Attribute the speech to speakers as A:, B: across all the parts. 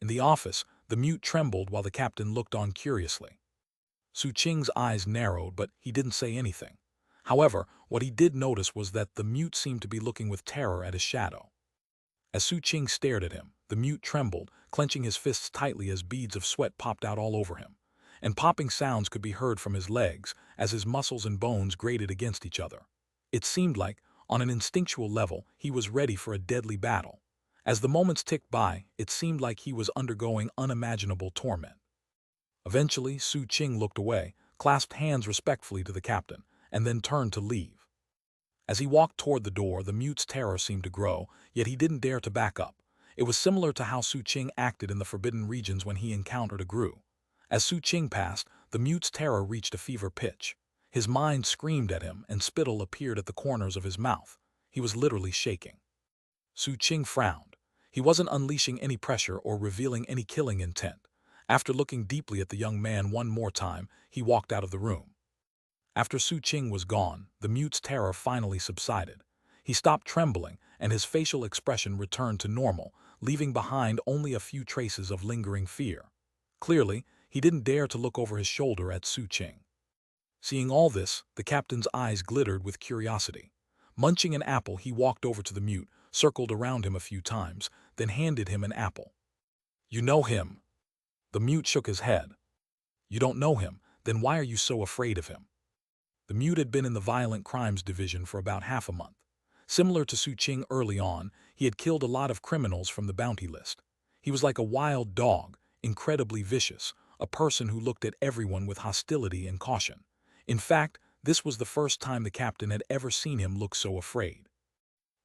A: In the office, the mute trembled while the captain looked on curiously. Su Qing's eyes narrowed, but he didn't say anything. However, what he did notice was that the mute seemed to be looking with terror at his shadow. As Su Qing stared at him, the mute trembled, clenching his fists tightly as beads of sweat popped out all over him. And popping sounds could be heard from his legs as his muscles and bones grated against each other. It seemed like, on an instinctual level, he was ready for a deadly battle. As the moments ticked by, it seemed like he was undergoing unimaginable torment. Eventually, Su Qing looked away, clasped hands respectfully to the captain, and then turned to leave. As he walked toward the door, the mute's terror seemed to grow, yet he didn't dare to back up. It was similar to how Su Qing acted in the forbidden regions when he encountered a Gru. As Su Qing passed, the mute's terror reached a fever pitch. His mind screamed at him, and spittle appeared at the corners of his mouth. He was literally shaking. Su Qing frowned. He wasn't unleashing any pressure or revealing any killing intent. After looking deeply at the young man one more time, he walked out of the room. After Su Qing was gone, the mute's terror finally subsided. He stopped trembling, and his facial expression returned to normal, leaving behind only a few traces of lingering fear. Clearly, he didn't dare to look over his shoulder at Su Qing. Seeing all this, the captain's eyes glittered with curiosity. Munching an apple, he walked over to the mute, circled around him a few times, then handed him an apple. "You know him?" The mute shook his head. "You don't know him, then why are you so afraid of him?" The mute had been in the Violent Crimes Division for about half a month. Similar to Su Qing early on, he had killed a lot of criminals from the bounty list. He was like a wild dog, incredibly vicious, a person who looked at everyone with hostility and caution. In fact, this was the first time the captain had ever seen him look so afraid.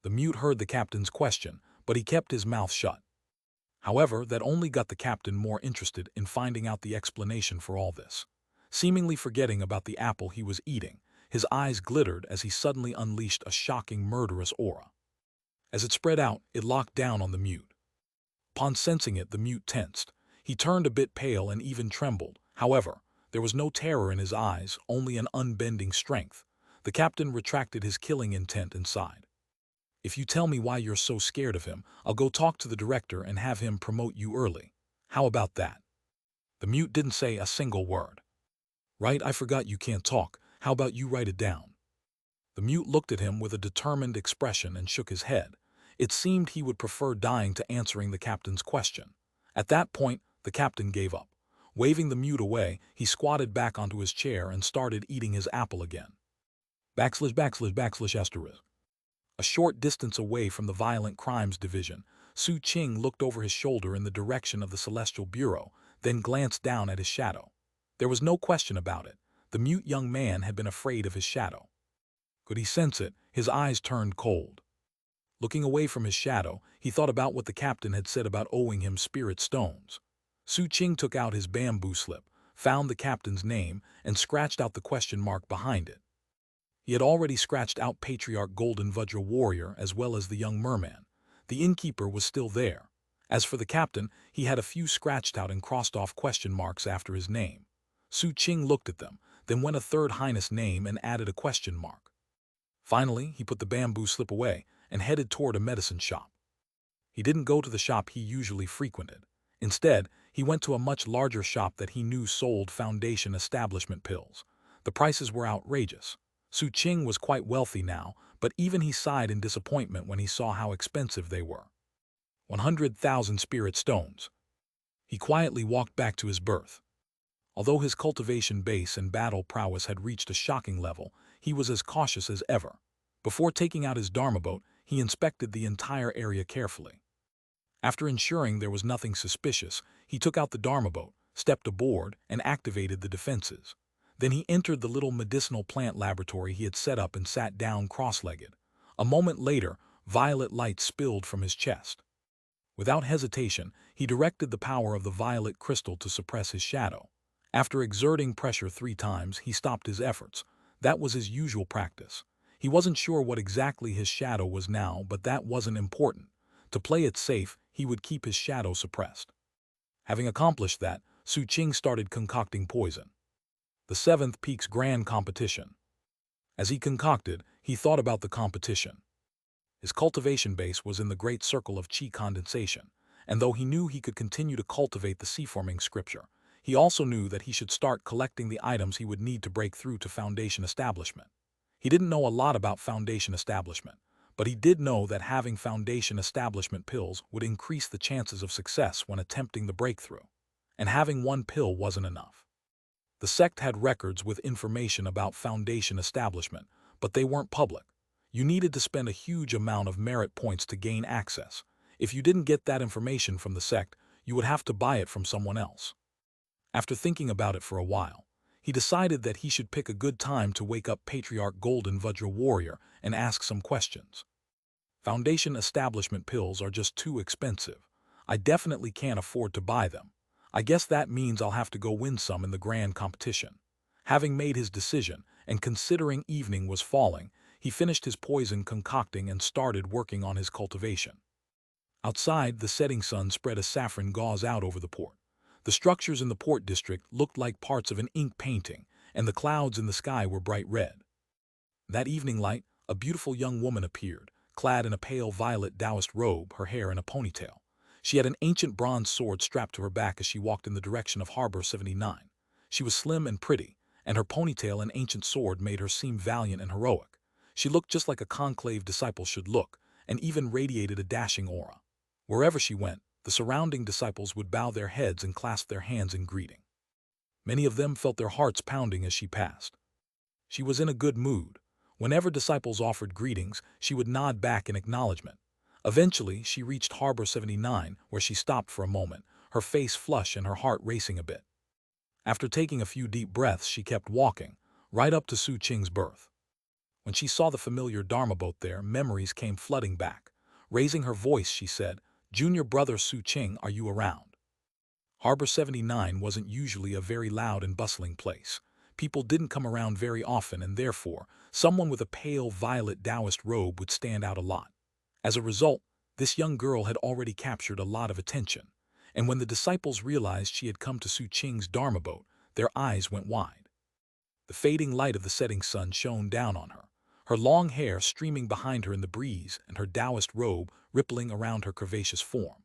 A: The mute heard the captain's question, but he kept his mouth shut. However, that only got the captain more interested in finding out the explanation for all this. Seemingly forgetting about the apple he was eating, his eyes glittered as he suddenly unleashed a shocking, murderous aura. As it spread out, it locked down on the mute. Upon sensing it, the mute tensed. He turned a bit pale and even trembled. However, there was no terror in his eyes, only an unbending strength. The captain retracted his killing intent and sighed. "If you tell me why you're so scared of him, I'll go talk to the director and have him promote you early. How about that?" The mute didn't say a single word. "Right, I forgot you can't talk. How about you write it down?" The mute looked at him with a determined expression and shook his head. It seemed he would prefer dying to answering the captain's question. At that point, the captain gave up. Waving the mute away, he squatted back onto his chair and started eating his apple again. \\\\. A short distance away from the Violent Crimes Division, Su Qing looked over his shoulder in the direction of the Celestial Bureau, then glanced down at his shadow. There was no question about it. The mute young man had been afraid of his shadow. Could he sense it? His eyes turned cold. Looking away from his shadow, he thought about what the captain had said about owing him spirit stones. Su Qing took out his bamboo slip, found the captain's name, and scratched out the question mark behind it. He had already scratched out Patriarch Golden Vajra Warrior as well as the young merman. The innkeeper was still there. As for the captain, he had a few scratched out and crossed off question marks after his name. Su Qing looked at them, then went a third highness name and added a question mark. Finally, he put the bamboo slip away and headed toward a medicine shop. He didn't go to the shop he usually frequented. Instead, he went to a much larger shop that he knew sold Foundation establishment pills. The prices were outrageous. Su Qing was quite wealthy now, but even he sighed in disappointment when he saw how expensive they were. 100,000 spirit stones. He quietly walked back to his berth. Although his cultivation base and battle prowess had reached a shocking level, he was as cautious as ever. Before taking out his Dharma boat, he inspected the entire area carefully. After ensuring there was nothing suspicious, he took out the Dharma boat, stepped aboard, and activated the defenses. Then he entered the little medicinal plant laboratory he had set up and sat down cross-legged. A moment later, violet light spilled from his chest. Without hesitation, he directed the power of the violet crystal to suppress his shadow. After exerting pressure 3 times, he stopped his efforts. That was his usual practice. He wasn't sure what exactly his shadow was now, but that wasn't important. To play it safe, he would keep his shadow suppressed. Having accomplished that, Su Qing started concocting poison. The 7th Peak's Grand Competition. As he concocted, he thought about the competition. His cultivation base was in the great circle of qi condensation, and though he knew he could continue to cultivate the sea-forming scripture, he also knew that he should start collecting the items he would need to break through to Foundation establishment. He didn't know a lot about Foundation establishment, but he did know that having Foundation establishment pills would increase the chances of success when attempting the breakthrough. And having one pill wasn't enough. The sect had records with information about Foundation establishment, but they weren't public. You needed to spend a huge amount of merit points to gain access. If you didn't get that information from the sect, you would have to buy it from someone else. After thinking about it for a while, he decided that he should pick a good time to wake up Patriarch Golden Vajra Warrior and ask some questions. Foundation establishment pills are just too expensive. I definitely can't afford to buy them. I guess that means I'll have to go win some in the grand competition. Having made his decision, and considering evening was falling, he finished his poison concocting and started working on his cultivation. Outside, the setting sun spread a saffron gauze out over the port. The structures in the port district looked like parts of an ink painting, and the clouds in the sky were bright red. That evening light, a beautiful young woman appeared, clad in a pale violet Taoist robe, her hair in a ponytail. She had an ancient bronze sword strapped to her back as she walked in the direction of Harbor 79. She was slim and pretty, and her ponytail and ancient sword made her seem valiant and heroic. She looked just like a conclave disciple should look, and even radiated a dashing aura. Wherever she went, the surrounding disciples would bow their heads and clasp their hands in greeting. Many of them felt their hearts pounding as she passed. She was in a good mood. Whenever disciples offered greetings, she would nod back in acknowledgement. Eventually, she reached Harbor 79, where she stopped for a moment, her face flushed and her heart racing a bit. After taking a few deep breaths, she kept walking, right up to Su Qing's berth. When she saw the familiar Dharma boat there, memories came flooding back. Raising her voice, she said, "Junior brother Su Qing, are you around?" Harbor 79 wasn't usually a very loud and bustling place. People didn't come around very often, and therefore, someone with a pale violet Taoist robe would stand out a lot. As a result, this young girl had already captured a lot of attention, and when the disciples realized she had come to Su Qing's Dharma boat, their eyes went wide. The fading light of the setting sun shone down on her, her long hair streaming behind her in the breeze and her Taoist robe rippling around her curvaceous form.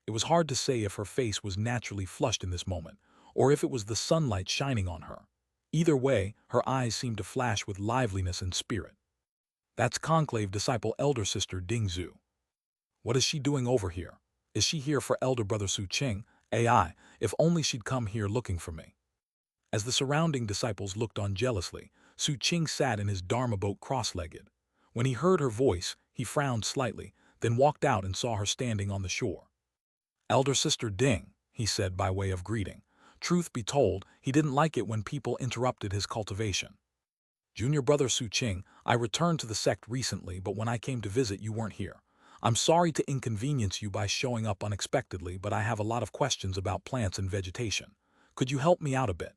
A: It was hard to say if her face was naturally flushed in this moment, or if it was the sunlight shining on her. Either way, her eyes seemed to flash with liveliness and spirit. "That's Conclave Disciple Elder Sister Ding Zhu. What is she doing over here? Is she here for Elder Brother Su Qing? AI, if only she'd come here looking for me." As the surrounding disciples looked on jealously, Su Qing sat in his Dharma boat cross-legged. When he heard her voice, he frowned slightly, then walked out and saw her standing on the shore. "Elder Sister Ding," he said by way of greeting. Truth be told, he didn't like it when people interrupted his cultivation. "Junior brother Su Qing, I returned to the sect recently, but when I came to visit, you weren't here. I'm sorry to inconvenience you by showing up unexpectedly, but I have a lot of questions about plants and vegetation. Could you help me out a bit?"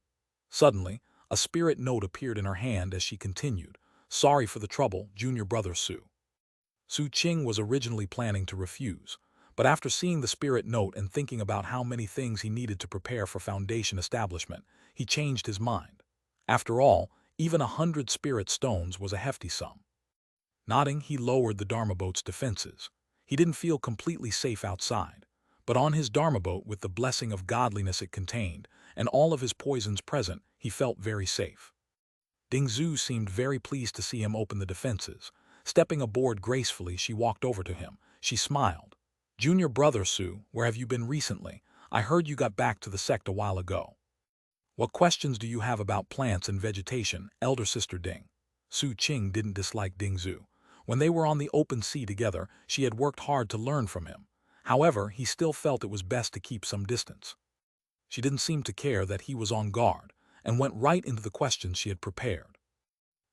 A: Suddenly, a spirit note appeared in her hand as she continued, "Sorry for the trouble, Junior brother Su." Su Qing was originally planning to refuse, but after seeing the spirit note and thinking about how many things he needed to prepare for Foundation establishment, he changed his mind. After all, even 100 spirit stones was a hefty sum. Nodding, he lowered the Dharma boat's defenses. He didn't feel completely safe outside, but on his Dharma boat, with the blessing of godliness it contained, and all of his poisons present, he felt very safe. Ding Zhu seemed very pleased to see him open the defenses. Stepping aboard gracefully, she walked over to him. She smiled. "Junior brother Su, where have you been recently? I heard you got back to the sect a while ago. What questions do you have about plants and vegetation, Elder Sister Ding?" Su Qing didn't dislike Ding Zhu. When they were on the open sea together, she had worked hard to learn from him. However, he still felt it was best to keep some distance. She didn't seem to care that he was on guard, and went right into the questions she had prepared.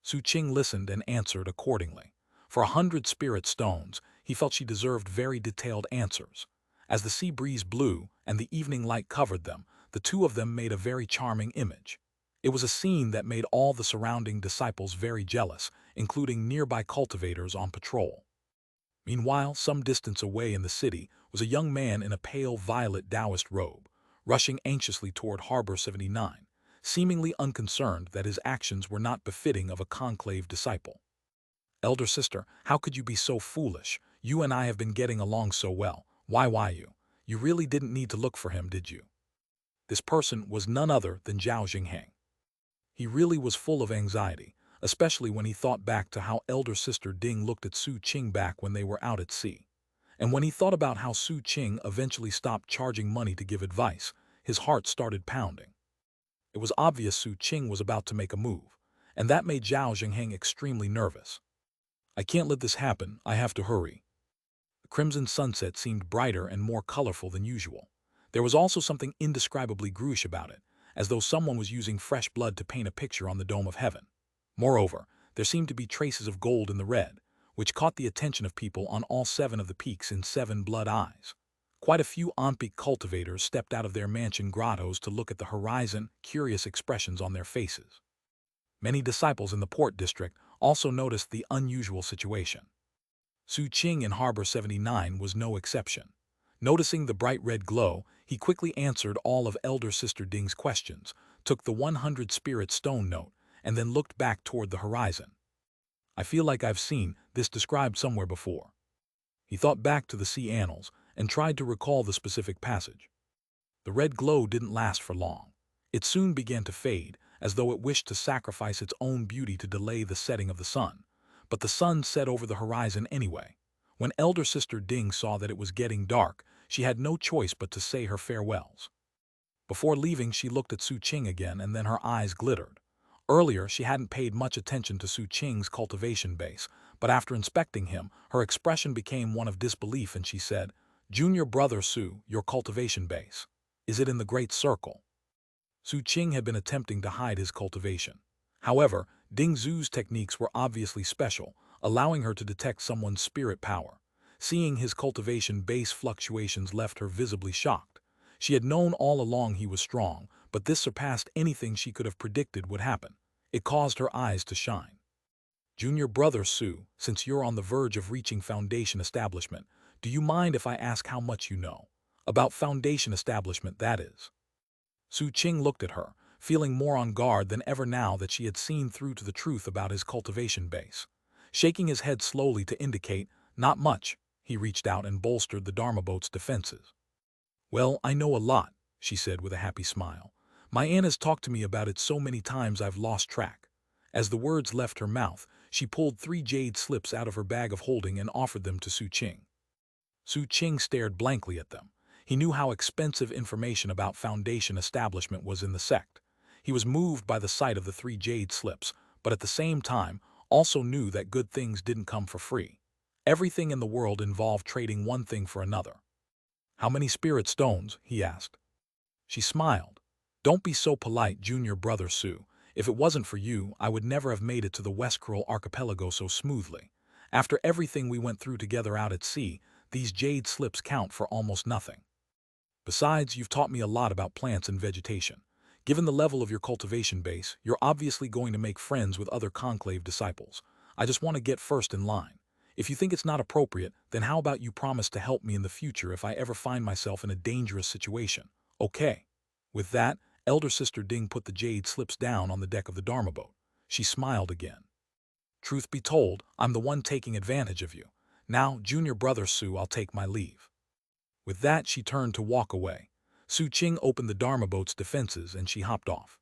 A: Su Qing listened and answered accordingly. For 100 spirit stones, he felt she deserved very detailed answers. As the sea breeze blew and the evening light covered them, the two of them made a very charming image. It was a scene that made all the surrounding disciples very jealous, including nearby cultivators on patrol. Meanwhile, some distance away in the city was a young man in a pale violet Taoist robe, rushing anxiously toward Harbor 79, seemingly unconcerned that his actions were not befitting of a conclave disciple. "Elder sister, how could you be so foolish? You and I have been getting along so well. Why you? You really didn't need to look for him, did you? This person was none other than Zhao Jingheng. He really was full of anxiety, especially when he thought back to how elder sister Ding looked at Su Qing back when they were out at sea. And when he thought about how Su Qing eventually stopped charging money to give advice, his heart started pounding. It was obvious Su Qing was about to make a move, and that made Zhao Jingheng extremely nervous. I can't let this happen, I have to hurry. The crimson sunset seemed brighter and more colorful than usual. There was also something indescribably ghoulish about it, as though someone was using fresh blood to paint a picture on the dome of heaven. Moreover, there seemed to be traces of gold in the red, which caught the attention of people on all 7 of the peaks in 7 blood eyes. Quite a few on-peak cultivators stepped out of their mansion grottos to look at the horizon, curious expressions on their faces. Many disciples in the port district also noticed the unusual situation. Su Qing in Harbor 79 was no exception. Noticing the bright red glow, he quickly answered all of Elder Sister Ding's questions, took the 100 spirit stone note, and then looked back toward the horizon. I feel like I've seen this described somewhere before. He thought back to the sea annals and tried to recall the specific passage. The red glow didn't last for long. It soon began to fade, as though it wished to sacrifice its own beauty to delay the setting of the sun. But the sun set over the horizon anyway. When elder sister Ding saw that it was getting dark, she had no choice but to say her farewells. Before leaving, she looked at Su Qing again, and then her eyes glittered. Earlier, she hadn't paid much attention to Su Qing's cultivation base, but after inspecting him, her expression became one of disbelief and she said, "Junior brother Su, your cultivation base. Is it in the Great Circle?" Su Qing had been attempting to hide his cultivation. However, Ding Zhu's techniques were obviously special, allowing her to detect someone's spirit power. Seeing his cultivation base fluctuations left her visibly shocked. She had known all along he was strong, but this surpassed anything she could have predicted would happen. It caused her eyes to shine. "Junior brother Su, since you're on the verge of reaching Foundation Establishment, do you mind if I ask how much you know? About Foundation Establishment, that is." Su Qing looked at her, feeling more on guard than ever now that she had seen through to the truth about his cultivation base. Shaking his head slowly to indicate, "Not much," he reached out and bolstered the Dharma boat's defenses. "Well, I know a lot," she said with a happy smile. "My aunt has talked to me about it so many times I've lost track." As the words left her mouth, she pulled 3 jade slips out of her bag of holding and offered them to Su Qing. Su Qing stared blankly at them. He knew how expensive information about Foundation Establishment was in the sect. He was moved by the sight of the 3 jade slips, but at the same time, also knew that good things didn't come for free. Everything in the world involved trading one thing for another. "How many spirit stones?" he asked. She smiled. "Don't be so polite, junior brother Su. If it wasn't for you, I would never have made it to the West Kuril archipelago so smoothly. After everything we went through together out at sea, these jade slips count for almost nothing. Besides, you've taught me a lot about plants and vegetation. Given the level of your cultivation base, you're obviously going to make friends with other conclave disciples. I just want to get first in line. If you think it's not appropriate, then how about you promise to help me in the future if I ever find myself in a dangerous situation? Okay." With that, elder sister Ding put the jade slips down on the deck of the Dharma boat. She smiled again. "Truth be told, I'm the one taking advantage of you. Now, junior brother Su, I'll take my leave." With that, she turned to walk away. Su Qing opened the Dharma boat's defenses and she hopped off.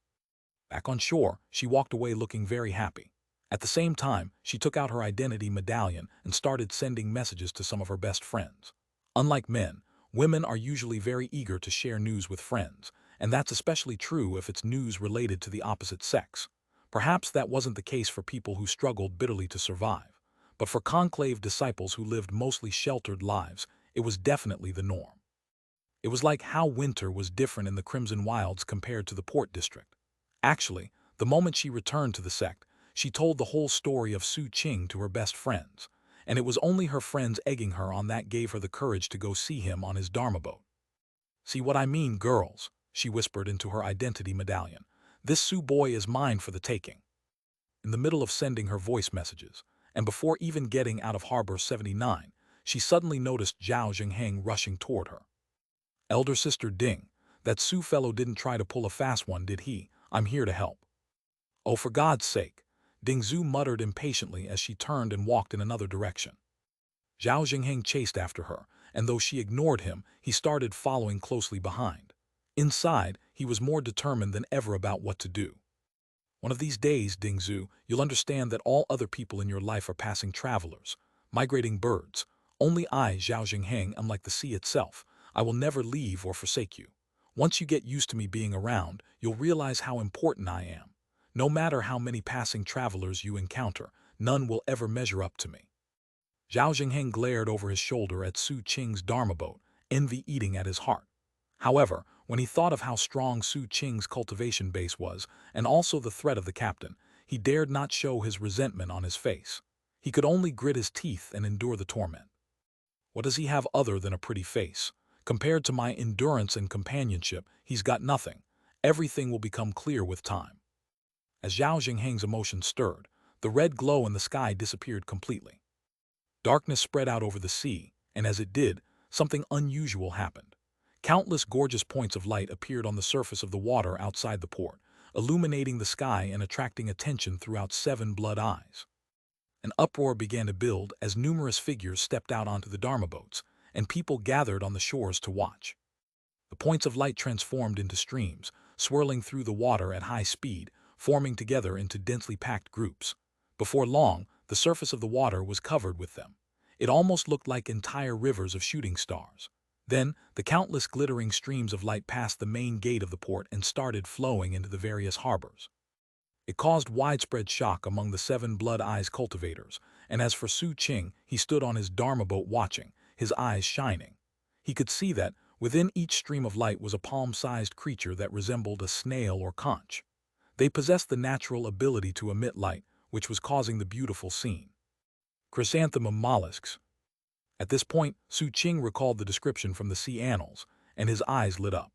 A: Back on shore, she walked away looking very happy. At the same time, she took out her identity medallion and started sending messages to some of her best friends. Unlike men, women are usually very eager to share news with friends, and that's especially true if it's news related to the opposite sex. Perhaps that wasn't the case for people who struggled bitterly to survive, but for conclave disciples who lived mostly sheltered lives, it was definitely the norm. It was like how winter was different in the Crimson Wilds compared to the Port District. Actually, the moment she returned to the sect, she told the whole story of Su Qing to her best friends, and it was only her friends egging her on that gave her the courage to go see him on his Dharma boat. "See what I mean, girls," she whispered into her identity medallion. "This Su boy is mine for the taking." In the middle of sending her voice messages, and before even getting out of Harbor 79, she suddenly noticed Zhao Jingheng rushing toward her. "Elder sister Ding, that Su fellow didn't try to pull a fast one, did he? I'm here to help." "Oh, for God's sake," Ding Zhu muttered impatiently as she turned and walked in another direction. Zhao Jingheng chased after her, and though she ignored him, he started following closely behind. Inside, he was more determined than ever about what to do. One of these days, Dingzhu, you'll understand that all other people in your life are passing travelers, migrating birds. Only I, Zhao Jingheng, am like the sea itself. I will never leave or forsake you. Once you get used to me being around, you'll realize how important I am. No matter how many passing travelers you encounter, none will ever measure up to me. Zhao Jingheng glared over his shoulder at Su Qing's Dharma boat, envy eating at his heart. However, when he thought of how strong Su Qing's cultivation base was, and also the threat of the captain, he dared not show his resentment on his face. He could only grit his teeth and endure the torment. What does he have other than a pretty face? Compared to my endurance and companionship, he's got nothing. Everything will become clear with time. As Zhao Jingheng's emotions stirred, the red glow in the sky disappeared completely. Darkness spread out over the sea, and as it did, something unusual happened. Countless gorgeous points of light appeared on the surface of the water outside the port, illuminating the sky and attracting attention throughout 7 blood eyes. An uproar began to build as numerous figures stepped out onto the Dharma boats, and people gathered on the shores to watch. The points of light transformed into streams, swirling through the water at high speed, forming together into densely packed groups. Before long, the surface of the water was covered with them. It almost looked like entire rivers of shooting stars. Then, the countless glittering streams of light passed the main gate of the port and started flowing into the various harbors. It caused widespread shock among the 7 blood eyes cultivators, and as for Su Qing, he stood on his Dharma boat watching, his eyes shining. He could see that, within each stream of light was a palm-sized creature that resembled a snail or conch. They possessed the natural ability to emit light, which was causing the beautiful scene. Chrysanthemum mollusks. At this point, Su Qing recalled the description from the sea annals, and his eyes lit up.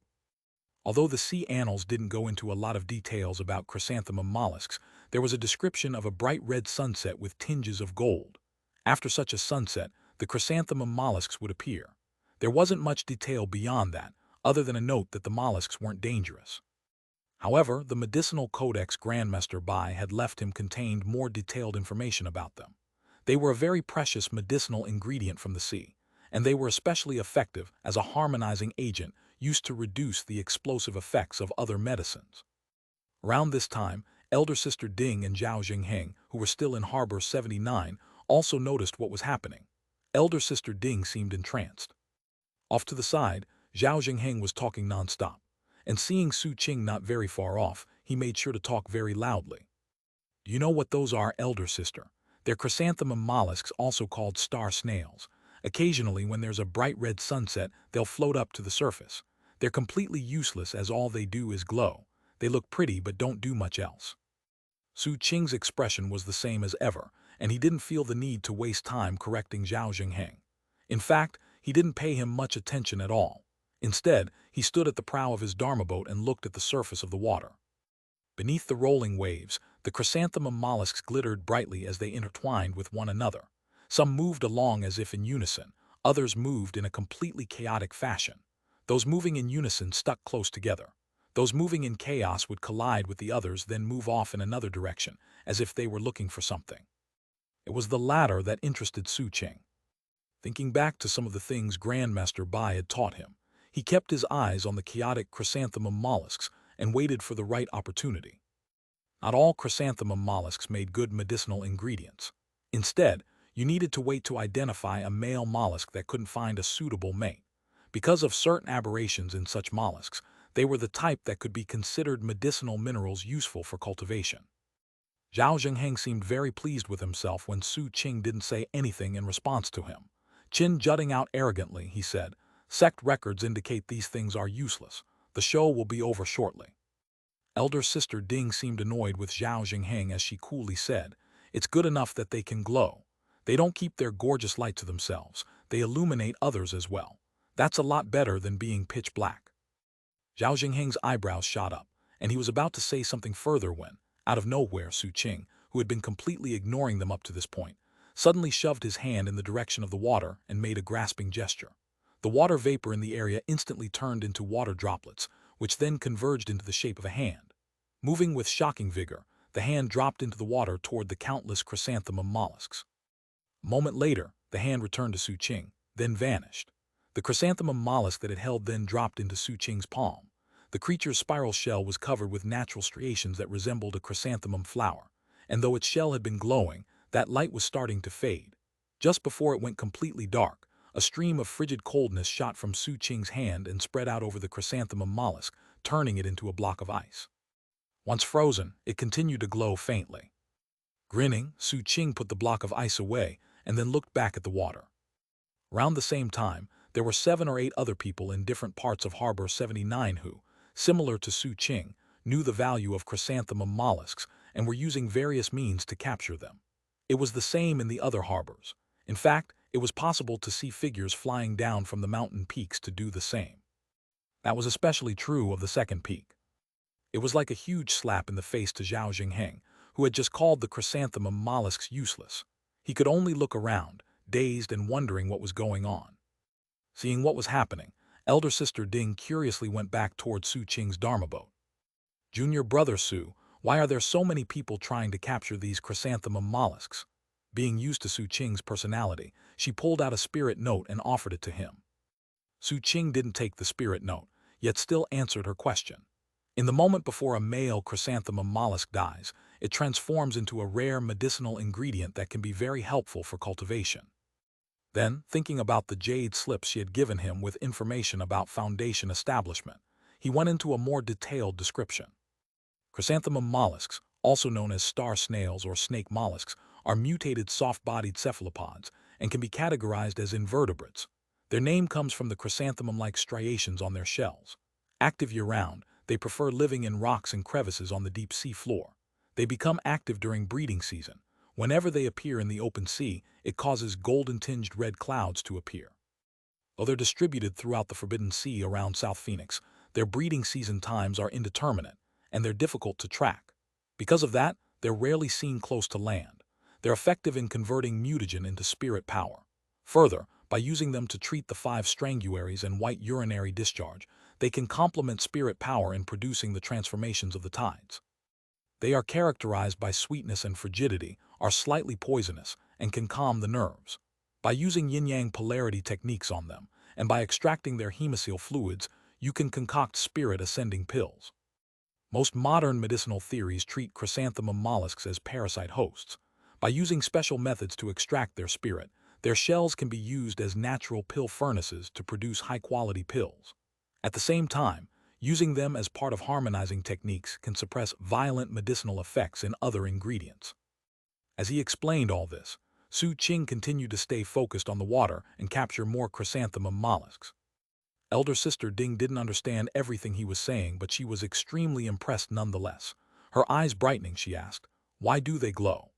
A: Although the sea annals didn't go into a lot of details about chrysanthemum mollusks, there was a description of a bright red sunset with tinges of gold. After such a sunset, the chrysanthemum mollusks would appear. There wasn't much detail beyond that, other than a note that the mollusks weren't dangerous. However, the medicinal codex Grandmaster Bai had left him contained more detailed information about them. They were a very precious medicinal ingredient from the sea, and they were especially effective as a harmonizing agent used to reduce the explosive effects of other medicines. Around this time, elder sister Ding and Zhao Jingheng, who were still in Harbor 79, also noticed what was happening. Elder sister Ding seemed entranced. Off to the side, Zhao Jingheng was talking nonstop, and seeing Su Qing not very far off, he made sure to talk very loudly. Do you know what those are, elder sister? They're chrysanthemum mollusks, also called star snails. Occasionally, when there's a bright red sunset, they'll float up to the surface. They're completely useless as all they do is glow. They look pretty but don't do much else. Su Qing's expression was the same as ever, and he didn't feel the need to waste time correcting Zhao Jingheng. In fact, he didn't pay him much attention at all. Instead, he stood at the prow of his Dharma boat and looked at the surface of the water. Beneath the rolling waves, the chrysanthemum mollusks glittered brightly as they intertwined with one another. Some moved along as if in unison, others moved in a completely chaotic fashion. Those moving in unison stuck close together. Those moving in chaos would collide with the others, then move off in another direction, as if they were looking for something. It was the latter that interested Su Qing. Thinking back to some of the things Grandmaster Bai had taught him, he kept his eyes on the chaotic chrysanthemum mollusks and waited for the right opportunity. Not all chrysanthemum mollusks made good medicinal ingredients. Instead, you needed to wait to identify a male mollusk that couldn't find a suitable mate. Because of certain aberrations in such mollusks, they were the type that could be considered medicinal minerals useful for cultivation. Zhao Jingheng seemed very pleased with himself when Su Qing didn't say anything in response to him. Chin jutting out arrogantly, he said, "Sect records indicate these things are useless. The show will be over shortly." Elder sister Ding seemed annoyed with Zhao Jingheng as she coolly said, "It's good enough that they can glow. They don't keep their gorgeous light to themselves. They illuminate others as well. That's a lot better than being pitch black." Zhao Jingheng's eyebrows shot up, and he was about to say something further when, out of nowhere, Su Qing, who had been completely ignoring them up to this point, suddenly shoved his hand in the direction of the water and made a grasping gesture. The water vapor in the area instantly turned into water droplets, which then converged into the shape of a hand. Moving with shocking vigor, the hand dropped into the water toward the countless chrysanthemum mollusks. A moment later, the hand returned to Su Qing, then vanished. The chrysanthemum mollusk that it held then dropped into Su Qing's palm. The creature's spiral shell was covered with natural striations that resembled a chrysanthemum flower, and though its shell had been glowing, that light was starting to fade. Just before it went completely dark, a stream of frigid coldness shot from Su Qing's hand and spread out over the chrysanthemum mollusk, turning it into a block of ice. Once frozen, it continued to glow faintly. Grinning, Su Qing put the block of ice away and then looked back at the water. Around the same time, there were 7 or 8 other people in different parts of Harbor 79 who, similar to Su Qing, knew the value of chrysanthemum mollusks and were using various means to capture them. It was the same in the other harbors. In fact, it was possible to see figures flying down from the mountain peaks to do the same. That was especially true of the second peak. It was like a huge slap in the face to Zhao Jingheng, who had just called the chrysanthemum mollusks useless. He could only look around, dazed and wondering what was going on. Seeing what was happening, elder sister Ding curiously went back toward Su Qing's Dharma boat. Junior brother Su, why are there so many people trying to capture these chrysanthemum mollusks? Being used to Su Qing's personality, she pulled out a spirit note and offered it to him. Su Qing didn't take the spirit note, yet still answered her question. In the moment before a male chrysanthemum mollusk dies, it transforms into a rare medicinal ingredient that can be very helpful for cultivation. Then, thinking about the jade slips she had given him with information about Foundation establishment, he went into a more detailed description. Chrysanthemum mollusks, also known as star snails or snake mollusks, are mutated soft-bodied cephalopods and can be categorized as invertebrates. Their name comes from the chrysanthemum-like striations on their shells. Active year-round, they prefer living in rocks and crevices on the deep sea floor. They become active during breeding season. Whenever they appear in the open sea, it causes golden-tinged red clouds to appear. Though they're distributed throughout the Forbidden Sea around South Phoenix, their breeding season times are indeterminate, and they're difficult to track. Because of that, they're rarely seen close to land. They're effective in converting mutagen into spirit power. Further, by using them to treat the 5 stranguaries and white urinary discharge, they can complement spirit power in producing the transformations of the tides. They are characterized by sweetness and frigidity, are slightly poisonous, and can calm the nerves. By using yin-yang polarity techniques on them, and by extracting their hemosyl fluids, you can concoct spirit-ascending pills. Most modern medicinal theories treat chrysanthemum mollusks as parasite hosts. By using special methods to extract their spirit, their shells can be used as natural pill furnaces to produce high-quality pills. At the same time, using them as part of harmonizing techniques can suppress violent medicinal effects in other ingredients. As he explained all this, Su Qing continued to stay focused on the water and capture more chrysanthemum mollusks. Elder sister Ding didn't understand everything he was saying, but she was extremely impressed nonetheless. Her eyes brightening, she asked, "Why do they glow?"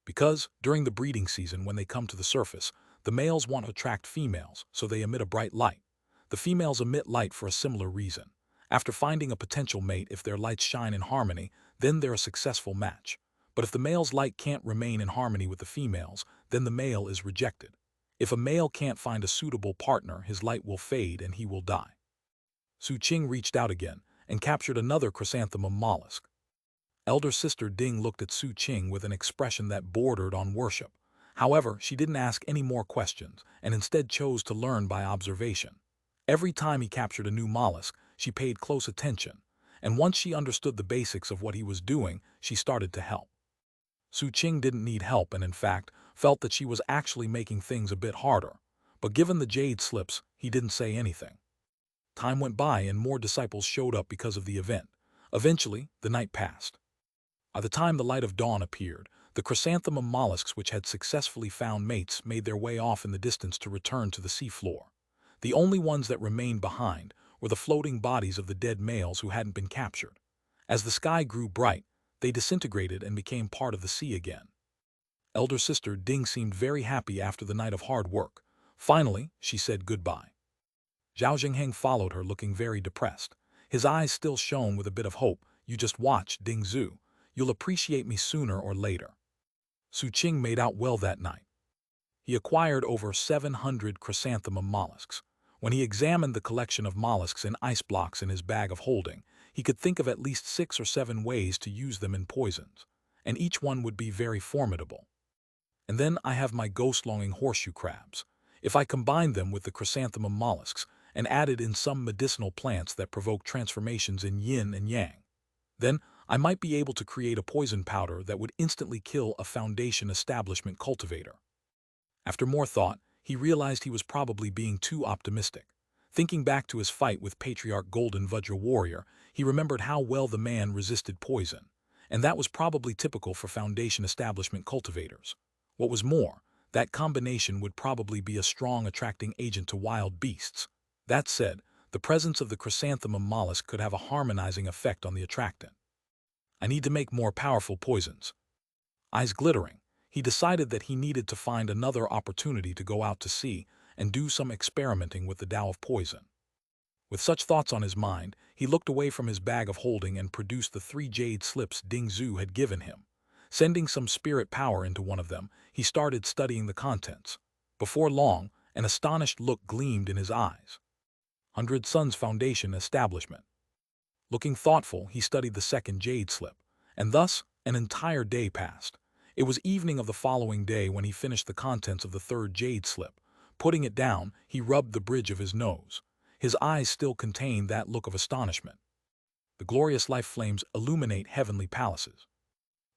A: Because, during the breeding season when they come to the surface, the males want to attract females, so they emit a bright light. The females emit light for a similar reason. After finding a potential mate, if their lights shine in harmony, then they're a successful match. But if the male's light can't remain in harmony with the female's, then the male is rejected. If a male can't find a suitable partner, his light will fade and he will die. Su Qing reached out again and captured another chrysanthemum mollusk. Elder sister Ding looked at Su Qing with an expression that bordered on worship. However, she didn't ask any more questions and instead chose to learn by observation. Every time he captured a new mollusk, she paid close attention, and once she understood the basics of what he was doing, she started to help. Su Qing didn't need help and, in fact, felt that she was actually making things a bit harder. But given the jade slips, he didn't say anything. Time went by and more disciples showed up because of the event. Eventually, the night passed. By the time the light of dawn appeared, the chrysanthemum mollusks which had successfully found mates made their way off in the distance to return to the seafloor. The only ones that remained behind were the floating bodies of the dead males who hadn't been captured. As the sky grew bright, they disintegrated and became part of the sea again. Elder sister Ding seemed very happy after the night of hard work. Finally, she said goodbye. Zhao Jingheng followed her, looking very depressed. His eyes still shone with a bit of hope. "You just watch, Ding Zhu. You'll appreciate me sooner or later." Su Qing made out well that night. He acquired over 700 chrysanthemum mollusks. When he examined the collection of mollusks in ice blocks in his bag of holding, he could think of at least 6 or 7 ways to use them in poisons, and each one would be very formidable. And then I have my ghost-longing horseshoe crabs. If I combined them with the chrysanthemum mollusks and added in some medicinal plants that provoke transformations in yin and yang, then I might be able to create a poison powder that would instantly kill a Foundation establishment cultivator. After more thought, he realized he was probably being too optimistic. Thinking back to his fight with Patriarch Golden Vajra Warrior, he remembered how well the man resisted poison, and that was probably typical for Foundation establishment cultivators. What was more, that combination would probably be a strong attracting agent to wild beasts. That said, the presence of the chrysanthemum mollusk could have a harmonizing effect on the attractant. I need to make more powerful poisons. Eyes glittering, he decided that he needed to find another opportunity to go out to sea and do some experimenting with the Tao of poison. With such thoughts on his mind, he looked away from his bag of holding and produced the 3 jade slips Ding Zhu had given him. Sending some spirit power into one of them, he started studying the contents. Before long, an astonished look gleamed in his eyes. 100 Suns Foundation Establishment. Looking thoughtful, he studied the second jade slip, and thus an entire day passed. It was evening of the following day when he finished the contents of the third jade slip. Putting it down, he rubbed the bridge of his nose. His eyes still contained that look of astonishment. The glorious life flames illuminate heavenly palaces.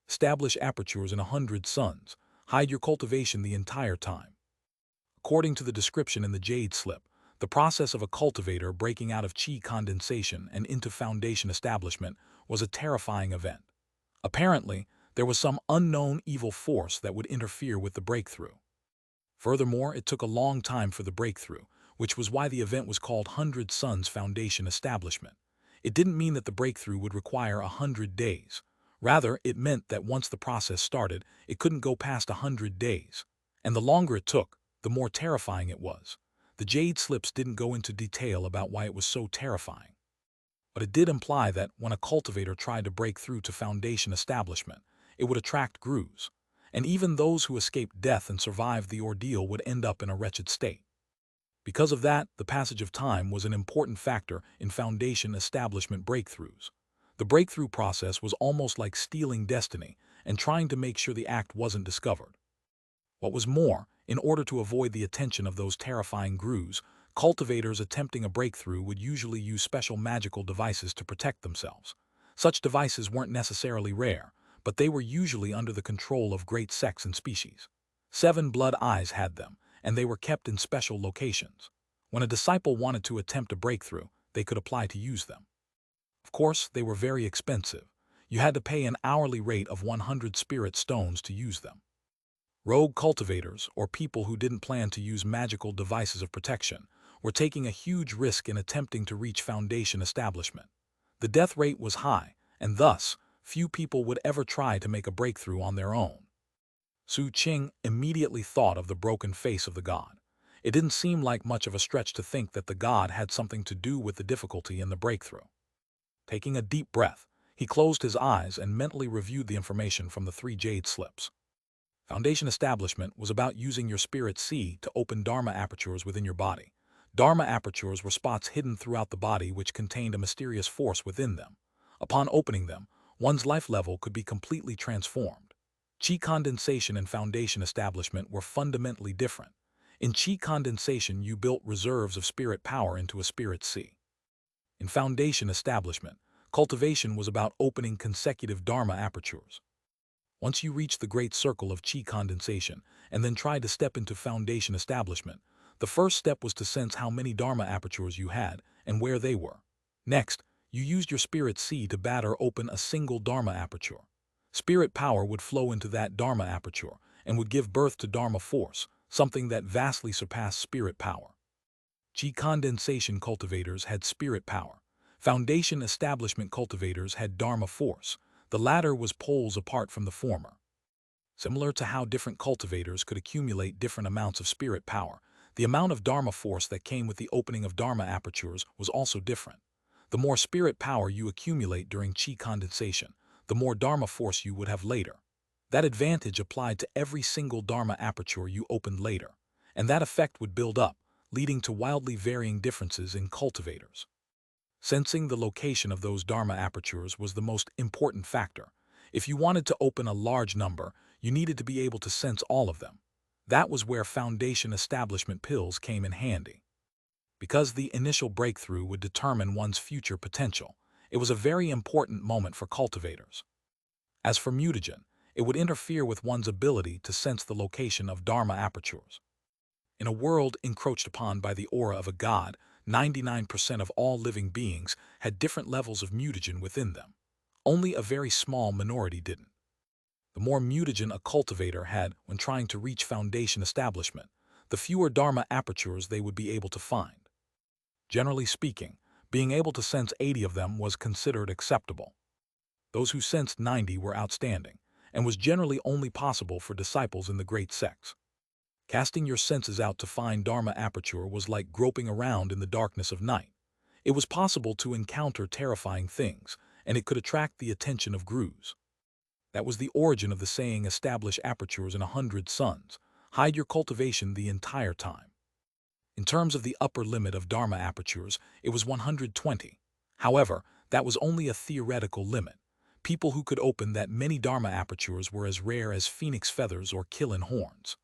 A: Establish apertures in 100 suns. Hide your cultivation the entire time. According to the description in the jade slip, the process of a cultivator breaking out of qi condensation and into Foundation establishment was a terrifying event. Apparently, there was some unknown evil force that would interfere with the breakthrough. Furthermore, it took a long time for the breakthrough, which was why the event was called 100 Suns Foundation Establishment. It didn't mean that the breakthrough would require 100 days. Rather, it meant that once the process started, it couldn't go past 100 days. And the longer it took, the more terrifying it was. The jade slips didn't go into detail about why it was so terrifying. But it did imply that when a cultivator tried to break through to Foundation establishment, it would attract grooves, and even those who escaped death and survived the ordeal would end up in a wretched state. Because of that, the passage of time was an important factor in Foundation establishment breakthroughs. The breakthrough process was almost like stealing destiny and trying to make sure the act wasn't discovered. What was more, in order to avoid the attention of those terrifying grooves, cultivators attempting a breakthrough would usually use special magical devices to protect themselves. Such devices weren't necessarily rare, but they were usually under the control of great sects and species. 7 blood eyes had them, and they were kept in special locations. When a disciple wanted to attempt a breakthrough, they could apply to use them. Of course, they were very expensive. You had to pay an hourly rate of 100 spirit stones to use them. Rogue cultivators, or people who didn't plan to use magical devices of protection, were taking a huge risk in attempting to reach Foundation establishment. The death rate was high, and thus, few people would ever try to make a breakthrough on their own. Su Qing immediately thought of the broken face of the god. It didn't seem like much of a stretch to think that the god had something to do with the difficulty in the breakthrough. Taking a deep breath, he closed his eyes and mentally reviewed the information from the 3 jade slips. Foundation establishment was about using your spirit C to open Dharma apertures within your body. Dharma apertures were spots hidden throughout the body which contained a mysterious force within them. Upon opening them, one's life level could be completely transformed. Qi condensation and Foundation establishment were fundamentally different. In Qi condensation, you built reserves of spirit power into a spirit C. In Foundation establishment, cultivation was about opening consecutive Dharma apertures. Once you reached the great circle of Qi condensation and then tried to step into Foundation establishment, the first step was to sense how many Dharma apertures you had and where they were. Next, you used your spirit C to batter open a single Dharma aperture. Spirit power would flow into that Dharma aperture and would give birth to Dharma force, something that vastly surpassed spirit power. Qi condensation cultivators had spirit power. Foundation establishment cultivators had Dharma force. The latter was poles apart from the former. Similar to how different cultivators could accumulate different amounts of spirit power, the amount of Dharma force that came with the opening of Dharma apertures was also different. The more spirit power you accumulate during Qi condensation, the more Dharma force you would have later. That advantage applied to every single Dharma aperture you opened later, and that effect would build up, leading to wildly varying differences in cultivators. Sensing the location of those Dharma apertures was the most important factor. If you wanted to open a large number, you needed to be able to sense all of them. That was where foundation establishment pills came in handy. Because the initial breakthrough would determine one's future potential, it was a very important moment for cultivators. As for mutagen, it would interfere with one's ability to sense the location of Dharma apertures. In a world encroached upon by the aura of a god, 99% of all living beings had different levels of mutagen within them. Only a very small minority didn't. The more mutagen a cultivator had when trying to reach foundation establishment, the fewer Dharma apertures they would be able to find. Generally speaking, being able to sense 80 of them was considered acceptable. Those who sensed 90 were outstanding, and was generally only possible for disciples in the great sects. Casting your senses out to find Dharma aperture was like groping around in the darkness of night. It was possible to encounter terrifying things, and it could attract the attention of grus. That was the origin of the saying, establish apertures in 100 suns, hide your cultivation the entire time. In terms of the upper limit of Dharma apertures, it was 120. However, that was only a theoretical limit. People who could open that many Dharma apertures were as rare as phoenix feathers or killin horns.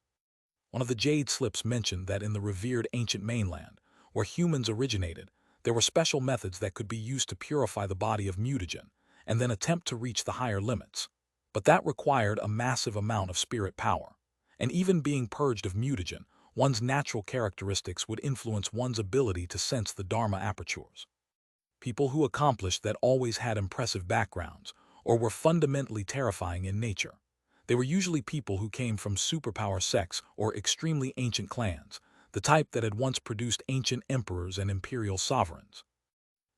A: One of the Jade slips mentioned that in the revered ancient mainland, where humans originated, there were special methods that could be used to purify the body of mutagen, and then attempt to reach the higher limits. But that required a massive amount of spirit power. And even being purged of mutagen, one's natural characteristics would influence one's ability to sense the Dharma apertures. People who accomplished that always had impressive backgrounds, or were fundamentally terrifying in nature. They were usually people who came from superpower sects or extremely ancient clans, the type that had once produced ancient emperors and imperial sovereigns.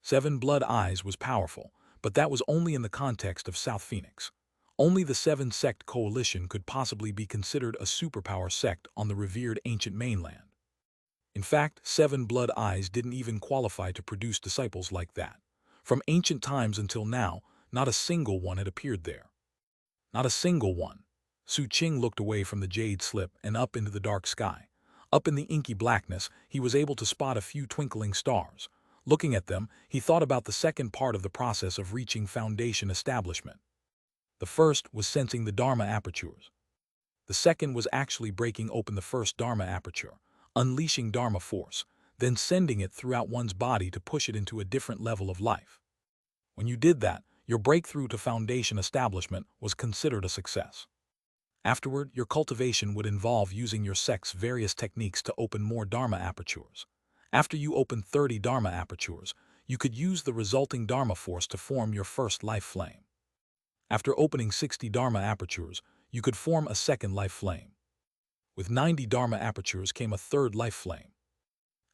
A: Seven Blood Eyes was powerful, but that was only in the context of South Phoenix. Only the Seven-Sect Coalition could possibly be considered a superpower sect on the revered ancient mainland. In fact, Seven Blood Eyes didn't even qualify to produce disciples like that. From ancient times until now, not a single one had appeared there. Not a single one. Su Qing looked away from the Jade slip and up into the dark sky. Up in the inky blackness, he was able to spot a few twinkling stars. Looking at them, he thought about the second part of the process of reaching foundation establishment. The first was sensing the Dharma apertures. The second was actually breaking open the first Dharma aperture, unleashing Dharma force, then sending it throughout one's body to push it into a different level of life. When you did that, your breakthrough to foundation establishment was considered a success. Afterward, your cultivation would involve using your sect's various techniques to open more Dharma apertures. After you opened 30 Dharma apertures, you could use the resulting Dharma force to form your first life flame. After opening 60 Dharma apertures, you could form a second life flame. With 90 Dharma apertures came a third life flame.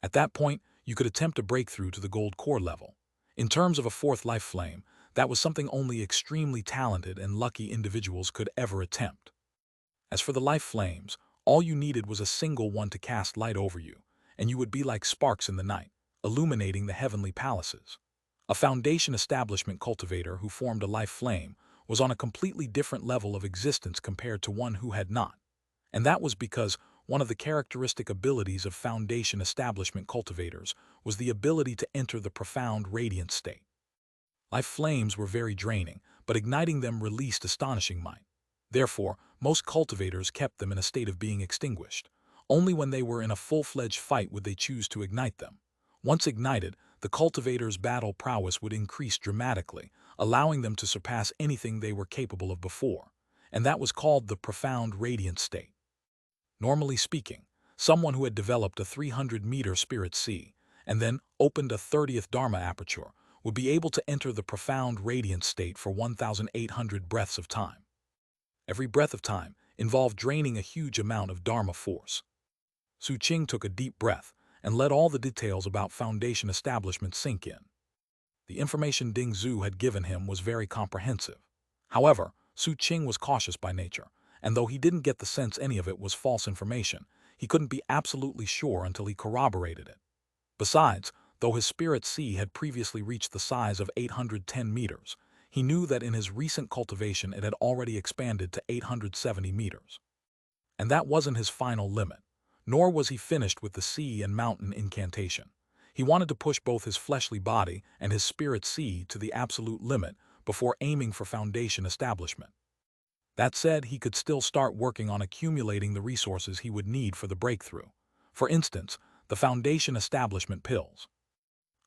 A: At that point, you could attempt a breakthrough to the gold core level. In terms of a fourth life flame, that was something only extremely talented and lucky individuals could ever attempt. As for the life flames, all you needed was a single one to cast light over you, and you would be like sparks in the night, illuminating the heavenly palaces. A foundation establishment cultivator who formed a life flame was on a completely different level of existence compared to one who had not. And that was because one of the characteristic abilities of foundation establishment cultivators was the ability to enter the profound radiant state. Life flames were very draining, but igniting them released astonishing might. Therefore, most cultivators kept them in a state of being extinguished. Only when they were in a full-fledged fight would they choose to ignite them. Once ignited, the cultivator's battle prowess would increase dramatically, allowing them to surpass anything they were capable of before, and that was called the profound radiant state. Normally speaking, someone who had developed a 300-meter spirit sea and then opened a 30th Dharma aperture would be able to enter the profound radiant state for 1,800 breaths of time. Every breath of time involved draining a huge amount of Dharma force. Su Qing took a deep breath and let all the details about foundation establishment sink in. The information Ding Zhu had given him was very comprehensive. However, Su Qing was cautious by nature, and though he didn't get the sense any of it was false information, he couldn't be absolutely sure until he corroborated it. Besides, though his spirit sea had previously reached the size of 810 meters, he knew that in his recent cultivation it had already expanded to 870 meters. And that wasn't his final limit, nor was he finished with the sea and mountain incantation. He wanted to push both his fleshly body and his spirit sea to the absolute limit before aiming for foundation establishment. That said, he could still start working on accumulating the resources he would need for the breakthrough. For instance, the Foundation establishment pills.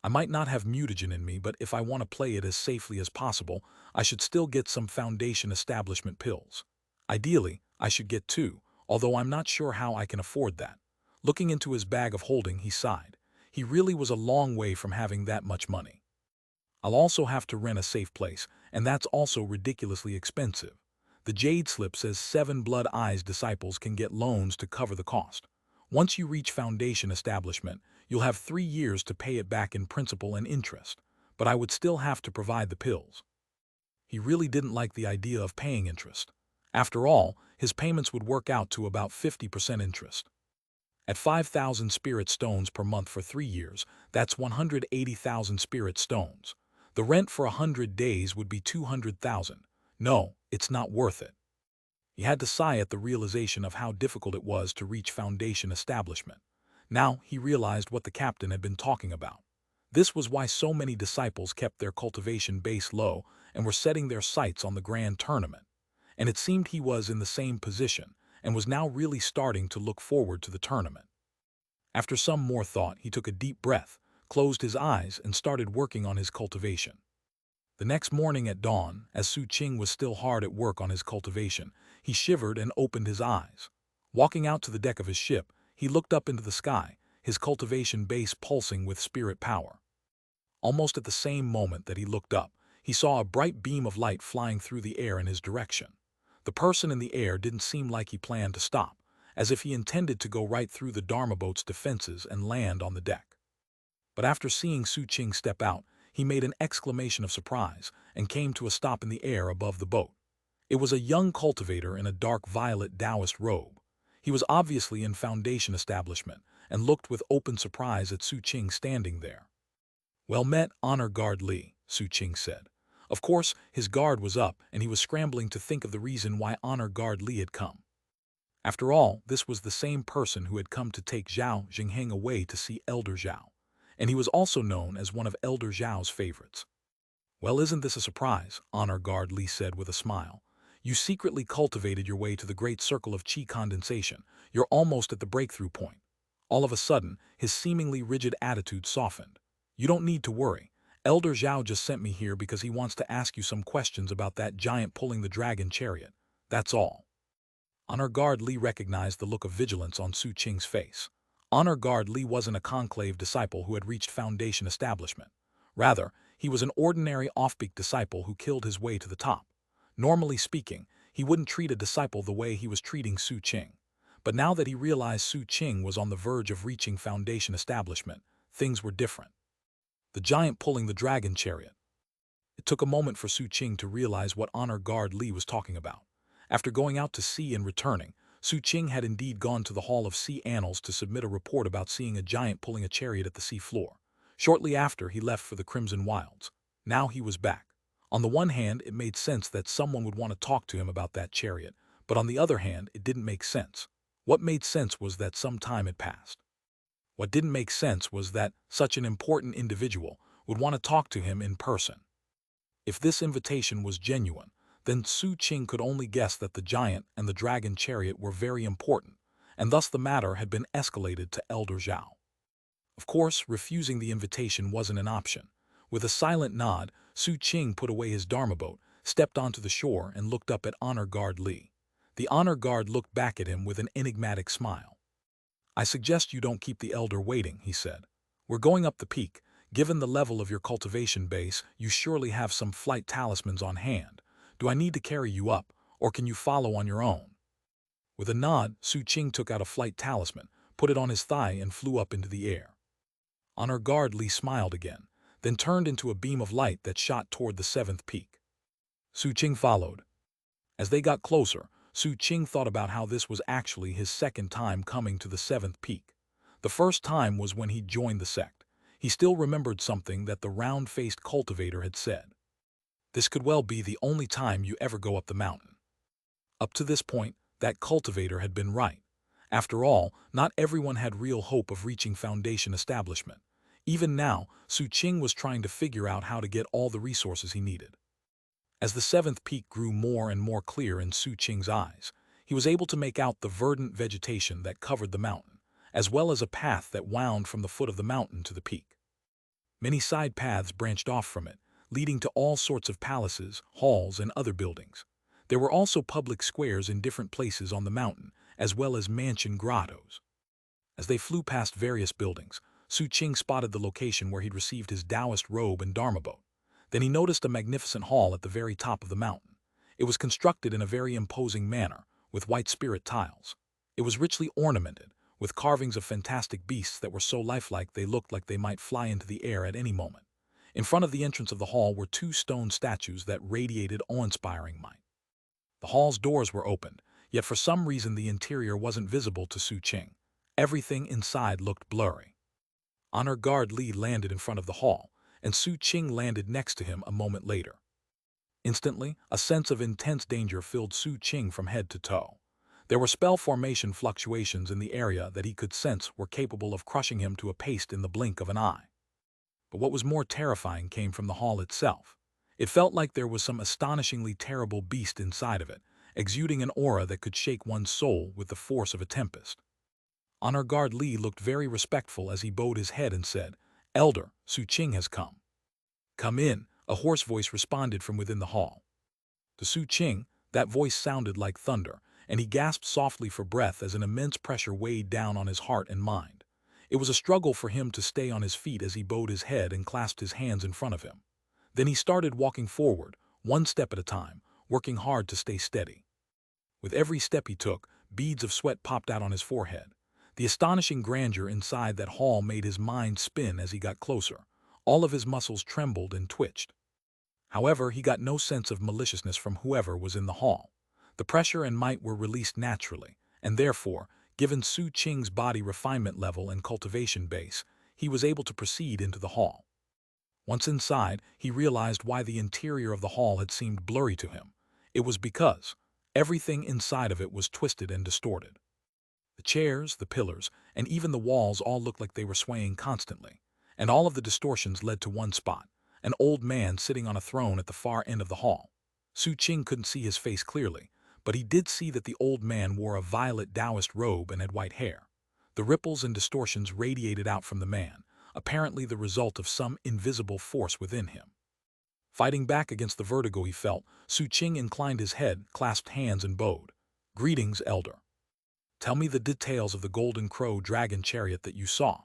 A: I might not have mutagen in me, but if I want to play it as safely as possible, I should still get some Foundation establishment pills. Ideally, I should get two, although I'm not sure how I can afford that. Looking into his bag of holding, he sighed. He really was a long way from having that much money. I'll also have to rent a safe place, and that's also ridiculously expensive. The Jade slip says 7 Blood Eyes disciples can get loans to cover the cost. Once you reach Foundation establishment, you'll have 3 years to pay it back in principal and interest, but I would still have to provide the pills. He really didn't like the idea of paying interest. After all, his payments would work out to about 50% interest. At 5,000 spirit stones per month for 3 years, that's 180,000 spirit stones. The rent for 100 days would be 200,000. No, it's not worth it. He had to sigh at the realization of how difficult it was to reach Foundation establishment. Now he realized what the captain had been talking about. This was why so many disciples kept their cultivation base low and were setting their sights on the grand tournament. And it seemed he was in the same position and was now really starting to look forward to the tournament. After some more thought, he took a deep breath, closed his eyes, and started working on his cultivation. The next morning at dawn, as Su Qing was still hard at work on his cultivation, he shivered and opened his eyes. Walking out to the deck of his ship, he looked up into the sky, his cultivation base pulsing with spirit power. Almost at the same moment that he looked up, he saw a bright beam of light flying through the air in his direction. The person in the air didn't seem like he planned to stop, as if he intended to go right through the Dharma boat's defenses and land on the deck. But after seeing Su Qing step out, he made an exclamation of surprise and came to a stop in the air above the boat. It was a young cultivator in a dark violet Taoist robe. He was obviously in Foundation establishment and looked with open surprise at Su Qing standing there. "Well met, Honor Guard Li," Su Qing said. Of course, his guard was up and he was scrambling to think of the reason why Honor Guard Li had come. After all, this was the same person who had come to take Zhao Jingheng away to see Elder Zhao, and he was also known as one of Elder Zhao's favorites. "Well, isn't this a surprise?" Honor Guard Li said with a smile. "You secretly cultivated your way to the great circle of qi condensation. You're almost at the breakthrough point." All of a sudden, his seemingly rigid attitude softened. "You don't need to worry. Elder Zhao just sent me here because he wants to ask you some questions about that giant pulling the dragon chariot. That's all." Honor Guard Li recognized the look of vigilance on Su Qing's face. Honor Guard Li wasn't a conclave disciple who had reached Foundation establishment. Rather, he was an ordinary off-peak disciple who killed his way to the top. Normally speaking, he wouldn't treat a disciple the way he was treating Su Qing. But now that he realized Su Qing was on the verge of reaching Foundation establishment, things were different. The giant pulling the dragon chariot. It took a moment for Su Qing to realize what Honor Guard Li was talking about. After going out to sea and returning, Su Qing had indeed gone to the Hall of Sea Annals to submit a report about seeing a giant pulling a chariot at the sea floor. Shortly after, he left for the Crimson Wilds. Now he was back. On the one hand, it made sense that someone would want to talk to him about that chariot, but on the other hand, it didn't make sense. What made sense was that some time had passed. What didn't make sense was that such an important individual would want to talk to him in person. If this invitation was genuine, then Su Qing could only guess that the giant and the dragon chariot were very important, and thus the matter had been escalated to Elder Zhao. Of course, refusing the invitation wasn't an option. With a silent nod, Su Qing put away his Dharma boat, stepped onto the shore, and looked up at Honor Guard Li. The Honor Guard looked back at him with an enigmatic smile. "I suggest you don't keep the elder waiting," he said. "We're going up the peak. Given the level of your cultivation base, you surely have some flight talismans on hand. Do I need to carry you up, or can you follow on your own?" With a nod, Su Qing took out a flight talisman, put it on his thigh, and flew up into the air. Honor Guard Li smiled again, then turned into a beam of light that shot toward the 7th peak. Su Qing followed. As they got closer, Su Qing thought about how this was actually his second time coming to the 7th peak. The first time was when he joined the sect. He still remembered something that the round-faced cultivator had said. "This could well be the only time you ever go up the mountain." Up to this point, that cultivator had been right. After all, not everyone had real hope of reaching Foundation establishment. Even now, Su Qing was trying to figure out how to get all the resources he needed. As the seventh peak grew more and more clear in Su Qing's eyes, he was able to make out the verdant vegetation that covered the mountain, as well as a path that wound from the foot of the mountain to the peak. Many side paths branched off from it, leading to all sorts of palaces, halls, and other buildings. There were also public squares in different places on the mountain, as well as mansion grottos. As they flew past various buildings, Su Qing spotted the location where he'd received his Taoist robe and Dharma boat. Then he noticed a magnificent hall at the very top of the mountain. It was constructed in a very imposing manner, with white spirit tiles. It was richly ornamented, with carvings of fantastic beasts that were so lifelike they looked like they might fly into the air at any moment. In front of the entrance of the hall were two stone statues that radiated awe-inspiring might. The hall's doors were opened, yet for some reason the interior wasn't visible to Su Qing. Everything inside looked blurry. Honor Guard Li landed in front of the hall, and Su Qing landed next to him a moment later. Instantly, a sense of intense danger filled Su Qing from head to toe. There were spell formation fluctuations in the area that he could sense were capable of crushing him to a paste in the blink of an eye. But what was more terrifying came from the hall itself. It felt like there was some astonishingly terrible beast inside of it, exuding an aura that could shake one's soul with the force of a tempest. Honor Guard Li looked very respectful as he bowed his head and said, "Elder, Su Qing has come." "Come in," a hoarse voice responded from within the hall. To Su Qing, that voice sounded like thunder, and he gasped softly for breath as an immense pressure weighed down on his heart and mind. It was a struggle for him to stay on his feet as he bowed his head and clasped his hands in front of him. Then he started walking forward, one step at a time, working hard to stay steady. With every step he took, beads of sweat popped out on his forehead. The astonishing grandeur inside that hall made his mind spin as he got closer. All of his muscles trembled and twitched. However, he got no sense of maliciousness from whoever was in the hall. The pressure and might were released naturally, and therefore, given Su Qing's body refinement level and cultivation base, he was able to proceed into the hall. Once inside, he realized why the interior of the hall had seemed blurry to him. It was because everything inside of it was twisted and distorted. The chairs, the pillars, and even the walls all looked like they were swaying constantly, and all of the distortions led to one spot, an old man sitting on a throne at the far end of the hall. Su Qing couldn't see his face clearly, but he did see that the old man wore a violet Taoist robe and had white hair. The ripples and distortions radiated out from the man, apparently the result of some invisible force within him. Fighting back against the vertigo he felt, Su Qing inclined his head, clasped hands, and bowed. "Greetings, Elder. Tell me the details of the golden crow dragon chariot that you saw."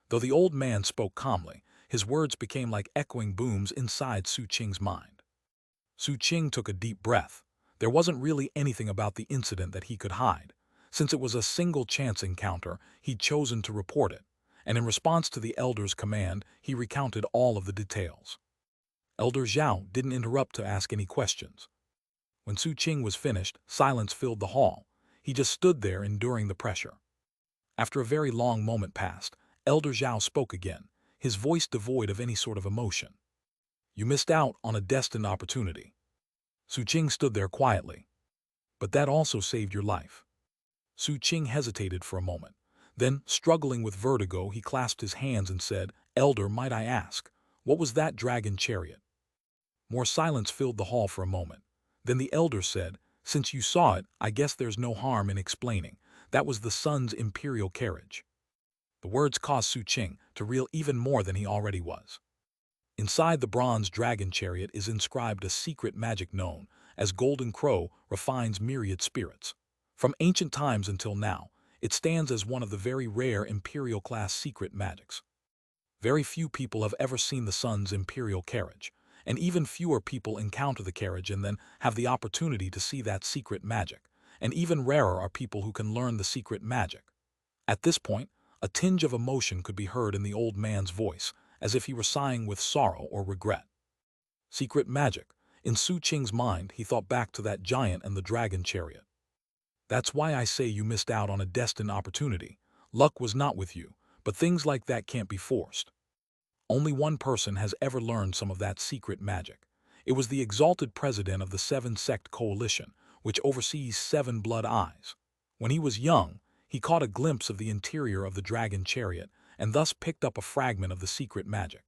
A: Though the old man spoke calmly, his words became like echoing booms inside Su Qing's mind. Su Qing took a deep breath. There wasn't really anything about the incident that he could hide. Since it was a single chance encounter, he'd chosen to report it, and in response to the elder's command, he recounted all of the details. Elder Zhao didn't interrupt to ask any questions. When Su Qing was finished, silence filled the hall. He just stood there enduring the pressure. After a very long moment passed, Elder Zhao spoke again, his voice devoid of any sort of emotion. "You missed out on a destined opportunity." Su Qing stood there quietly. "But that also saved your life." Su Qing hesitated for a moment. Then, struggling with vertigo, he clasped his hands and said, "Elder, might I ask, what was that dragon chariot?" More silence filled the hall for a moment. Then the elder said, "Since you saw it, I guess there's no harm in explaining. That was the sun's imperial carriage." The words caused Su Qing to reel even more than he already was. Inside the bronze dragon chariot is inscribed a secret magic known as Golden Crow refines myriad spirits. From ancient times until now, it stands as one of the very rare imperial-class secret magics. Very few people have ever seen the sun's imperial carriage, and even fewer people encounter the carriage and then have the opportunity to see that secret magic, and even rarer are people who can learn the secret magic. At this point, a tinge of emotion could be heard in the old man's voice, as if he were sighing with sorrow or regret. Secret magic. In Su Qing's mind, he thought back to that giant and the dragon chariot. "That's why I say you missed out on a destined opportunity. Luck was not with you, but things like that can't be forced." Only one person has ever learned some of that secret magic. It was the exalted president of the Seven-Sect Coalition, which oversees 7 blood eyes. When he was young, he caught a glimpse of the interior of the dragon chariot and thus picked up a fragment of the secret magic.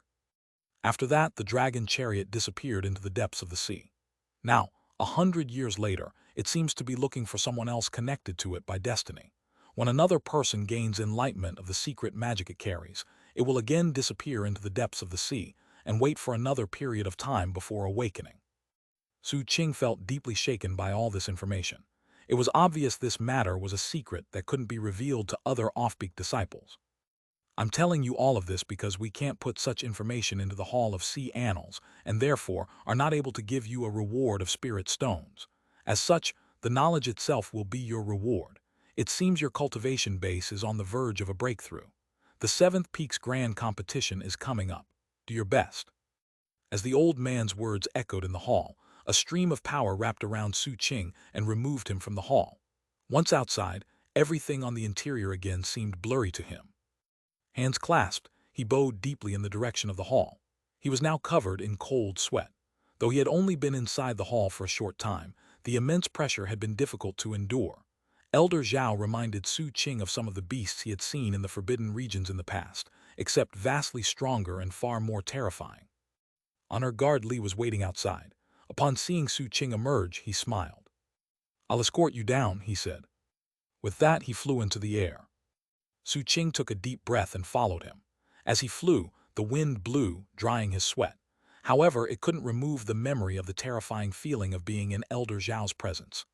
A: After that, the dragon chariot disappeared into the depths of the sea. Now, 100 years later, it seems to be looking for someone else connected to it by destiny. When another person gains enlightenment of the secret magic it carries, it will again disappear into the depths of the sea and wait for another period of time before awakening. Su Qing felt deeply shaken by all this information. It was obvious this matter was a secret that couldn't be revealed to other offbeat disciples. I'm telling you all of this because we can't put such information into the Hall of Sea Annals, and therefore are not able to give you a reward of spirit stones. As such, the knowledge itself will be your reward. It seems your cultivation base is on the verge of a breakthrough. The Seventh Peak's grand competition is coming up. Do your best. As the old man's words echoed in the hall, a stream of power wrapped around Su Qing and removed him from the hall. Once outside, everything on the interior again seemed blurry to him. Hands clasped, he bowed deeply in the direction of the hall. He was now covered in cold sweat. Though he had only been inside the hall for a short time, the immense pressure had been difficult to endure. Elder Zhao reminded Su Qing of some of the beasts he had seen in the forbidden regions in the past, except vastly stronger and far more terrifying. Honor Guard Li was waiting outside. Upon seeing Su Qing emerge, he smiled. "I'll escort you down," he said. With that, he flew into the air. Su Qing took a deep breath and followed him. As he flew, the wind blew, drying his sweat. However, it couldn't remove the memory of the terrifying feeling of being in Elder Zhao's presence.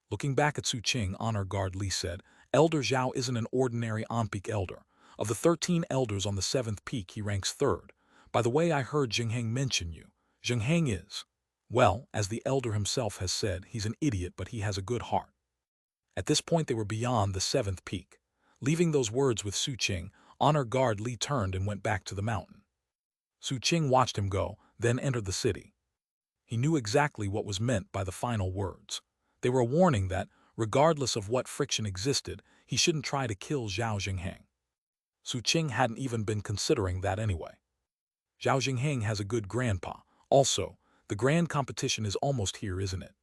A: Looking back at Su Qing, Honor Guard Li said, "Elder Zhao isn't an ordinary on-peak elder. Of the 13 elders on the 7th peak, he ranks 3rd. By the way, I heard Jingheng mention you. Jingheng is, well, as the elder himself has said, he's an idiot, but he has a good heart." At this point, they were beyond the 7th peak. Leaving those words with Su Qing, Honor Guard Li turned and went back to the mountain. Su Qing watched him go, then entered the city. He knew exactly what was meant by the final words. They were a warning that, regardless of what friction existed, he shouldn't try to kill Zhao Jingheng. Su Qing hadn't even been considering that anyway. Zhao Jingheng has a good grandpa. Also, the grand competition is almost here, isn't it?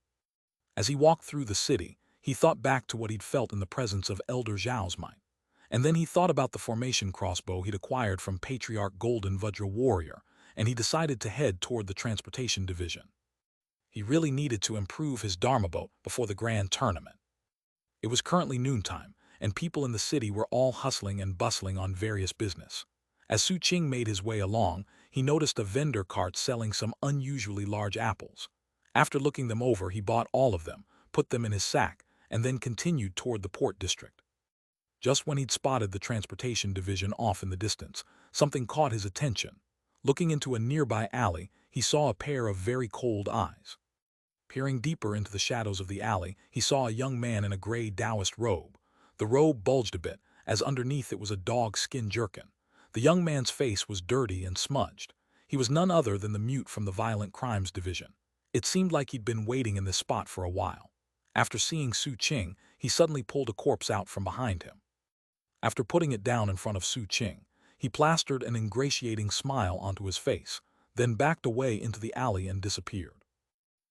A: As he walked through the city, he thought back to what he'd felt in the presence of Elder Zhao's might. And then he thought about the formation crossbow he'd acquired from Patriarch Golden Vajra Warrior, and he decided to head toward the transportation division. He really needed to improve his Dharma boat before the grand tournament. It was currently noontime, and people in the city were all hustling and bustling on various business. As Su Qing made his way along, he noticed a vendor cart selling some unusually large apples. After looking them over, he bought all of them, put them in his sack, and then continued toward the port district. Just when he'd spotted the transportation division off in the distance, something caught his attention. Looking into a nearby alley, he saw a pair of very cold eyes. Peering deeper into the shadows of the alley, he saw a young man in a gray Taoist robe. The robe bulged a bit, as underneath it was a dog-skin jerkin. The young man's face was dirty and smudged. He was none other than the mute from the Violent Crimes Division. It seemed like he'd been waiting in this spot for a while. After seeing Su Qing, he suddenly pulled a corpse out from behind him. After putting it down in front of Su Qing, he plastered an ingratiating smile onto his face, then backed away into the alley and disappeared.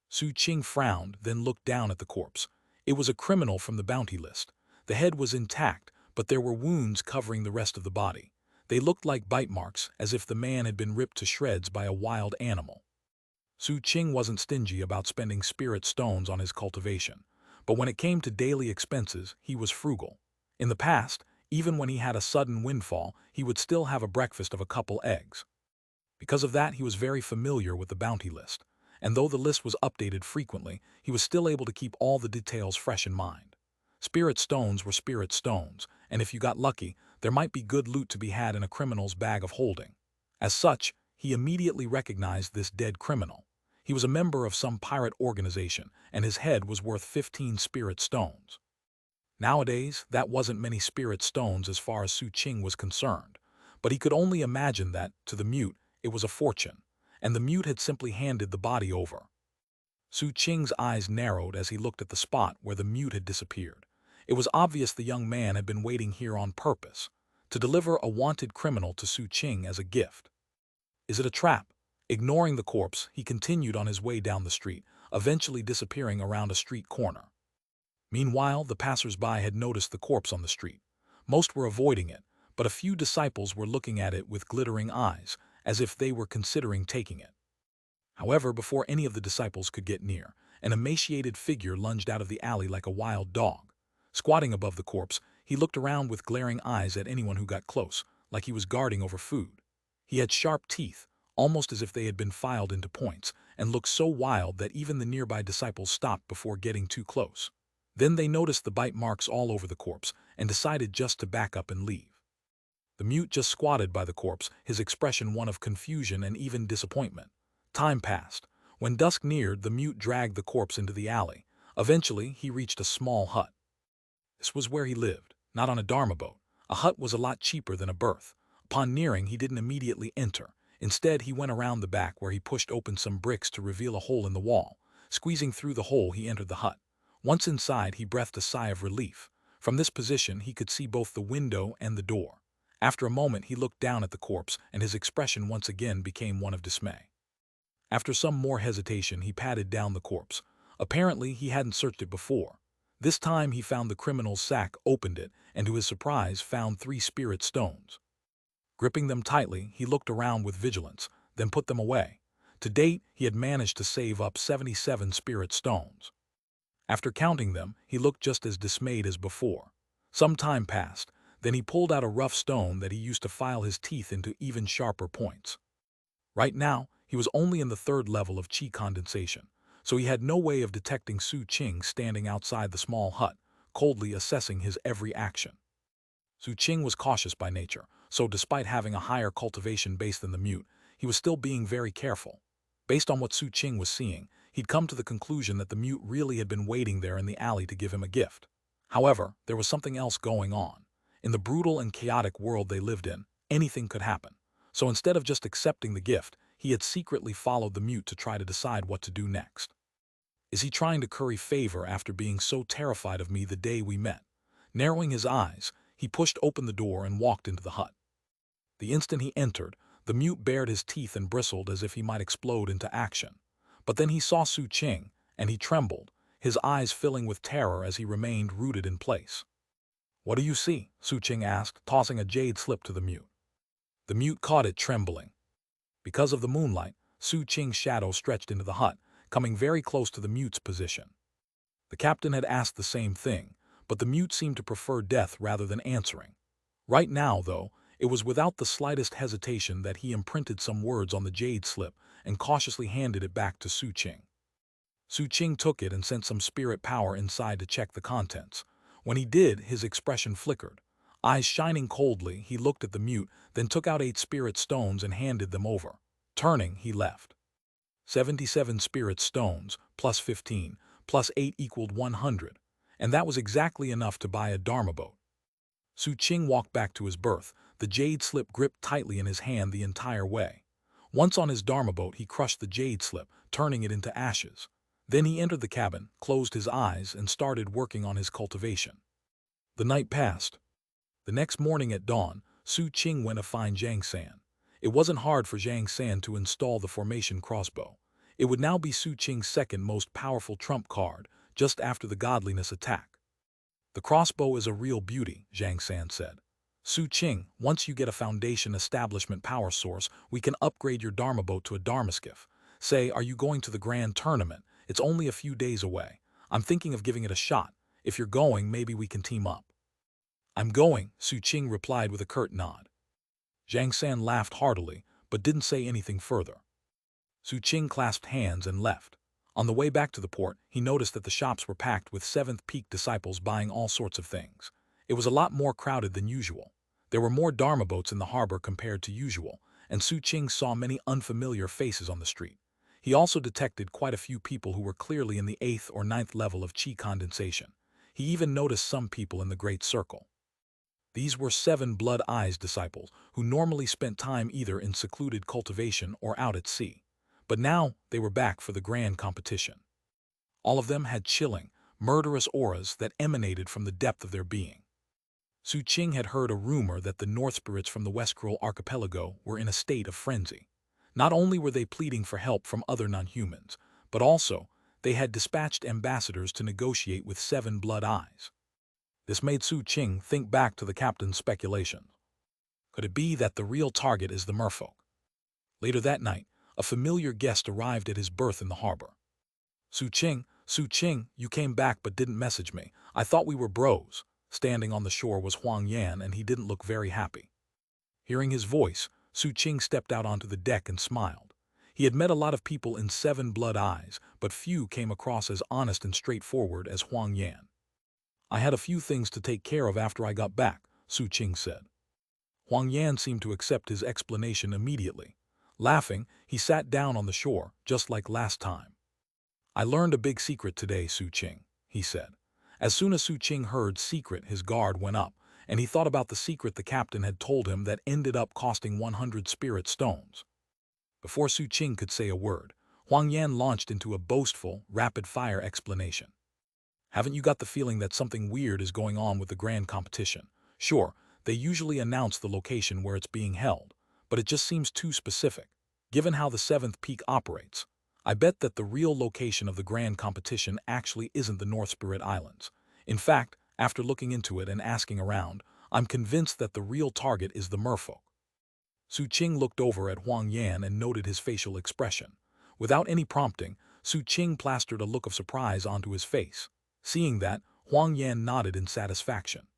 A: Su Qing frowned, then looked down at the corpse. It was a criminal from the bounty list. The head was intact, but there were wounds covering the rest of the body. They looked like bite marks, as if the man had been ripped to shreds by a wild animal. Su Qing wasn't stingy about spending spirit stones on his cultivation, but when it came to daily expenses, he was frugal. In the past, even when he had a sudden windfall, he would still have a breakfast of a couple eggs. Because of that, he was very familiar with the bounty list, and though the list was updated frequently, he was still able to keep all the details fresh in mind. Spirit stones were spirit stones, and if you got lucky, there might be good loot to be had in a criminal's bag of holding. As such, he immediately recognized this dead criminal. He was a member of some pirate organization, and his head was worth 15 spirit stones. Nowadays, that wasn't many spirit stones as far as Su Qing was concerned, but he could only imagine that, to the mute, it was a fortune, and the mute had simply handed the body over. Su Qing's eyes narrowed as he looked at the spot where the mute had disappeared. It was obvious the young man had been waiting here on purpose, to deliver a wanted criminal to Su Qing as a gift. Is it a trap? Ignoring the corpse, he continued on his way down the street, eventually disappearing around a street corner. Meanwhile, the passers-by had noticed the corpse on the street. Most were avoiding it, but a few disciples were looking at it with glittering eyes, as if they were considering taking it. However, before any of the disciples could get near, an emaciated figure lunged out of the alley like a wild dog. Squatting above the corpse, he looked around with glaring eyes at anyone who got close, like he was guarding over food. He had sharp teeth, almost as if they had been filed into points, and looked so wild that even the nearby disciples stopped before getting too close. Then they noticed the bite marks all over the corpse and decided just to back up and leave. The mute just squatted by the corpse, his expression one of confusion and even disappointment. Time passed. When dusk neared, the mute dragged the corpse into the alley. Eventually, he reached a small hut. This was where he lived, not on a Dharma boat. A hut was a lot cheaper than a berth. Upon nearing, he didn't immediately enter. Instead, he went around the back where he pushed open some bricks to reveal a hole in the wall. Squeezing through the hole, he entered the hut. Once inside, he breathed a sigh of relief. From this position, he could see both the window and the door. After a moment, he looked down at the corpse, and his expression once again became one of dismay. After some more hesitation, he patted down the corpse. Apparently, he hadn't searched it before. This time, he found the criminal's sack, opened it, and to his surprise, found 3 spirit stones. Gripping them tightly, he looked around with vigilance, then put them away. To date, he had managed to save up 77 spirit stones. After counting them, he looked just as dismayed as before. Some time passed, then he pulled out a rough stone that he used to file his teeth into even sharper points. Right now, he was only in the 3rd level of chi condensation, so he had no way of detecting Su Qing standing outside the small hut, coldly assessing his every action. Su Qing was cautious by nature, so despite having a higher cultivation base than the mute, he was still being very careful. Based on what Su Qing was seeing, he'd come to the conclusion that the mute really had been waiting there in the alley to give him a gift. However, there was something else going on. In the brutal and chaotic world they lived in, anything could happen. So instead of just accepting the gift, he had secretly followed the mute to try to decide what to do next. Is he trying to curry favor after being so terrified of me the day we met? Narrowing his eyes, he pushed open the door and walked into the hut. The instant he entered, the mute bared his teeth and bristled as if he might explode into action. But then he saw Su Qing, and he trembled, his eyes filling with terror as he remained rooted in place. "What do you see?" Su Qing asked, tossing a jade slip to the mute. The mute caught it, trembling. Because of the moonlight, Su Qing's shadow stretched into the hut, coming very close to the mute's position. The captain had asked the same thing, but the mute seemed to prefer death rather than answering. Right now, though, it was without the slightest hesitation that he imprinted some words on the jade slip and cautiously handed it back to Su Qing. Su Qing took it and sent some spirit power inside to check the contents. When he did, his expression flickered. Eyes shining coldly, he looked at the mute, then took out 8 spirit stones and handed them over. Turning, he left. 77 spirit stones, plus 15, plus 8 equaled 100, and that was exactly enough to buy a Dharma boat. Su Qing walked back to his berth, the jade slip gripped tightly in his hand the entire way. Once on his Dharma boat, he crushed the jade slip, turning it into ashes. Then he entered the cabin, closed his eyes, and started working on his cultivation. The night passed. The next morning at dawn, Su Qing went to find Xianxia. It wasn't hard for Xianxia to install the formation crossbow. It would now be Su Qing's 2nd most powerful trump card, just after the godliness attack. "The crossbow is a real beauty," Xianxia said. "Su Qing, once you get a foundation establishment power source, we can upgrade your Dharma boat to a Dharma skiff. Say, are you going to the grand tournament? It's only a few days away. I'm thinking of giving it a shot. If you're going, maybe we can team up." "I'm going," Su Qing replied with a curt nod. Xianxia laughed heartily, but didn't say anything further. Su Qing clasped hands and left. On the way back to the port, he noticed that the shops were packed with 7th peak disciples buying all sorts of things. It was a lot more crowded than usual. There were more Dharma boats in the harbor compared to usual, and Su Qing saw many unfamiliar faces on the street. He also detected quite a few people who were clearly in the 8th or 9th level of chi condensation. He even noticed some people in the Great Circle. These were 7 Blood Eyes disciples who normally spent time either in secluded cultivation or out at sea. But now they were back for the grand competition. All of them had chilling, murderous auras that emanated from the depth of their being. Su Qing had heard a rumor that the North spirits from the Westcroll archipelago were in a state of frenzy. Not only were they pleading for help from other non-humans, but also they had dispatched ambassadors to negotiate with 7 Blood Eyes. This made Su Qing think back to the captain's speculations. Could it be that the real target is the merfolk? Later that night, a familiar guest arrived at his berth in the harbor. Su Qing, you came back but didn't message me. I thought we were bros." Standing on the shore was Huang Yan, and he didn't look very happy. Hearing his voice, Su Qing stepped out onto the deck and smiled. He had met a lot of people in Seven Blood Eyes, but few came across as honest and straightforward as Huang Yan. "I had a few things to take care of after I got back," Su Qing said. Huang Yan seemed to accept his explanation immediately. Laughing, he sat down on the shore, just like last time. "I learned a big secret today, Su Qing," he said. As soon as Su Qing heard secret, his guard went up, and he thought about the secret the captain had told him that ended up costing 100 spirit stones. Before Su Qing could say a word, Huang Yan launched into a boastful, rapid-fire explanation. "Haven't you got the feeling that something weird is going on with the grand competition? Sure, they usually announce the location where it's being held, but it just seems too specific. Given how the seventh peak operates, I bet that the real location of the grand competition actually isn't the North Spirit Islands. In fact, after looking into it and asking around, I'm convinced that the real target is the merfolk." Su Qing looked over at Huang Yan and noted his facial expression. Without any prompting, Su Qing plastered a look of surprise onto his face. Seeing that, Huang Yan nodded in satisfaction.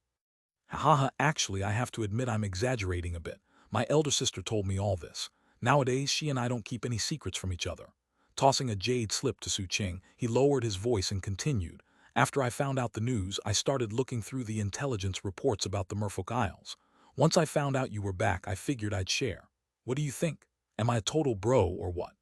A: "Haha, actually I have to admit I'm exaggerating a bit. My elder sister told me all this. Nowadays she and I don't keep any secrets from each other." Tossing a jade slip to Su Qing, he lowered his voice and continued. "After I found out the news, I started looking through the intelligence reports about the Merfolk Isles. Once I found out you were back, I figured I'd share. What do you think? Am I a total bro or what?"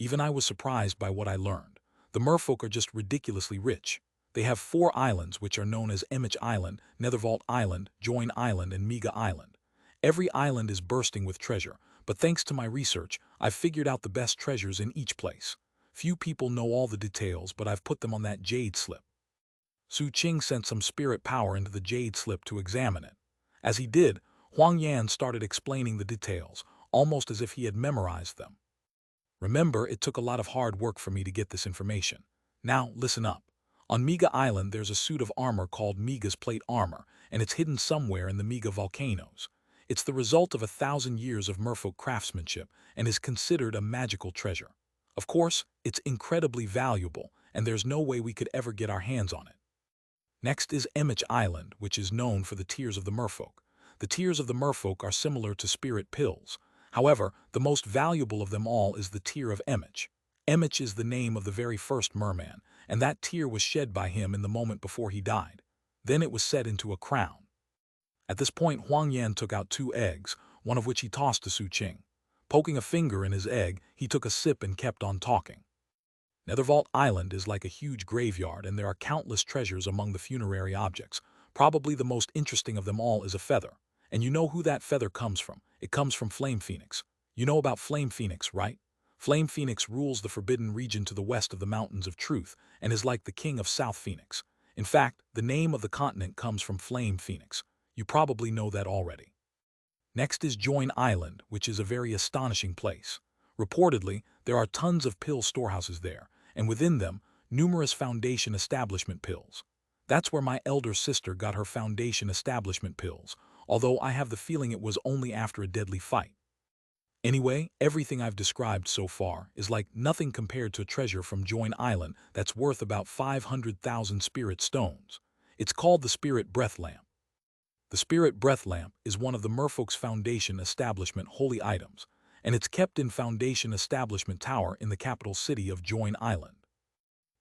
A: Even I was surprised by what I learned. The merfolk are just ridiculously rich. They have 4 islands which are known as Emmich Island, Nethervault Island, Join Island, and Miga Island. Every island is bursting with treasure, but thanks to my research, I've figured out the best treasures in each place. Few people know all the details, but I've put them on that jade slip. Su Qing sent some spirit power into the jade slip to examine it. As he did, Huang Yan started explaining the details, almost as if he had memorized them. "Remember, it took a lot of hard work for me to get this information. Now, listen up. On Miga Island, there's a suit of armor called Miga's Plate Armor, and it's hidden somewhere in the Miga volcanoes. It's the result of 1,000 years of merfolk craftsmanship and is considered a magical treasure. Of course, it's incredibly valuable, and there's no way we could ever get our hands on it. Next is Emmich Island, which is known for the tears of the merfolk. The tears of the merfolk are similar to spirit pills. However, the most valuable of them all is the tear of Emmich. Emmich is the name of the very first merman, and that tear was shed by him in the moment before he died. Then it was set into a crown." At this point, Huang Yan took out 2 eggs, one of which he tossed to Su Qing. Poking a finger in his egg, he took a sip and kept on talking. "Nethervault Island is like a huge graveyard, and there are countless treasures among the funerary objects. Probably the most interesting of them all is a feather. And you know who that feather comes from. It comes from Flame Phoenix. You know about Flame Phoenix, right? Flame Phoenix rules the forbidden region to the west of the Mountains of Truth and is like the king of South Phoenix. In fact, the name of the continent comes from Flame Phoenix. You probably know that already. Next is Join Island, which is a very astonishing place. Reportedly, there are tons of pill storehouses there, and within them, numerous Foundation establishment pills. That's where my elder sister got her Foundation establishment pills, although I have the feeling it was only after a deadly fight. Anyway, everything I've described so far is like nothing compared to a treasure from Join Island that's worth about 500,000 spirit stones. It's called the Spirit Breath Lamp. The Spirit Breath Lamp is one of the Merfolk's Foundation establishment holy items, and it's kept in Foundation Establishment Tower in the capital city of Join Island.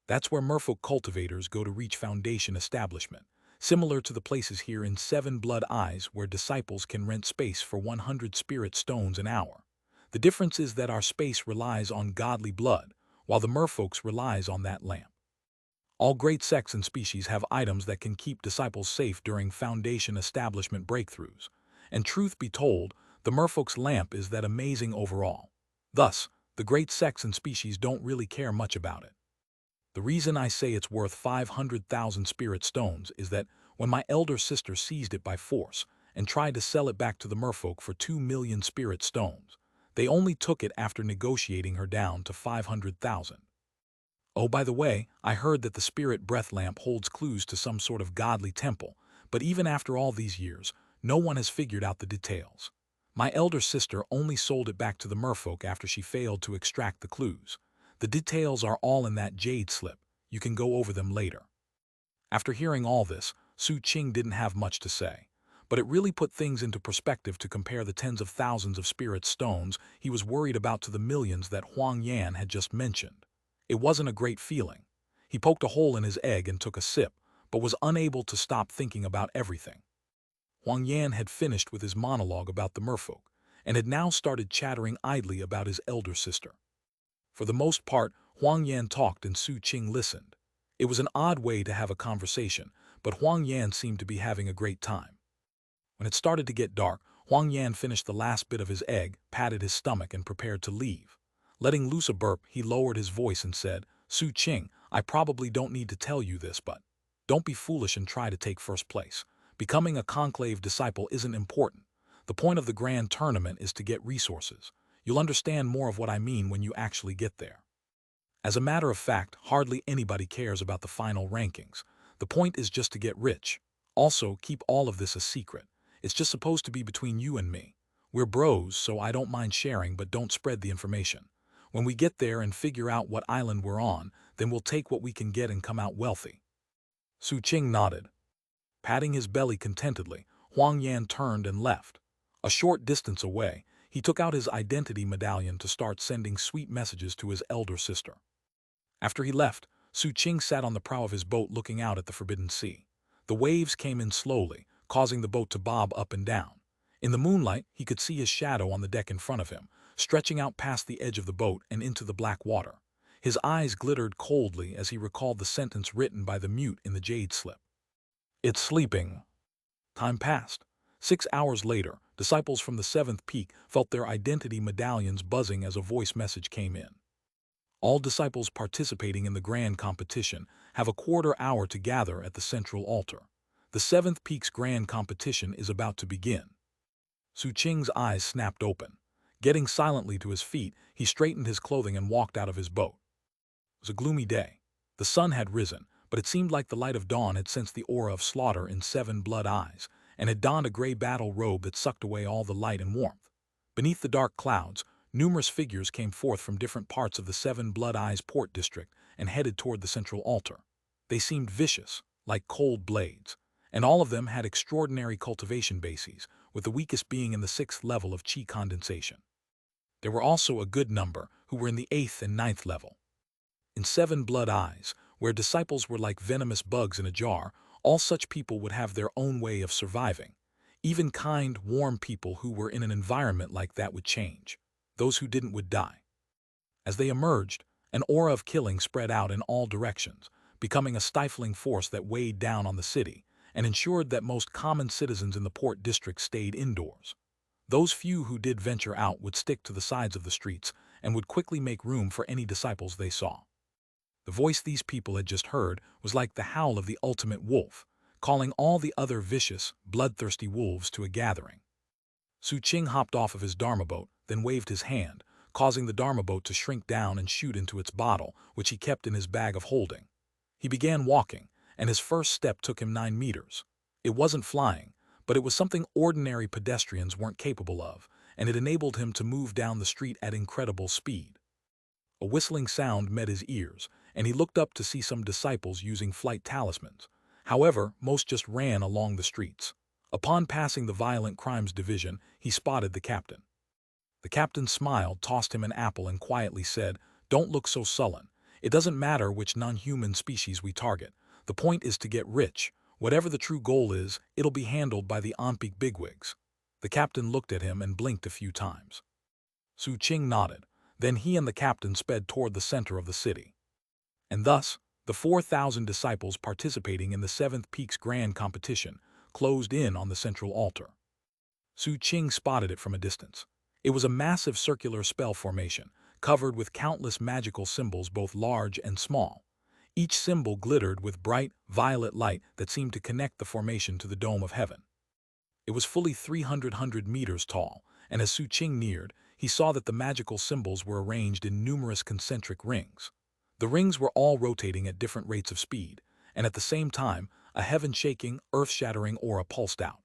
A: That's where merfolk cultivators go to reach Foundation establishment, similar to the places here in Seven Blood Eyes where disciples can rent space for 100 spirit stones an hour. The difference is that our space relies on godly blood, while the merfolks relies on that lamp. All great sects and species have items that can keep disciples safe during Foundation establishment breakthroughs, and truth be told, the merfolk's lamp is that amazing overall. Thus, the great sects and species don't really care much about it. The reason I say it's worth 500,000 spirit stones is that when my elder sister seized it by force and tried to sell it back to the merfolk for 2 million spirit stones, they only took it after negotiating her down to 500,000. Oh, by the way, I heard that the Spirit Breath Lamp holds clues to some sort of godly temple, but even after all these years, no one has figured out the details. My elder sister only sold it back to the merfolk after she failed to extract the clues. The details are all in that Jade slip. You can go over them later." After hearing all this, Su Qing didn't have much to say. But it really put things into perspective to compare the tens of thousands of spirit stones he was worried about to the millions that Huang Yan had just mentioned. It wasn't a great feeling. He poked a hole in his egg and took a sip, but was unable to stop thinking about everything. Huang Yan had finished with his monologue about the merfolk, and had now started chattering idly about his elder sister. For the most part, Huang Yan talked and Su Qing listened. It was an odd way to have a conversation, but Huang Yan seemed to be having a great time. When it started to get dark, Huang Yan finished the last bit of his egg, patted his stomach, and prepared to leave. Letting loose a burp, he lowered his voice and said, "Su Qing, I probably don't need to tell you this, but don't be foolish and try to take first place. Becoming a conclave disciple isn't important. The point of the grand tournament is to get resources. You'll understand more of what I mean when you actually get there. As a matter of fact, hardly anybody cares about the final rankings. The point is just to get rich. Also, keep all of this a secret. It's just supposed to be between you and me. We're bros, so I don't mind sharing, but don't spread the information. When we get there and figure out what island we're on, then we'll take what we can get and come out wealthy." Su Qing nodded. Patting his belly contentedly, Huang Yan turned and left. A short distance away, he took out his identity medallion to start sending sweet messages to his elder sister. After he left, Su Qing sat on the prow of his boat looking out at the forbidden sea. The waves came in slowly, causing the boat to bob up and down. In the moonlight, he could see his shadow on the deck in front of him, stretching out past the edge of the boat and into the black water. His eyes glittered coldly as he recalled the sentence written by the mute in the Jade slip. "It's sleeping." Time passed. 6 hours later, disciples from the 7th peak felt their identity medallions buzzing as a voice message came in. "All disciples participating in the grand competition have a quarter-hour to gather at the central altar. The 7th peak's grand competition is about to begin." Su Qing's eyes snapped open. Getting silently to his feet, he straightened his clothing and walked out of his boat. It was a gloomy day. The sun had risen, but it seemed like the light of dawn had sensed the aura of slaughter in 7 blood eyes, and had donned a gray battle robe that sucked away all the light and warmth. Beneath the dark clouds, numerous figures came forth from different parts of the 7 blood eyes port district and headed toward the central altar. They seemed vicious, like cold blades, and all of them had extraordinary cultivation bases, with the weakest being in the 6th level of chi condensation. There were also a good number who were in the 8th and 9th level. In 7 blood eyes, where disciples were like venomous bugs in a jar, all such people would have their own way of surviving. Even kind, warm people who were in an environment like that would change. Those who didn't would die. As they emerged, an aura of killing spread out in all directions, becoming a stifling force that weighed down on the city and ensured that most common citizens in the port district stayed indoors. Those few who did venture out would stick to the sides of the streets and would quickly make room for any disciples they saw. The voice these people had just heard was like the howl of the ultimate wolf, calling all the other vicious, bloodthirsty wolves to a gathering. Su Qing hopped off of his Dharma boat, then waved his hand, causing the Dharma boat to shrink down and shoot into its bottle, which he kept in his bag of holding. He began walking, and his first step took him 9 meters. It wasn't flying, but it was something ordinary pedestrians weren't capable of, and it enabled him to move down the street at incredible speed. A whistling sound met his ears, and he looked up to see some disciples using flight talismans. However, most just ran along the streets. Upon passing the Violent Crimes Division, he spotted the captain. The captain smiled, tossed him an apple, and quietly said, "Don't look so sullen. It doesn't matter which non-human species we target. The point is to get rich. Whatever the true goal is, it'll be handled by the Anpik bigwigs." The captain looked at him and blinked a few times. Su Qing nodded. Then he and the captain sped toward the center of the city. And thus, the 4,000 disciples participating in the 7th Peak's grand competition closed in on the central altar. Su Qing spotted it from a distance. It was a massive circular spell formation, covered with countless magical symbols both large and small. Each symbol glittered with bright, violet light that seemed to connect the formation to the dome of heaven. It was fully 300 meters tall, and as Su Qing neared, he saw that the magical symbols were arranged in numerous concentric rings. The rings were all rotating at different rates of speed, and at the same time, a heaven-shaking, earth-shattering aura pulsed out.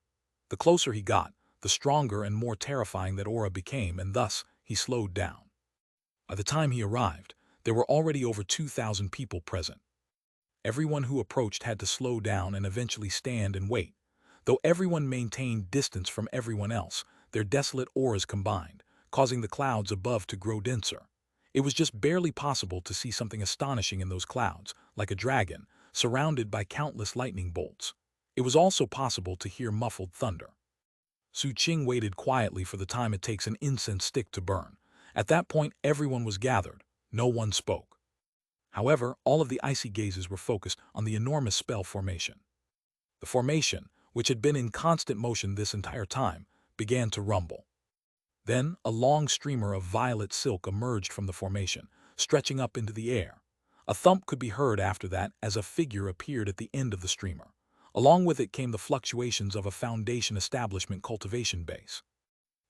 A: The closer he got, the stronger and more terrifying that aura became, and thus he slowed down. By the time he arrived, there were already over 2,000 people present. Everyone who approached had to slow down and eventually stand and wait. Though everyone maintained distance from everyone else, their desolate auras combined, causing the clouds above to grow denser. It was just barely possible to see something astonishing in those clouds, like a dragon, surrounded by countless lightning bolts. It was also possible to hear muffled thunder. Su Qing waited quietly for the time it takes an incense stick to burn. At that point, everyone was gathered. No one spoke. However, all of the icy gazes were focused on the enormous spell formation. The formation, which had been in constant motion this entire time, began to rumble. Then, a long streamer of violet silk emerged from the formation, stretching up into the air. A thump could be heard after that as a figure appeared at the end of the streamer. Along with it came the fluctuations of a foundation establishment cultivation base.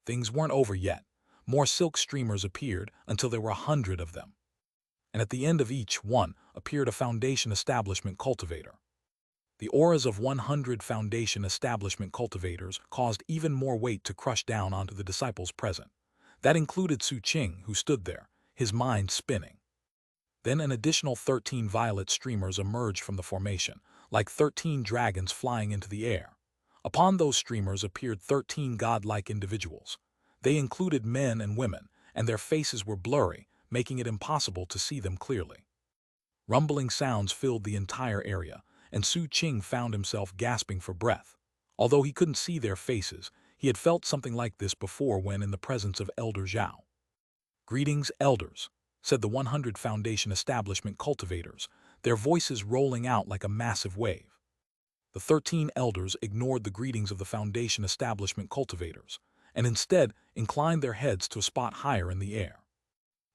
A: Things weren't over yet. More silk streamers appeared until there were 100 of them. And at the end of each one appeared a foundation establishment cultivator. The auras of 100 foundation establishment cultivators caused even more weight to crush down onto the disciples present. That included Su Qing, who stood there, his mind spinning. Then an additional 13 violet streamers emerged from the formation, like 13 dragons flying into the air. Upon those streamers appeared 13 godlike individuals. They included men and women, and their faces were blurry, making it impossible to see them clearly. Rumbling sounds filled the entire area, and Su Qing found himself gasping for breath. Although he couldn't see their faces, he had felt something like this before when in the presence of Elder Zhao. "Greetings, elders," said the 100 foundation establishment cultivators, their voices rolling out like a massive wave. The 13 elders ignored the greetings of the foundation establishment cultivators, and instead inclined their heads to a spot higher in the air.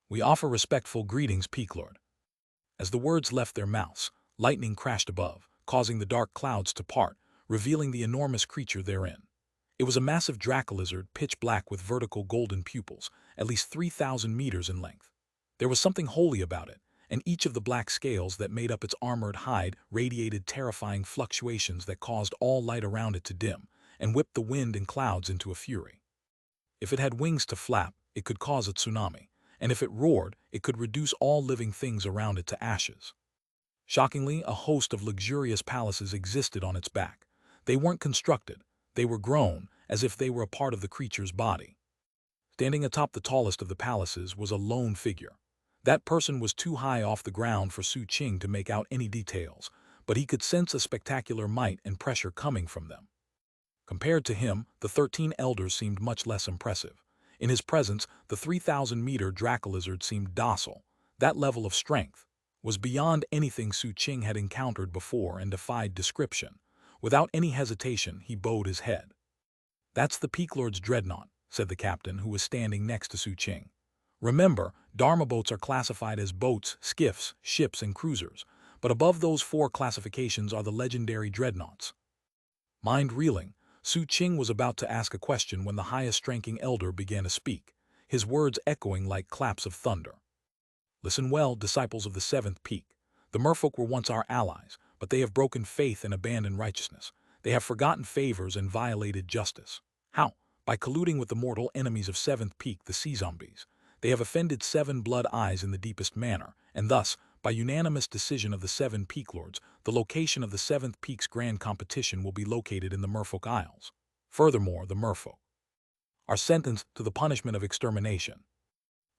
A: "We offer respectful greetings, Peak Lord." As the words left their mouths, lightning crashed above, causing the dark clouds to part, revealing the enormous creature therein. It was a massive draco-lizard, pitch black with vertical golden pupils, at least 3,000 meters in length. There was something holy about it, and each of the black scales that made up its armored hide radiated terrifying fluctuations that caused all light around it to dim, and whipped the wind and clouds into a fury. If it had wings to flap, it could cause a tsunami, and if it roared, it could reduce all living things around it to ashes. Shockingly, a host of luxurious palaces existed on its back. They weren't constructed, they were grown, as if they were a part of the creature's body. Standing atop the tallest of the palaces was a lone figure. That person was too high off the ground for Su Qing to make out any details, but he could sense a spectacular might and pressure coming from them. Compared to him, the 13 elders seemed much less impressive. In his presence, the 3,000-meter draco-lizard seemed docile. That level of strength was beyond anything Su Qing had encountered before and defied description. Without any hesitation, he bowed his head. "That's the Peak Lord's dreadnought," said the captain, who was standing next to Su Qing. "Remember, Dharma boats are classified as boats, skiffs, ships, and cruisers, but above those 4 classifications are the legendary dreadnoughts." Mind reeling, Su Qing was about to ask a question when the highest-ranking elder began to speak, his words echoing like claps of thunder. "Listen well, disciples of the 7th Peak. The merfolk were once our allies, but they have broken faith and abandoned righteousness. They have forgotten favors and violated justice. How? By colluding with the mortal enemies of 7th Peak, the sea zombies. They have offended 7 blood eyes in the deepest manner, and thus, by unanimous decision of the 7 Peak Lords, the location of the 7th Peak's grand competition will be located in the Merfolk Isles. Furthermore, the merfolk are sentenced to the punishment of extermination.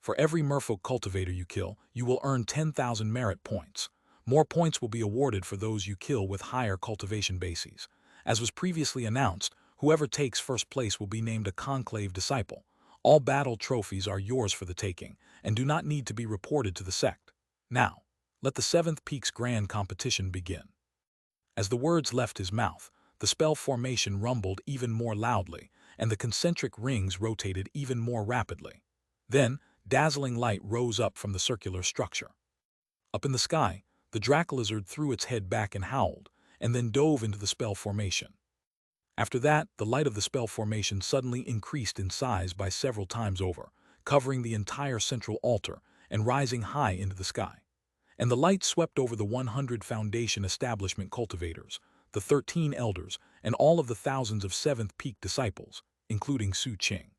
A: For every merfolk cultivator you kill, you will earn 10,000 merit points. More points will be awarded for those you kill with higher cultivation bases. As was previously announced, whoever takes first place will be named a conclave disciple. All battle trophies are yours for the taking, and do not need to be reported to the sect. Now, let the 7th Peak's grand competition begin." As the words left his mouth, the spell formation rumbled even more loudly, and the concentric rings rotated even more rapidly. Then, dazzling light rose up from the circular structure. Up in the sky, the draco-lizard threw its head back and howled, and then dove into the spell formation. After that, the light of the spell formation suddenly increased in size by several times over, covering the entire central altar and rising high into the sky. And the light swept over the 100 foundation establishment cultivators, the 13 elders, and all of the thousands of 7th Peak disciples. including Su-Ching.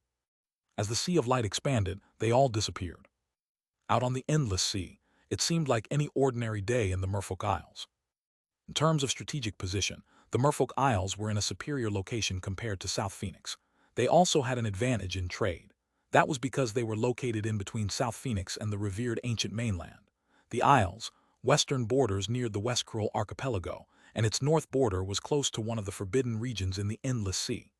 A: As the Sea of Light expanded, they all disappeared. Out on the endless sea, it seemed like any ordinary day in the Merfolk Isles. In terms of strategic position, the Merfolk Isles were in a superior location compared to South Phoenix. They also had an advantage in trade. That was because they were located in between South Phoenix and the revered ancient mainland. The Isles' western borders neared the West Kuril archipelago, and its north border was close to one of the forbidden regions in the Endless Sea.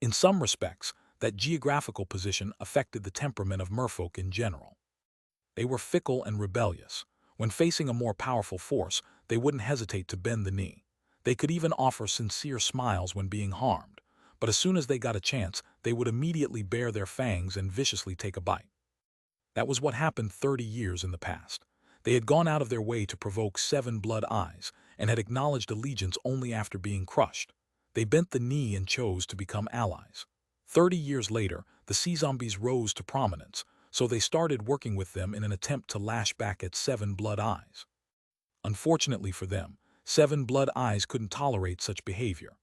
A: In some respects, that geographical position affected the temperament of merfolk in general. They were fickle and rebellious. When facing a more powerful force, they wouldn't hesitate to bend the knee. They could even offer sincere smiles when being harmed, but as soon as they got a chance, they would immediately bare their fangs and viciously take a bite. That was what happened 30 years in the past. They had gone out of their way to provoke 7 blood eyes and had acknowledged allegiance only after being crushed. They bent the knee and chose to become allies. 30 years later, the sea zombies rose to prominence, so they started working with them in an attempt to lash back at 7 blood eyes. Unfortunately for them, 7 blood eyes couldn't tolerate such behavior.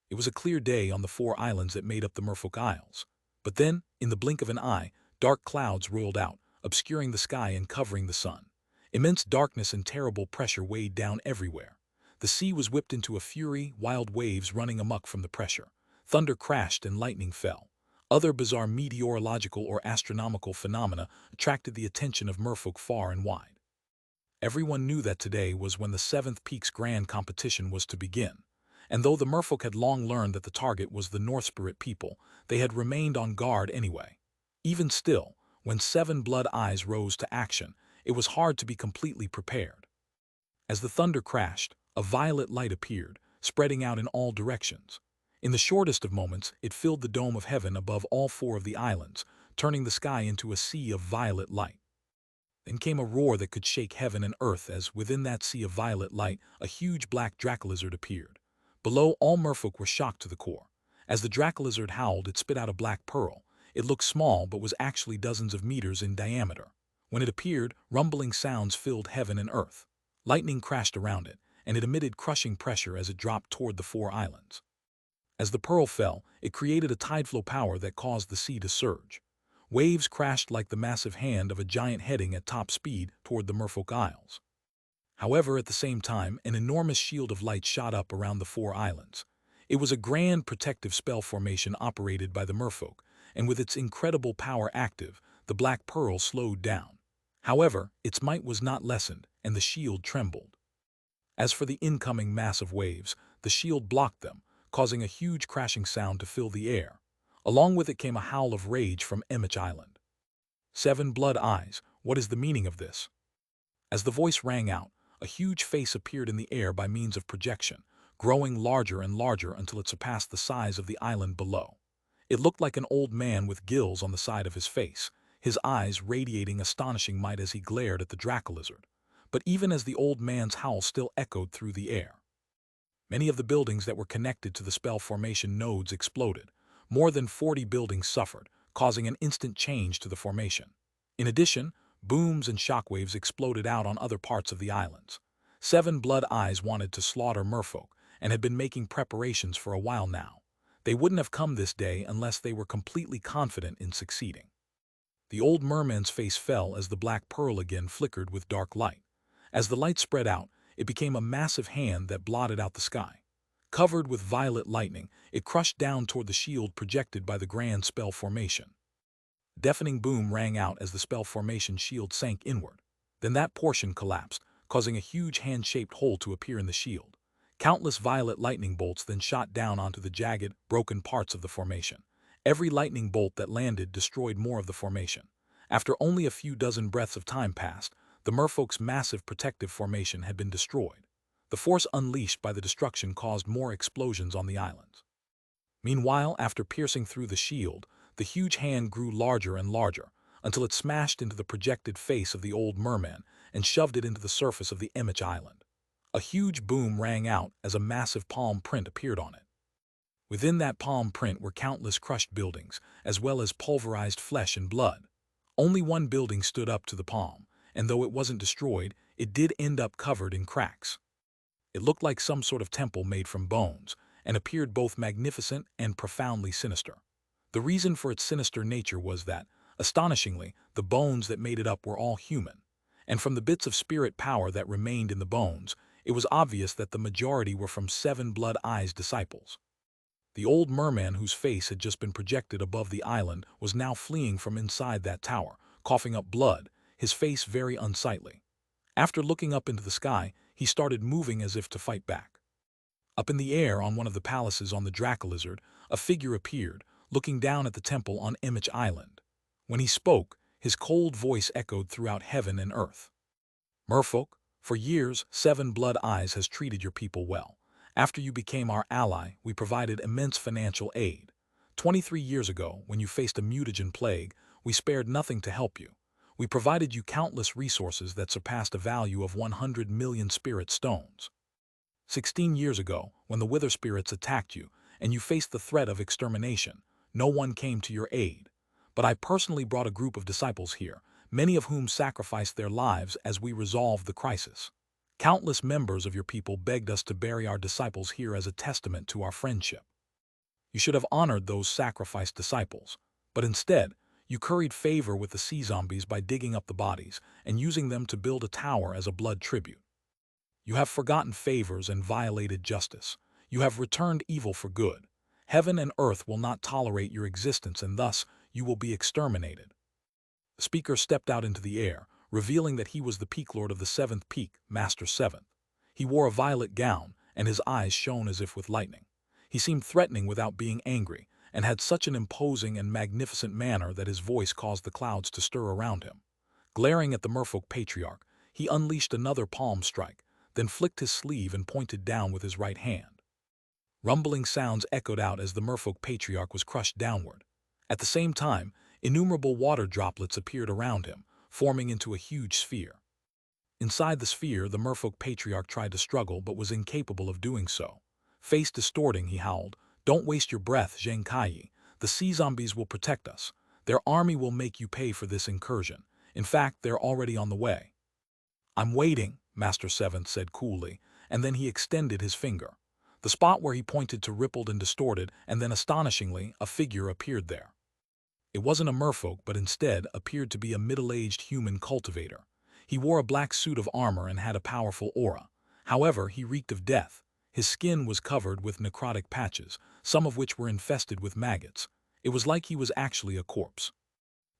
A: It was a clear day on the 4 islands that made up the Merfolk Isles. But then, in the blink of an eye, dark clouds rolled out, obscuring the sky and covering the sun. Immense darkness and terrible pressure weighed down everywhere. The sea was whipped into a fury, wild waves running amok from the pressure. Thunder crashed and lightning fell. Other bizarre meteorological or astronomical phenomena attracted the attention of merfolk far and wide. Everyone knew that today was when the 7th Peak's grand competition was to begin. And though the merfolk had long learned that the target was the North Spirit people, they had remained on guard anyway. Even still, when 7 blood eyes rose to action, it was hard to be completely prepared. As the thunder crashed, a violet light appeared, spreading out in all directions. In the shortest of moments, it filled the dome of heaven above all 4 of the islands, turning the sky into a sea of violet light. Then came a roar that could shake heaven and earth as, within that sea of violet light, a huge black dracolizard appeared. Below, all merfolk were shocked to the core. As the dracolizard howled, it spit out a black pearl. It looked small but was actually dozens of meters in diameter. When it appeared, rumbling sounds filled heaven and earth. Lightning crashed around it, and it emitted crushing pressure as it dropped toward the 4 islands. As the pearl fell, it created a tideflow power that caused the sea to surge. Waves crashed like the massive hand of a giant heading at top speed toward the Merfolk Isles. However, at the same time, an enormous shield of light shot up around the 4 islands. It was a grand protective spell formation operated by the merfolk, and with its incredible power active, the Black Pearl slowed down. However, its might was not lessened, and the shield trembled. As for the incoming mass of waves, the shield blocked them, causing a huge crashing sound to fill the air. Along with it came a howl of rage from Emmich Island. 7 blood eyes, what is the meaning of this? As the voice rang out, a huge face appeared in the air by means of projection, growing larger and larger until it surpassed the size of the island below. It looked like an old man with gills on the side of his face, his eyes radiating astonishing might as he glared at the dracolizard. But even as the old man's howl still echoed through the air, many of the buildings that were connected to the spell formation nodes exploded. More than 40 buildings suffered, causing an instant change to the formation. In addition, booms and shockwaves exploded out on other parts of the islands. 7 blood eyes wanted to slaughter merfolk and had been making preparations for a while now. They wouldn't have come this day unless they were completely confident in succeeding. The old merman's face fell as the black pearl again flickered with dark light. As the light spread out, it became a massive hand that blotted out the sky. Covered with violet lightning, it crushed down toward the shield projected by the grand spell formation. A deafening boom rang out as the spell formation shield sank inward. Then that portion collapsed, causing a huge hand-shaped hole to appear in the shield. Countless violet lightning bolts then shot down onto the jagged, broken parts of the formation. Every lightning bolt that landed destroyed more of the formation. After only a few dozen breaths of time passed, the merfolk's massive protective formation had been destroyed. The force unleashed by the destruction caused more explosions on the islands. Meanwhile, after piercing through the shield, the huge hand grew larger and larger, until it smashed into the projected face of the old merman and shoved it into the surface of the Emmich Island. A huge boom rang out as a massive palm print appeared on it. Within that palm print were countless crushed buildings, as well as pulverized flesh and blood. Only one building stood up to the palm, and though it wasn't destroyed, it did end up covered in cracks. It looked like some sort of temple made from bones, and appeared both magnificent and profoundly sinister. The reason for its sinister nature was that, astonishingly, the bones that made it up were all human. And from the bits of spirit power that remained in the bones, it was obvious that the majority were from Seven Blood Eyes disciples. The old merman whose face had just been projected above the island was now fleeing from inside that tower, coughing up blood, his face very unsightly. After looking up into the sky, he started moving as if to fight back. Up in the air on one of the palaces on the Dracolizard, a figure appeared, looking down at the temple on Image Island. When he spoke, his cold voice echoed throughout heaven and earth. Merfolk, for years, Seven Blood Eyes has treated your people well. After you became our ally, we provided immense financial aid. 23 years ago, when you faced a mutagen plague, we spared nothing to help you. We provided you countless resources that surpassed a value of 100 million spirit stones. 16 years ago, when the Wither Spirits attacked you, and you faced the threat of extermination, no one came to your aid. But I personally brought a group of disciples here, many of whom sacrificed their lives as we resolved the crisis. Countless members of your people begged us to bury our disciples here as a testament to our friendship. You should have honored those sacrificed disciples, but instead, you curried favor with the sea zombies by digging up the bodies and using them to build a tower as a blood tribute. You have forgotten favors and violated justice. You have returned evil for good. Heaven and earth will not tolerate your existence, and thus you will be exterminated. The speaker stepped out into the air, revealing that he was the Peak Lord of the Seventh Peak, Master Seventh. He wore a violet gown, and his eyes shone as if with lightning. He seemed threatening without being angry, and had such an imposing and magnificent manner that his voice caused the clouds to stir around him. Glaring at the Merfolk Patriarch, he unleashed another palm strike, then flicked his sleeve and pointed down with his right hand. Rumbling sounds echoed out as the Merfolk Patriarch was crushed downward. At the same time, innumerable water droplets appeared around him, forming into a huge sphere. Inside the sphere, the Merfolk Patriarch tried to struggle but was incapable of doing so. Face distorting, he howled, "Don't waste your breath, Xianxia. The sea zombies will protect us. Their army will make you pay for this incursion. In fact, they're already on the way." "I'm waiting," Master Seventh said coolly, and then he extended his finger. The spot where he pointed to rippled and distorted, and then astonishingly, a figure appeared there. It wasn't a merfolk, but instead appeared to be a middle-aged human cultivator. He wore a black suit of armor and had a powerful aura. However, he reeked of death. His skin was covered with necrotic patches, some of which were infested with maggots. It was like he was actually a corpse.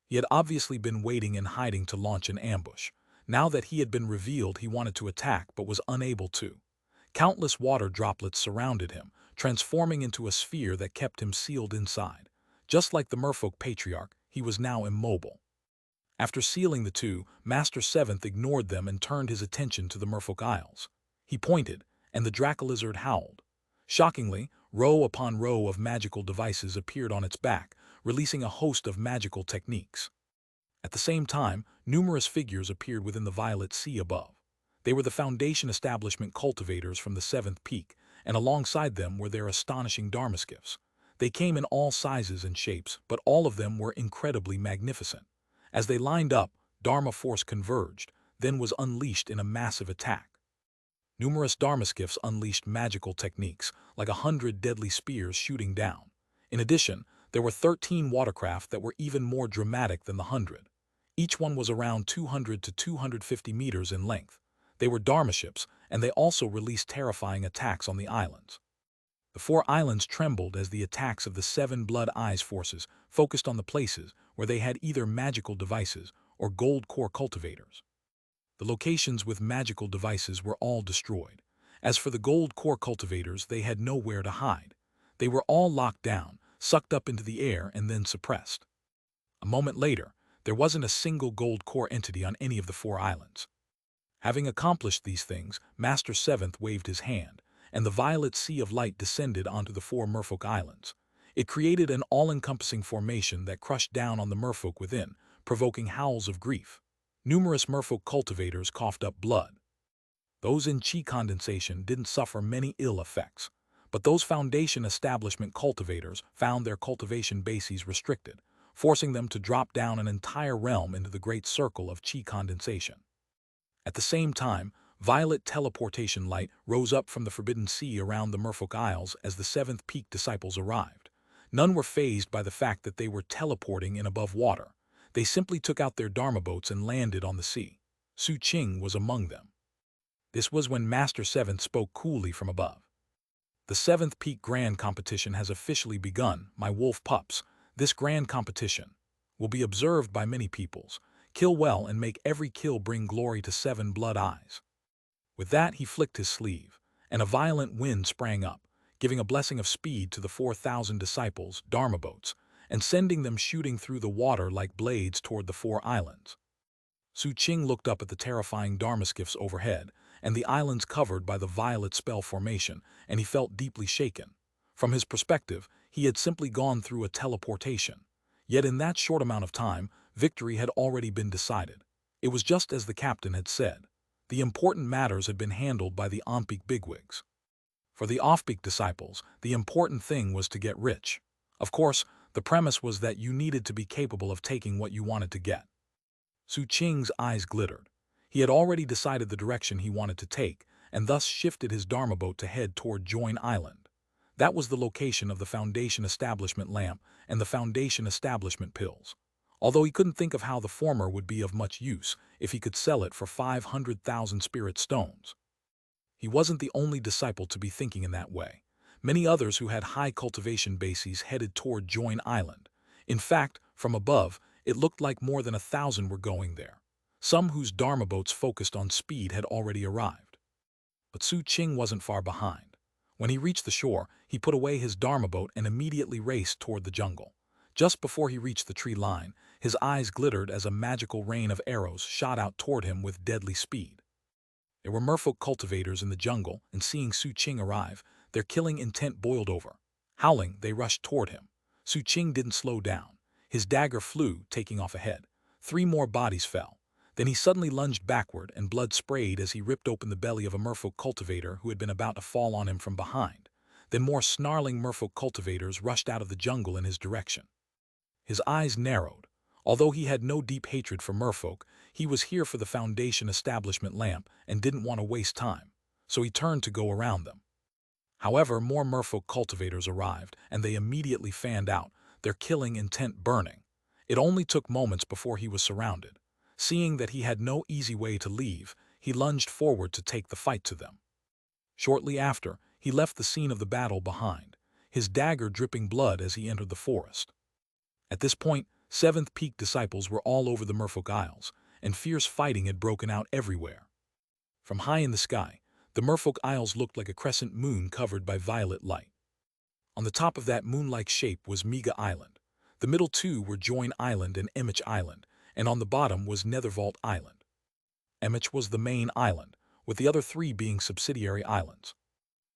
A: He had obviously been waiting and hiding to launch an ambush. Now that he had been revealed, he wanted to attack but was unable to. Countless water droplets surrounded him, transforming into a sphere that kept him sealed inside. Just like the Merfolk Patriarch, he was now immobile. After sealing the two, Master Seventh ignored them and turned his attention to the Merfolk Isles. He pointed, and the Dracolizard howled. Shockingly, row upon row of magical devices appeared on its back, releasing a host of magical techniques. At the same time, numerous figures appeared within the violet sea above. They were the Foundation Establishment cultivators from the Seventh Peak, and alongside them were their astonishing Dharmaskiffs. They came in all sizes and shapes, but all of them were incredibly magnificent. As they lined up, Dharma force converged, then was unleashed in a massive attack. Numerous Dharmaskiffs unleashed magical techniques, like 100 deadly spears shooting down. In addition, there were 13 watercraft that were even more dramatic than the 100. Each one was around 200 to 250 meters in length. They were Dharma ships, and they also released terrifying attacks on the islands. The 4 islands trembled as the attacks of the Seven Blood Eyes forces focused on the places where they had either magical devices or gold core cultivators. The locations with magical devices were all destroyed. As for the gold core cultivators, they had nowhere to hide. They were all locked down, sucked up into the air, and then suppressed. A moment later, there wasn't a single gold core entity on any of the 4 islands. Having accomplished these things, Master Seventh waved his hand, and the violet sea of light descended onto the 4 merfolk islands. It created an all-encompassing formation that crushed down on the merfolk within, provoking howls of grief. Numerous merfolk cultivators coughed up blood. Those in chi condensation didn't suffer many ill effects, but those Foundation Establishment cultivators found their cultivation bases restricted, forcing them to drop down an entire realm into the great circle of chi condensation. At the same time, violet teleportation light rose up from the forbidden sea around the Merfolk Isles as the Seventh Peak disciples arrived. None were fazed by the fact that they were teleporting in above water. They simply took out their Dharma boats and landed on the sea. Su Qing was among them. This was when Master Seventh spoke coolly from above. The Seventh Peak Grand Competition has officially begun, my wolf pups. This grand competition will be observed by many peoples. Kill well and make every kill bring glory to Seven Blood Eyes. With that, he flicked his sleeve, and a violent wind sprang up, giving a blessing of speed to the 4,000 disciples, Dharma boats, and sending them shooting through the water like blades toward the 4 islands. Su Qing looked up at the terrifying Dharma skiffs overhead, and the islands covered by the violet spell formation, and he felt deeply shaken. From his perspective, he had simply gone through a teleportation. Yet in that short amount of time, victory had already been decided. It was just as the captain had said. The important matters had been handled by the on-peak bigwigs. For the off-peak disciples, the important thing was to get rich. Of course, the premise was that you needed to be capable of taking what you wanted to get. Su Qing's eyes glittered. He had already decided the direction he wanted to take, and thus shifted his Dharma boat to head toward Join Island. That was the location of the Foundation Establishment lamp and the Foundation Establishment pills. Although he couldn't think of how the former would be of much use if he could sell it for 500,000 spirit stones. He wasn't the only disciple to be thinking in that way. Many others who had high cultivation bases headed toward Join Island. In fact, from above, it looked like more than 1,000 were going there. Some whose Dharma boats focused on speed had already arrived. But Su Qing wasn't far behind. When he reached the shore, he put away his Dharma boat and immediately raced toward the jungle. Just before he reached the tree line, his eyes glittered as a magical rain of arrows shot out toward him with deadly speed. There were merfolk cultivators in the jungle, and seeing Su Qing arrive, their killing intent boiled over. Howling, they rushed toward him. Su Qing didn't slow down. His dagger flew, taking off ahead. 3 more bodies fell. Then he suddenly lunged backward, and blood sprayed as he ripped open the belly of a merfolk cultivator who had been about to fall on him from behind. Then more snarling merfolk cultivators rushed out of the jungle in his direction. His eyes narrowed. Although he had no deep hatred for merfolk, he was here for the Foundation Establishment lamp and didn't want to waste time, so he turned to go around them. However, more merfolk cultivators arrived, and they immediately fanned out, their killing intent burning. It only took moments before he was surrounded. Seeing that he had no easy way to leave, he lunged forward to take the fight to them. Shortly after, he left the scene of the battle behind, his dagger dripping blood as he entered the forest. At this point, 7th Peak disciples were all over the Merfolk Isles, and fierce fighting had broken out everywhere. From high in the sky, the Merfolk Isles looked like a crescent moon covered by violet light. On the top of that moon-like shape was Miga Island. The middle 2 were Join Island and Emmich Island, and on the bottom was Nethervault Island. Emmich was the main island, with the other 3 being subsidiary islands.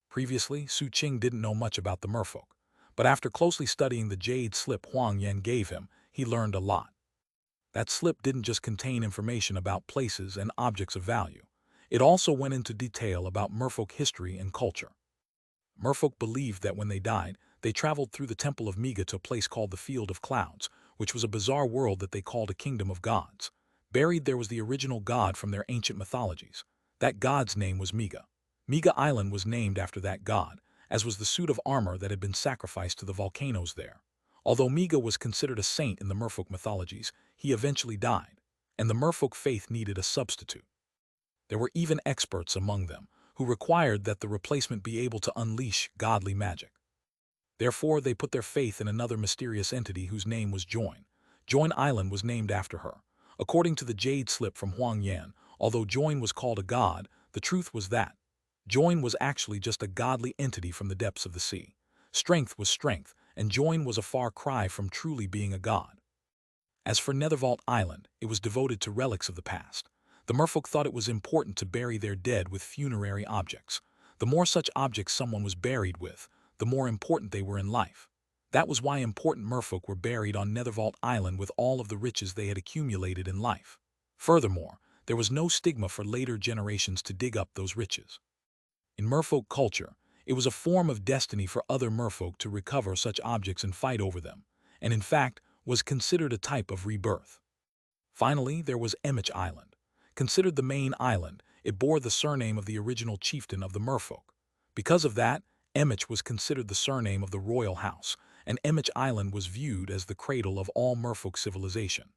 A: Previously, Su Qing didn't know much about the merfolk, but after closely studying the Jade slip Huang Yan gave him, he learned a lot. That slip didn't just contain information about places and objects of value. It also went into detail about merfolk history and culture. Merfolk believed that when they died, they traveled through the Temple of Miga to a place called the Field of Clouds, which was a bizarre world that they called a kingdom of gods. Buried there was the original god from their ancient mythologies. That god's name was Miga. Miga Island was named after that god, as was the suit of armor that had been sacrificed to the volcanoes there. Although Miga was considered a saint in the merfolk mythologies, he eventually died, and the merfolk faith needed a substitute. There were even experts among them, who required that the replacement be able to unleash godly magic. Therefore, they put their faith in another mysterious entity whose name was Join. Join Island was named after her. According to the Jade slip from Huang Yan, although Join was called a god, the truth was that Join was actually just a godly entity from the depths of the sea. Strength was strength, and Join was a far cry from truly being a god. As for Nethervault Island, it was devoted to relics of the past. The merfolk thought it was important to bury their dead with funerary objects. The more such objects someone was buried with, the more important they were in life. That was why important merfolk were buried on Nethervault Island with all of the riches they had accumulated in life. Furthermore, there was no stigma for later generations to dig up those riches. In merfolk culture, it was a form of destiny for other merfolk to recover such objects and fight over them, and in fact was considered a type of rebirth. Finally, there was Emmich Island. Considered the main island, it bore the surname of the original chieftain of the merfolk. Because of that, Emmich was considered the surname of the royal house, and Emich Island was viewed as the cradle of all merfolk civilization.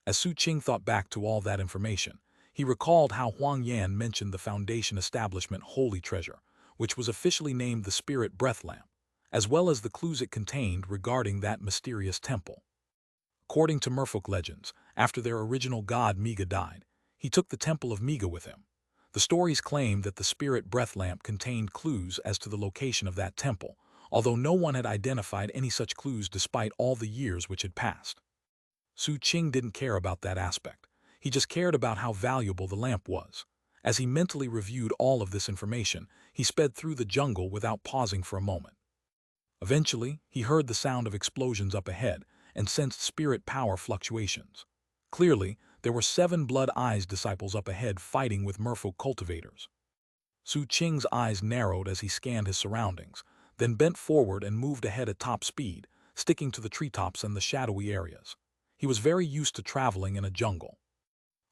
A: As Su Qing thought back to all that information, he recalled how Huang Yan mentioned the Foundation establishment Holy Treasure, which was officially named the Spirit Breath Lamp, as well as the clues it contained regarding that mysterious temple. According to merfolk legends, after their original god Miga died, he took the Temple of Miga with him. The stories claim that the Spirit Breath Lamp contained clues as to the location of that temple, although no one had identified any such clues despite all the years which had passed. Su Qing didn't care about that aspect. He just cared about how valuable the lamp was. As he mentally reviewed all of this information, he sped through the jungle without pausing for a moment. Eventually, he heard the sound of explosions up ahead and sensed spirit power fluctuations. Clearly, there were 7 Blood Eyes disciples up ahead fighting with merfolk cultivators. Su Qing's eyes narrowed as he scanned his surroundings, then bent forward and moved ahead at top speed, sticking to the treetops and the shadowy areas. He was very used to traveling in a jungle.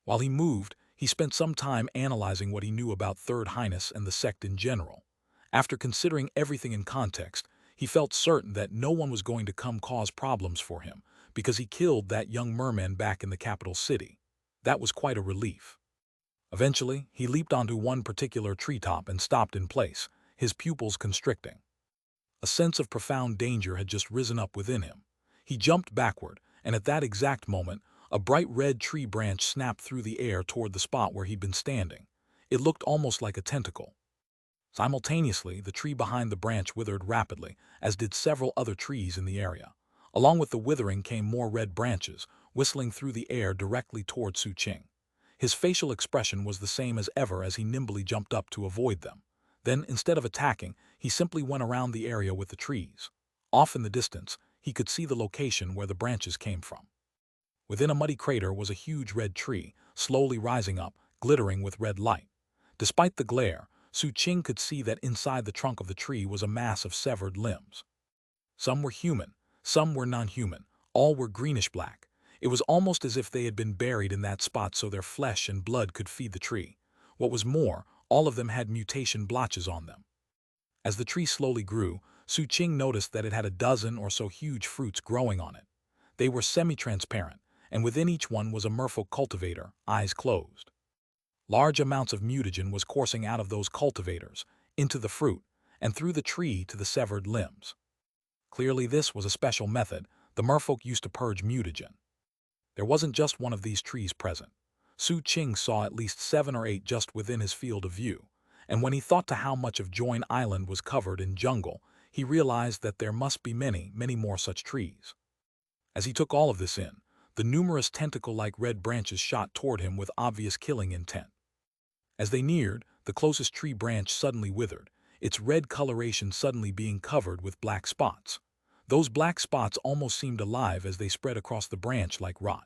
A: While he moved, he spent some time analyzing what he knew about Third Highness and the sect in general. After considering everything in context, he felt certain that no one was going to come cause problems for him, because he killed that young merman back in the capital city. That was quite a relief. Eventually, he leaped onto one particular treetop and stopped in place, his pupils constricting. A sense of profound danger had just risen up within him. He jumped backward, and at that exact moment, a bright red tree branch snapped through the air toward the spot where he'd been standing. It looked almost like a tentacle. Simultaneously, the tree behind the branch withered rapidly, as did several other trees in the area. Along with the withering came more red branches, whistling through the air directly toward Su Qing. His facial expression was the same as ever as he nimbly jumped up to avoid them. Then, instead of attacking, he simply went around the area with the trees. Off in the distance, he could see the location where the branches came from. Within a muddy crater was a huge red tree, slowly rising up, glittering with red light. Despite the glare, Su Qing could see that inside the trunk of the tree was a mass of severed limbs. Some were human, some were non-human, all were greenish-black. It was almost as if they had been buried in that spot so their flesh and blood could feed the tree. What was more, all of them had mutation blotches on them. As the tree slowly grew, Su Qing noticed that it had a dozen or so huge fruits growing on it. They were semi-transparent, and within each one was a merfolk cultivator, eyes closed. Large amounts of mutagen was coursing out of those cultivators, into the fruit, and through the tree to the severed limbs. Clearly this was a special method the merfolk used to purge mutagen. There wasn't just one of these trees present. Su Qing saw at least 7 or 8 just within his field of view, and when he thought to how much of Join Island was covered in jungle, he realized that there must be many, many more such trees. As he took all of this in, the numerous tentacle-like red branches shot toward him with obvious killing intent. As they neared, the closest tree branch suddenly withered, its red coloration suddenly being covered with black spots. Those black spots almost seemed alive as they spread across the branch like rot.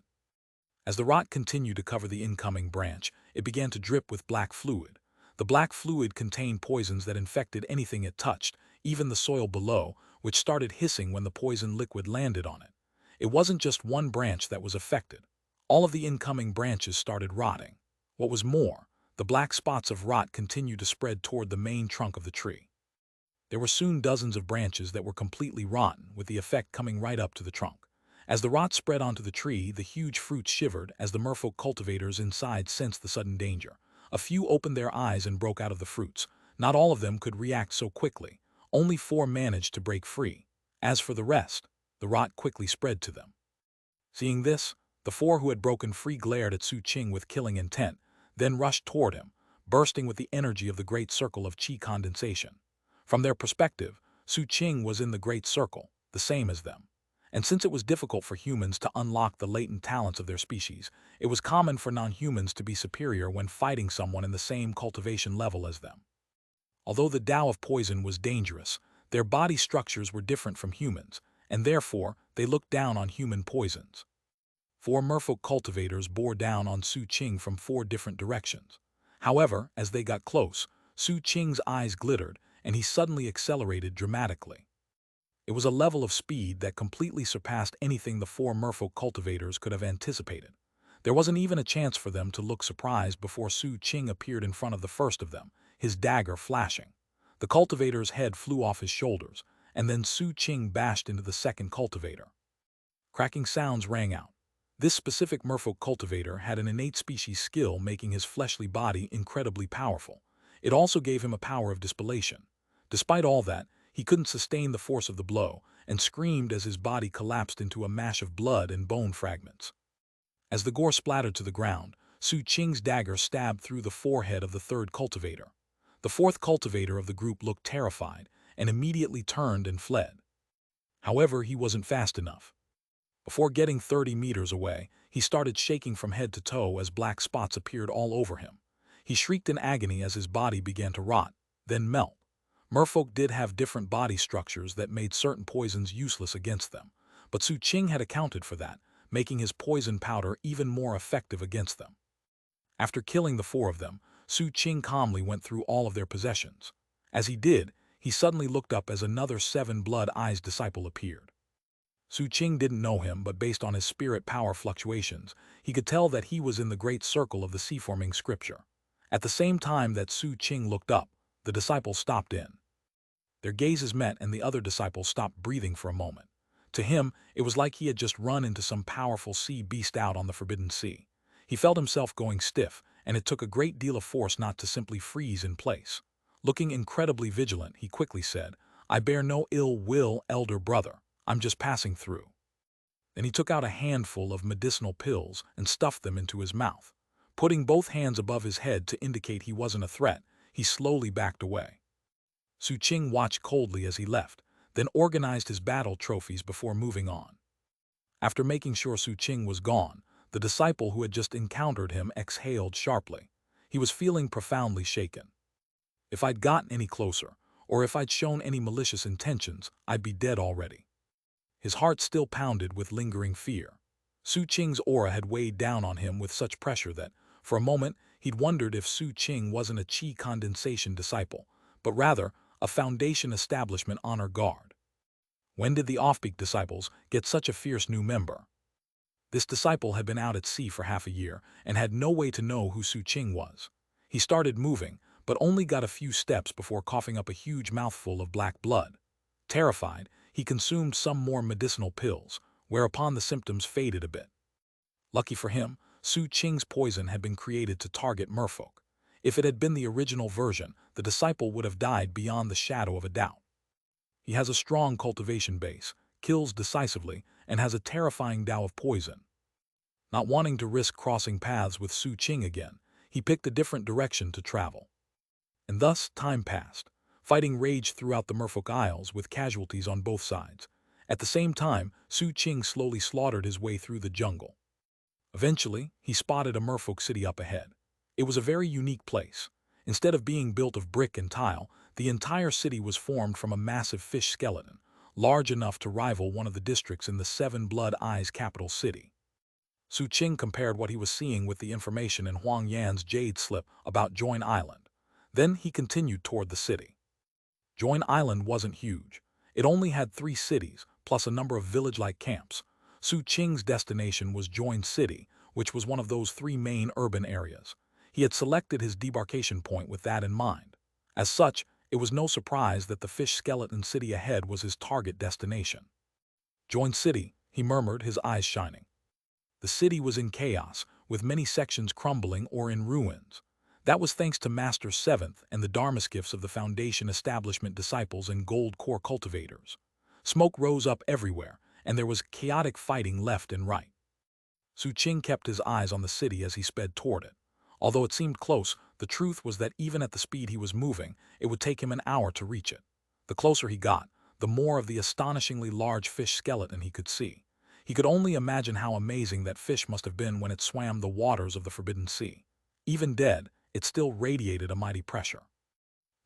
A: As the rot continued to cover the incoming branch, it began to drip with black fluid. The black fluid contained poisons that infected anything it touched, even the soil below, which started hissing when the poison liquid landed on it. It wasn't just one branch that was affected. All of the incoming branches started rotting. What was more, the black spots of rot continued to spread toward the main trunk of the tree. There were soon dozens of branches that were completely rotten, with the effect coming right up to the trunk. As the rot spread onto the tree, the huge fruits shivered as the merfolk cultivators inside sensed the sudden danger. A few opened their eyes and broke out of the fruits. Not all of them could react so quickly. Only 4 managed to break free. As for the rest, the rot quickly spread to them. Seeing this, the 4 who had broken free glared at Su Qing with killing intent, then rushed toward him, bursting with the energy of the great circle of qi condensation. From their perspective, Su Qing was in the great circle, the same as them. And since it was difficult for humans to unlock the latent talents of their species, it was common for non-humans to be superior when fighting someone in the same cultivation level as them. Although the Tao of poison was dangerous, their body structures were different from humans, and therefore they looked down on human poisons. 4 merfolk cultivators bore down on Su Qing from 4 different directions. However, as they got close, Su Qing's eyes glittered, and he suddenly accelerated dramatically. It was a level of speed that completely surpassed anything the 4 merfolk cultivators could have anticipated. There wasn't even a chance for them to look surprised before Su Qing appeared in front of the first of them, his dagger flashing. The cultivator's head flew off his shoulders, and then Su Qing bashed into the second cultivator. Cracking sounds rang out. This specific merfolk cultivator had an innate species skill making his fleshly body incredibly powerful. It also gave him a power of dispellation. Despite all that, he couldn't sustain the force of the blow and screamed as his body collapsed into a mash of blood and bone fragments. As the gore splattered to the ground, Su Qing's dagger stabbed through the forehead of the third cultivator. The fourth cultivator of the group looked terrified and immediately turned and fled. However, he wasn't fast enough. Before getting 30 meters away, he started shaking from head to toe as black spots appeared all over him. He shrieked in agony as his body began to rot, then melt. Merfolk did have different body structures that made certain poisons useless against them, but Su Qing had accounted for that, making his poison powder even more effective against them. After killing the 4 of them, Su Qing calmly went through all of their possessions. As he did, he suddenly looked up as another 7 Blood Eyes disciple appeared. Su Qing didn't know him, but based on his spirit power fluctuations, he could tell that he was in the great circle of the sea-forming scripture. At the same time that Su Qing looked up, the disciple stopped in. Their gazes met and the other disciple stopped breathing for a moment. To him, it was like he had just run into some powerful sea beast out on the forbidden sea. He felt himself going stiff, and it took a great deal of force not to simply freeze in place. Looking incredibly vigilant, he quickly said, "I bear no ill will, elder brother. I'm just passing through." Then he took out a handful of medicinal pills and stuffed them into his mouth. Putting both hands above his head to indicate he wasn't a threat, he slowly backed away. Su Qing watched coldly as he left, then organized his battle trophies before moving on. After making sure Su Qing was gone, the disciple who had just encountered him exhaled sharply. He was feeling profoundly shaken. If I'd gotten any closer, or if I'd shown any malicious intentions, I'd be dead already. His heart still pounded with lingering fear. Su Qing's aura had weighed down on him with such pressure that, for a moment, he'd wondered if Su Qing wasn't a chi condensation disciple, but rather a Foundation establishment honor guard. When did the offbeat disciples get such a fierce new member? This disciple had been out at sea for half a year and had no way to know who Su Qing was. He started moving, but only got a few steps before coughing up a huge mouthful of black blood. Terrified, he consumed some more medicinal pills, whereupon the symptoms faded a bit. Lucky for him, Su Qing's poison had been created to target merfolk. If it had been the original version, the disciple would have died beyond the shadow of a doubt. He has a strong cultivation base, kills decisively, and has a terrifying Tao of poison. Not wanting to risk crossing paths with Su Qing again, he picked a different direction to travel. And thus, time passed. Fighting raged throughout the Merfolk Isles with casualties on both sides. At the same time, Su Qing slowly slaughtered his way through the jungle. Eventually, he spotted a merfolk city up ahead. It was a very unique place. Instead of being built of brick and tile, the entire city was formed from a massive fish skeleton, large enough to rival one of the districts in the 7 Blood Eyes capital city. Su Qing compared what he was seeing with the information in Huang Yan's Jade slip about Join Island. Then he continued toward the city. Join Island wasn't huge. It only had 3 cities, plus a number of village-like camps. Su Qing's destination was Join City, which was one of those 3 main urban areas. He had selected his debarkation point with that in mind. As such, it was no surprise that the fish skeleton city ahead was his target destination. Join City, he murmured, his eyes shining. The city was in chaos, with many sections crumbling or in ruins. That was thanks to Master Seventh and the Dharma gifts of the Foundation establishment disciples and gold core cultivators. Smoke rose up everywhere, and there was chaotic fighting left and right. Su Qing kept his eyes on the city as he sped toward it. Although it seemed close, the truth was that even at the speed he was moving, it would take him an hour to reach it. The closer he got, the more of the astonishingly large fish skeleton he could see. He could only imagine how amazing that fish must have been when it swam the waters of the Forbidden Sea. Even dead, it still radiated a mighty pressure.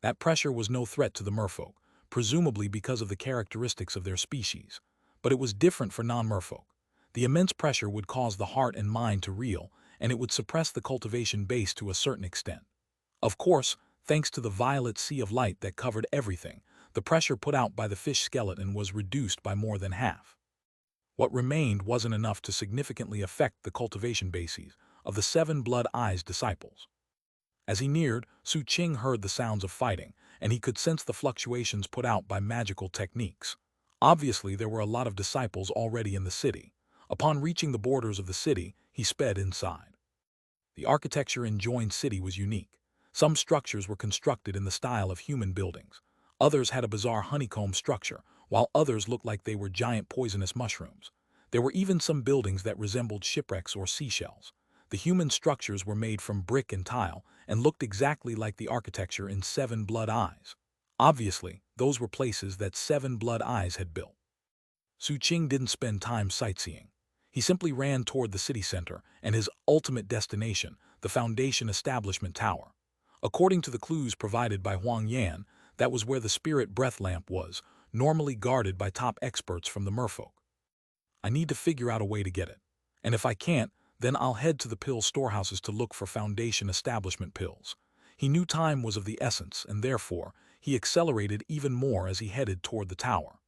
A: That pressure was no threat to the merfolk, presumably because of the characteristics of their species. But it was different for non-merfolk. The immense pressure would cause the heart and mind to reel, and it would suppress the cultivation base to a certain extent. Of course, thanks to the violet sea of light that covered everything, the pressure put out by the fish skeleton was reduced by more than half. What remained wasn't enough to significantly affect the cultivation bases of the 7 Blood Eyes disciples. As he neared, Su Qing heard the sounds of fighting, and he could sense the fluctuations put out by magical techniques. Obviously, there were a lot of disciples already in the city. Upon reaching the borders of the city, he sped inside. The architecture in Join City was unique. Some structures were constructed in the style of human buildings. Others had a bizarre honeycomb structure, while others looked like they were giant poisonous mushrooms. There were even some buildings that resembled shipwrecks or seashells. The human structures were made from brick and tile and looked exactly like the architecture in Seven Blood Eyes. Obviously, those were places that Seven Blood Eyes had built. Su Qing didn't spend time sightseeing. He simply ran toward the city center and his ultimate destination, the Foundation Establishment Tower. According to the clues provided by Huang Yan, that was where the spirit breath lamp was, normally guarded by top experts from the merfolk. I need to figure out a way to get it. And if I can't, then I'll head to the pill storehouses to look for Foundation Establishment pills. He knew time was of the essence, and therefore, he accelerated even more as he headed toward the tower.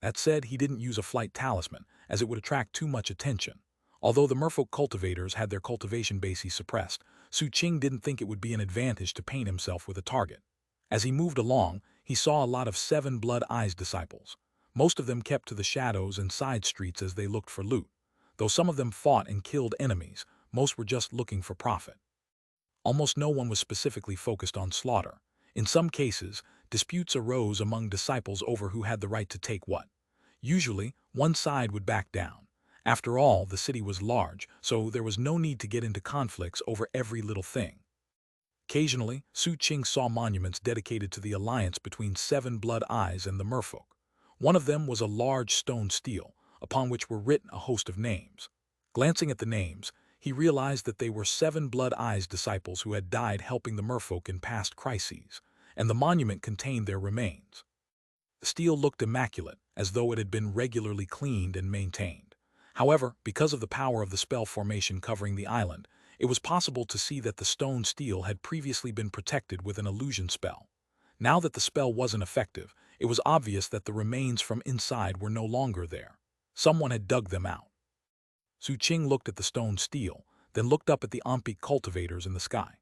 A: That said, he didn't use a flight talisman, as it would attract too much attention. Although the merfolk cultivators had their cultivation bases suppressed, Su Qing didn't think it would be an advantage to paint himself with a target. As he moved along, he saw a lot of Seven Blood Eyes disciples. Most of them kept to the shadows and side streets as they looked for loot. Though some of them fought and killed enemies, most were just looking for profit. Almost no one was specifically focused on slaughter. In some cases, disputes arose among disciples over who had the right to take what. Usually, one side would back down. After all, the city was large, so there was no need to get into conflicts over every little thing. Occasionally, Su Qing saw monuments dedicated to the alliance between Seven Blood Eyes and the merfolk. One of them was a large stone stele, upon which were written a host of names. Glancing at the names, he realized that they were Seven Blood Eyes disciples who had died helping the merfolk in past crises, and the monument contained their remains. The stele looked immaculate, as though it had been regularly cleaned and maintained. However, because of the power of the spell formation covering the island, it was possible to see that the stone stele had previously been protected with an illusion spell. Now that the spell wasn't effective, it was obvious that the remains from inside were no longer there. Someone had dug them out. Su Qing looked at the stone stele, then looked up at the Ampi cultivators in the sky.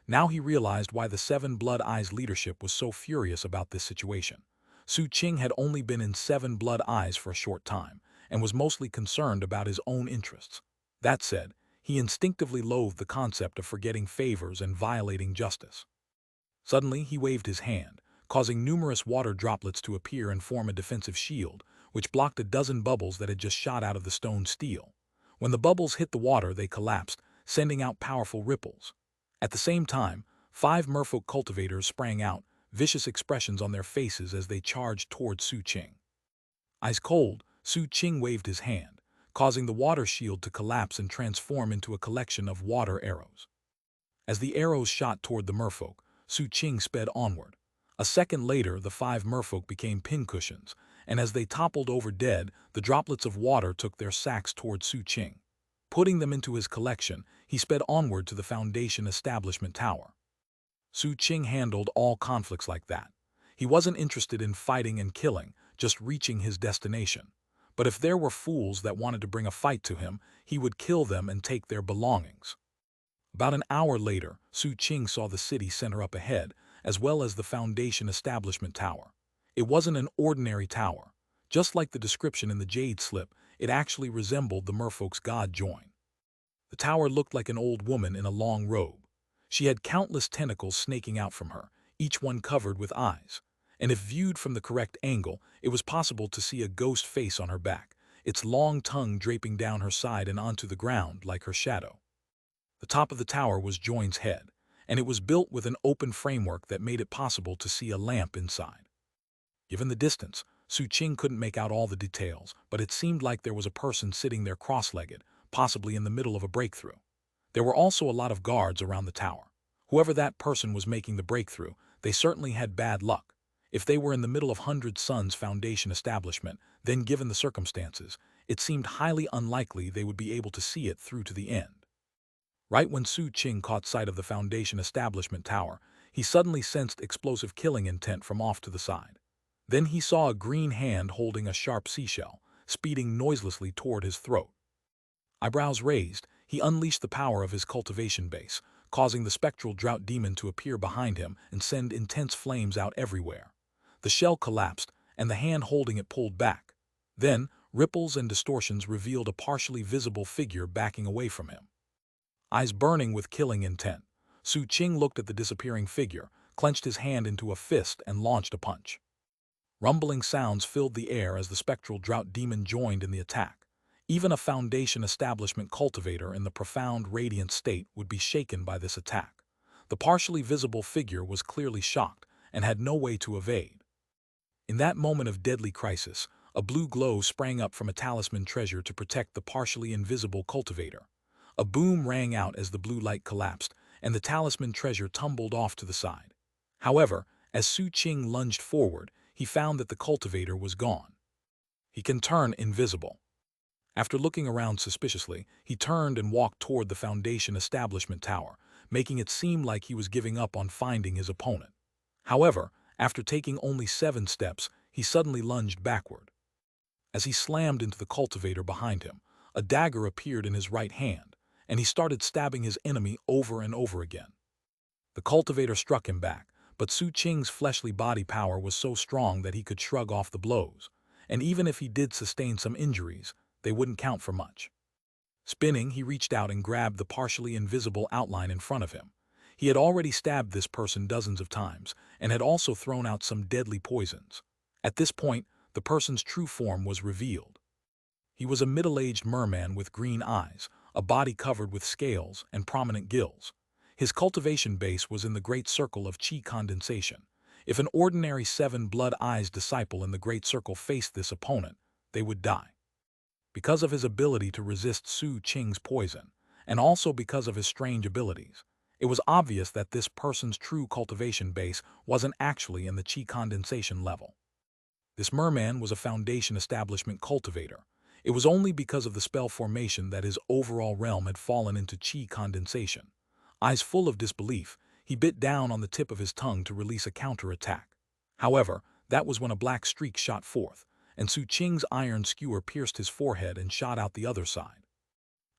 A: Now he realized why the Seven Blood Eyes leadership was so furious about this situation. Su Qing had only been in Seven Blood Eyes for a short time, and was mostly concerned about his own interests. That said, he instinctively loathed the concept of forgetting favors and violating justice. Suddenly, he waved his hand, causing numerous water droplets to appear and form a defensive shield, which blocked a dozen bubbles that had just shot out of the stone stele. When the bubbles hit the water, they collapsed, sending out powerful ripples. At the same time, 5 merfolk cultivators sprang out, vicious expressions on their faces as they charged toward Su Qing. Ice cold, Su Qing waved his hand, causing the water shield to collapse and transform into a collection of water arrows. As the arrows shot toward the merfolk, Su Qing sped onward. A second later, the 5 merfolk became pincushions, and as they toppled over dead, the droplets of water took their sacks toward Su Qing. Putting them into his collection, he sped onward to the Foundation Establishment Tower. Su Qing handled all conflicts like that. He wasn't interested in fighting and killing, just reaching his destination. But if there were fools that wanted to bring a fight to him, he would kill them and take their belongings. About an hour later, Su Qing saw the city center up ahead, as well as the Foundation Establishment Tower. It wasn't an ordinary tower. Just like the description in the Jade slip, it actually resembled the merfolk's god Join. The tower looked like an old woman in a long robe. She had countless tentacles snaking out from her, each one covered with eyes. And if viewed from the correct angle, it was possible to see a ghost face on her back, its long tongue draping down her side and onto the ground like her shadow. The top of the tower was Join's head, and it was built with an open framework that made it possible to see a lamp inside. Given the distance, Su Qing couldn't make out all the details, but it seemed like there was a person sitting there cross-legged, possibly in the middle of a breakthrough. There were also a lot of guards around the tower. Whoever that person was making the breakthrough, they certainly had bad luck. If they were in the middle of Hundred Suns Foundation establishment, then given the circumstances, it seemed highly unlikely they would be able to see it through to the end. Right when Su Qing caught sight of the Foundation Establishment Tower, he suddenly sensed explosive killing intent from off to the side. Then he saw a green hand holding a sharp seashell, speeding noiselessly toward his throat. Eyebrows raised, he unleashed the power of his cultivation base, causing the spectral drought demon to appear behind him and send intense flames out everywhere. The shell collapsed, and the hand holding it pulled back. Then, ripples and distortions revealed a partially visible figure backing away from him. Eyes burning with killing intent, Su Qing looked at the disappearing figure, clenched his hand into a fist, and launched a punch. Rumbling sounds filled the air as the spectral drought demon joined in the attack. Even a Foundation establishment cultivator in the profound radiant state would be shaken by this attack. The partially visible figure was clearly shocked and had no way to evade. In that moment of deadly crisis, a blue glow sprang up from a talisman treasure to protect the partially invisible cultivator. A boom rang out as the blue light collapsed, and the talisman treasure tumbled off to the side. However, as Su Qing lunged forward, he found that the cultivator was gone. He can turn invisible. After looking around suspiciously, he turned and walked toward the Foundation establishment tower, making it seem like he was giving up on finding his opponent. However, after taking only 7 steps, he suddenly lunged backward. As he slammed into the cultivator behind him, a dagger appeared in his right hand, and he started stabbing his enemy over and over again. The cultivator struck him back, but Su Qing's fleshly body power was so strong that he could shrug off the blows, and even if he did sustain some injuries, they wouldn't count for much. Spinning, he reached out and grabbed the partially invisible outline in front of him. He had already stabbed this person dozens of times, and had also thrown out some deadly poisons. At this point, the person's true form was revealed. He was a middle-aged merman with green eyes, a body covered with scales and prominent gills. His cultivation base was in the great circle of qi condensation. If an ordinary 7 blood eyes disciple in the great circle faced this opponent, they would die. Because of his ability to resist Su Qing's poison, and also because of his strange abilities, it was obvious that this person's true cultivation base wasn't actually in the qi condensation level. This merman was a Foundation establishment cultivator. It was only because of the spell formation that his overall realm had fallen into qi condensation. Eyes full of disbelief, he bit down on the tip of his tongue to release a counterattack. However, that was when a black streak shot forth, and Su Qing's iron skewer pierced his forehead and shot out the other side.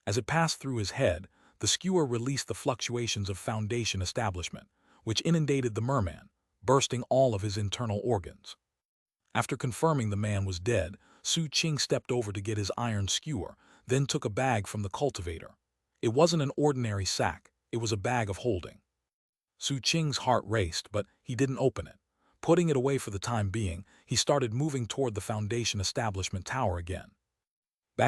A: As it passed through his head, the skewer released the fluctuations of Foundation establishment, which inundated the merman, bursting all of his internal organs. After confirming the man was dead, Su Qing stepped over to get his iron skewer, then took a bag from the cultivator. It wasn't an ordinary sack, it was a bag of holding. Su Qing's heart raced, but he didn't open it. Putting it away for the time being, he started moving toward the Foundation establishment tower again. \\\\*.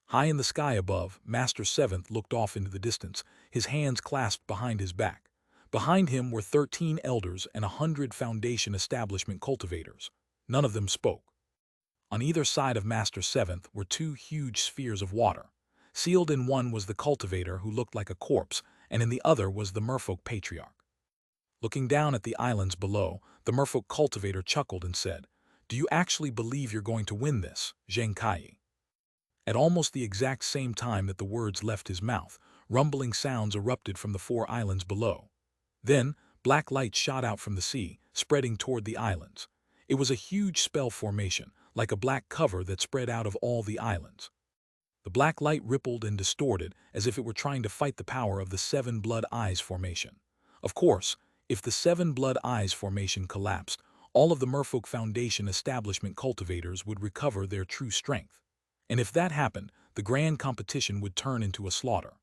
A: High in the sky above, Master Seventh looked off into the distance, his hands clasped behind his back. Behind him were 13 elders and 100 Foundation establishment cultivators. None of them spoke. On either side of Master Seventh were 2 huge spheres of water. Sealed in one was the cultivator who looked like a corpse, and in the other was the merfolk patriarch. Looking down at the islands below, the merfolk cultivator chuckled and said, "Do you actually believe you're going to win this, Xianxia?" At almost the exact same time that the words left his mouth, rumbling sounds erupted from the 4 islands below. Then, black light shot out from the sea, spreading toward the islands. It was a huge spell formation, like a black cover that spread out of all the islands. The black light rippled and distorted as if it were trying to fight the power of the 7 blood eyes formation. Of course, if the 7 blood eyes formation collapsed, all of the Merfolk Foundation establishment cultivators would recover their true strength. And if that happened, the grand competition would turn into a slaughter.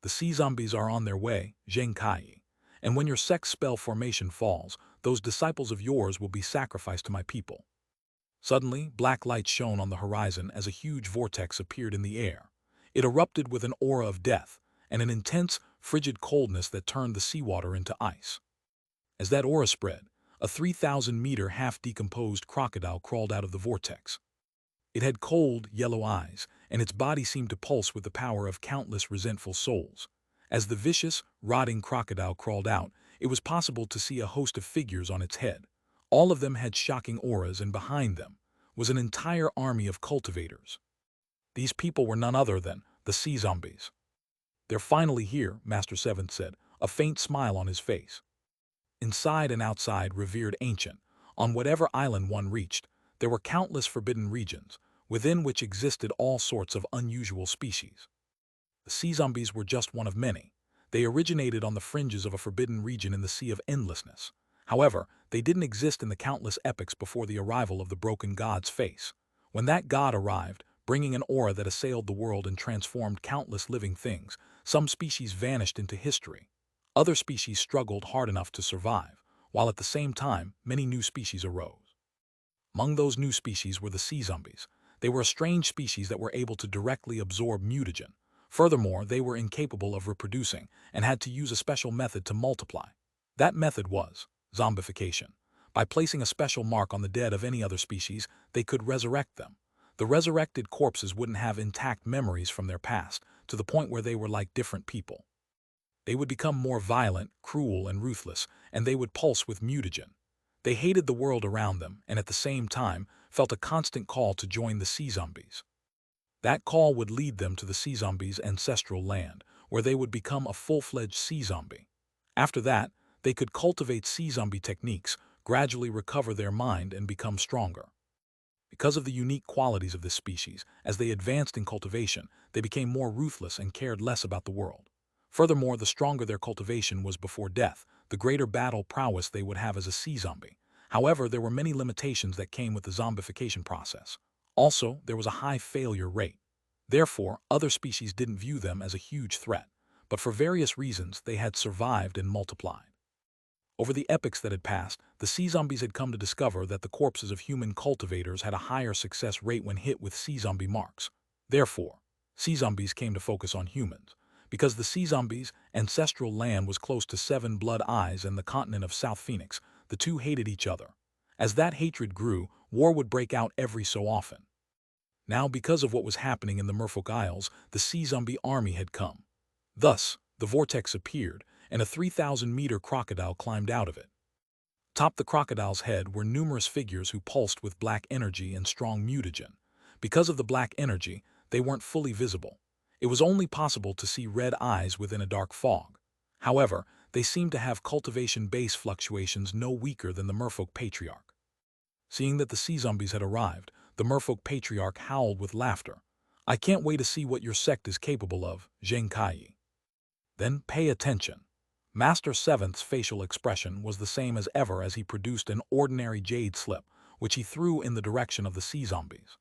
A: The sea zombies are on their way, Xianxia. And when your sex spell formation falls, those disciples of yours will be sacrificed to my people. Suddenly, black light shone on the horizon as a huge vortex appeared in the air. It erupted with an aura of death, and an intense, frigid coldness that turned the seawater into ice. As that aura spread, a 3,000-meter half-decomposed crocodile crawled out of the vortex. It had cold, yellow eyes, and its body seemed to pulse with the power of countless resentful souls. As the vicious, rotting crocodile crawled out, it was possible to see a host of figures on its head. All of them had shocking auras, and behind them was an entire army of cultivators. These people were none other than the sea zombies. "They're finally here," Master Seventh said, a faint smile on his face. Inside and outside revered ancient, on whatever island one reached, there were countless forbidden regions, within which existed all sorts of unusual species. The sea zombies were just one of many. They originated on the fringes of a forbidden region in the Sea of Endlessness. However, they didn't exist in the countless epochs before the arrival of the broken god's face. When that god arrived, bringing an aura that assailed the world and transformed countless living things, some species vanished into history. Other species struggled hard enough to survive, while at the same time, many new species arose. Among those new species were the sea zombies. They were a strange species that were able to directly absorb mutagen. Furthermore, they were incapable of reproducing and had to use a special method to multiply. That method was zombification. By placing a special mark on the dead of any other species, they could resurrect them. The resurrected corpses wouldn't have intact memories from their past, to the point where they were like different people. They would become more violent, cruel, and ruthless, and they would pulse with mutagen. They hated the world around them, and at the same time, felt a constant call to join the sea zombies. That call would lead them to the sea zombies' ancestral land, where they would become a full-fledged sea zombie. After that, they could cultivate sea zombie techniques, gradually recover their mind, and become stronger. Because of the unique qualities of this species, as they advanced in cultivation, they became more ruthless and cared less about the world. Furthermore, the stronger their cultivation was before death, the greater battle prowess they would have as a sea zombie. However, there were many limitations that came with the zombification process. Also, there was a high failure rate. Therefore, other species didn't view them as a huge threat, but for various reasons they had survived and multiplied. Over the epochs that had passed, the sea zombies had come to discover that the corpses of human cultivators had a higher success rate when hit with sea zombie marks. Therefore, sea zombies came to focus on humans. Because the sea zombies' ancestral land was close to Seven Blood Eyes and the continent of South Phoenix, the two hated each other. As that hatred grew, war would break out every so often. Now, because of what was happening in the Merfolk Isles, the sea zombie army had come. Thus, the vortex appeared, and a 3,000-meter crocodile climbed out of it. Atop the crocodile's head were numerous figures who pulsed with black energy and strong mutagen. Because of the black energy, they weren't fully visible. It was only possible to see red eyes within a dark fog. However, they seemed to have cultivation base fluctuations no weaker than the Merfolk Patriarch. Seeing that the sea zombies had arrived, the Merfolk Patriarch howled with laughter. "I can't wait to see what your sect is capable of, Xianxia." "Then pay attention." Master Seventh's facial expression was the same as ever as he produced an ordinary jade slip, which he threw in the direction of the sea zombies.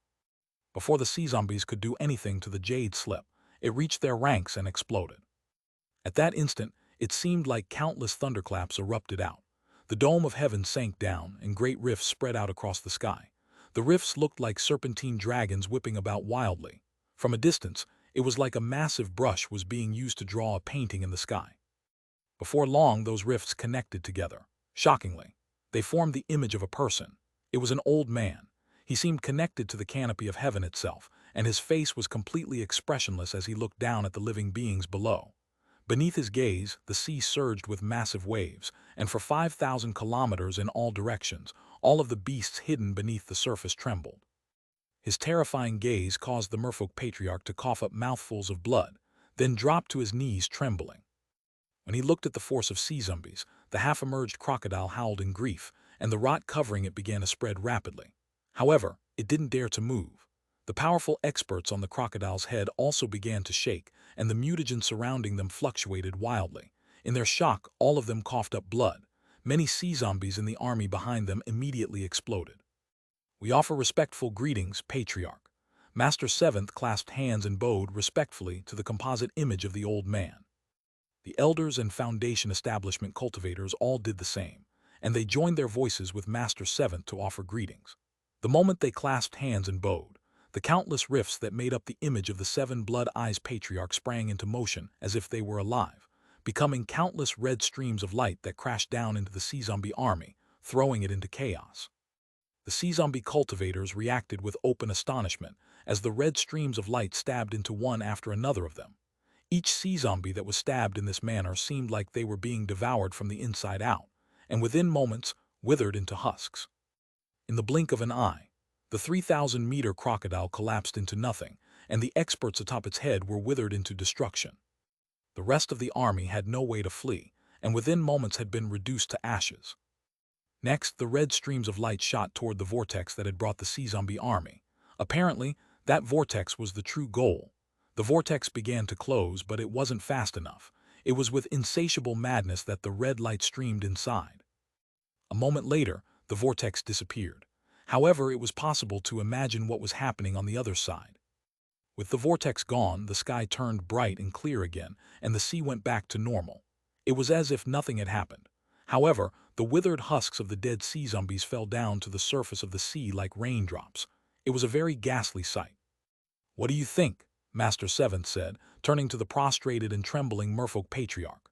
A: Before the sea zombies could do anything to the jade slip, it reached their ranks and exploded. At that instant, it seemed like countless thunderclaps erupted out. The dome of heaven sank down, and great rifts spread out across the sky. The rifts looked like serpentine dragons whipping about wildly. From a distance, it was like a massive brush was being used to draw a painting in the sky. Before long, those rifts connected together. Shockingly, they formed the image of a person. It was an old man. He seemed connected to the canopy of heaven itself, and his face was completely expressionless as he looked down at the living beings below. Beneath his gaze, the sea surged with massive waves, and for 5,000 kilometers in all directions, all of the beasts hidden beneath the surface trembled. His terrifying gaze caused the Merfolk Patriarch to cough up mouthfuls of blood, then drop to his knees trembling. When he looked at the force of sea zombies, the half-emerged crocodile howled in grief, and the rot covering it began to spread rapidly. However, it didn't dare to move. The powerful experts on the crocodile's head also began to shake, and the mutagen surrounding them fluctuated wildly. In their shock, all of them coughed up blood. Many sea zombies in the army behind them immediately exploded. "We offer respectful greetings, Patriarch." Master Seventh clasped hands and bowed respectfully to the composite image of the old man. The elders and Foundation establishment cultivators all did the same, and they joined their voices with Master Seventh to offer greetings. The moment they clasped hands and bowed, the countless rifts that made up the image of the Seven Blood Eyes Patriarch sprang into motion as if they were alive, becoming countless red streams of light that crashed down into the sea zombie army, throwing it into chaos. The sea zombie cultivators reacted with open astonishment as the red streams of light stabbed into one after another of them. Each sea zombie that was stabbed in this manner seemed like they were being devoured from the inside out, and within moments withered into husks. In the blink of an eye, the 3,000-meter crocodile collapsed into nothing, and the experts atop its head were withered into destruction. The rest of the army had no way to flee, and within moments had been reduced to ashes. Next, the red streams of light shot toward the vortex that had brought the sea zombie army. Apparently, that vortex was the true goal. The vortex began to close, but it wasn't fast enough. It was with insatiable madness that the red light streamed inside. A moment later, the vortex disappeared. However, it was possible to imagine what was happening on the other side. With the vortex gone, the sky turned bright and clear again, and the sea went back to normal. It was as if nothing had happened. However, the withered husks of the dead sea zombies fell down to the surface of the sea like raindrops. It was a very ghastly sight. "What do you think?" Master Seventh said, turning to the prostrated and trembling merfolk patriarch.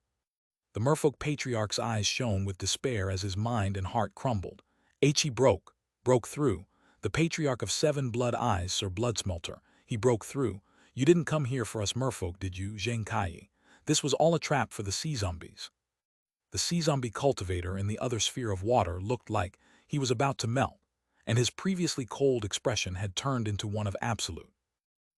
A: The merfolk patriarch's eyes shone with despair as his mind and heart crumbled. He broke through. The patriarch of seven blood eyes, Sir Bloodsmelter, he broke through. "You didn't come here for us merfolk, did you, Xianxia? This was all a trap for the sea zombies." The sea zombie cultivator in the other sphere of water looked like he was about to melt, and his previously cold expression had turned into one of absolute.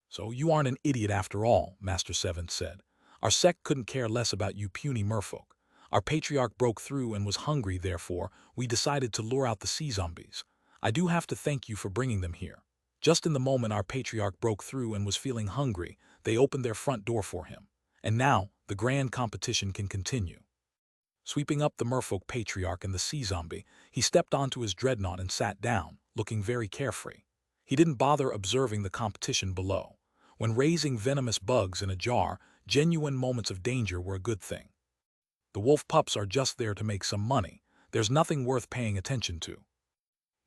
A: "So you aren't an idiot after all," Master Seventh said. "Our sect couldn't care less about you puny merfolk. Our patriarch broke through and was hungry, therefore we decided to lure out the sea zombies. I do have to thank you for bringing them here. Just in the moment our patriarch broke through and was feeling hungry, they opened their front door for him. And now, the grand competition can continue." Sweeping up the merfolk patriarch and the sea zombie, he stepped onto his dreadnought and sat down, looking very carefree. He didn't bother observing the competition below. When raising venomous bugs in a jar, genuine moments of danger were a good thing. The wolf pups are just there to make some money. There's nothing worth paying attention to. \\\\.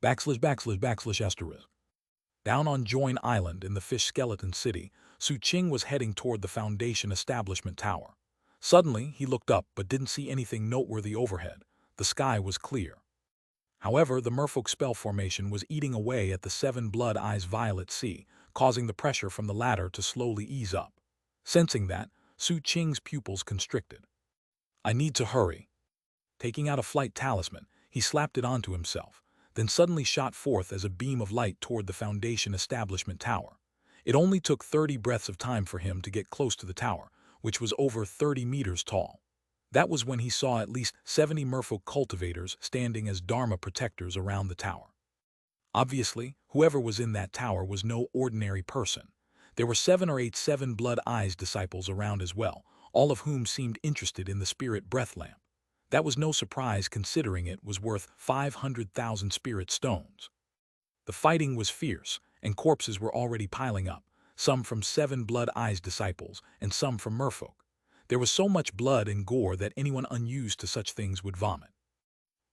A: Down on Join Island in the Fish Skeleton City, Su Qing was heading toward the Foundation Establishment Tower. Suddenly, he looked up but didn't see anything noteworthy overhead. The sky was clear. However, the merfolk spell formation was eating away at the seven blood eyes violet sea, causing the pressure from the latter to slowly ease up. Sensing that, Su Qing's pupils constricted. "I need to hurry." Taking out a flight talisman, he slapped it onto himself, then suddenly shot forth as a beam of light toward the Foundation Establishment Tower. It only took 30 breaths of time for him to get close to the tower, which was over 30 meters tall. That was when he saw at least 70 merfolk cultivators standing as Dharma protectors around the tower. Obviously, whoever was in that tower was no ordinary person. There were 7 or 8 seven blood eyes disciples around as well, all of whom seemed interested in the spirit breath lamp. That was no surprise considering it was worth 500,000 spirit stones. The fighting was fierce, and corpses were already piling up, some from seven blood eyes disciples and some from merfolk. There was so much blood and gore that anyone unused to such things would vomit.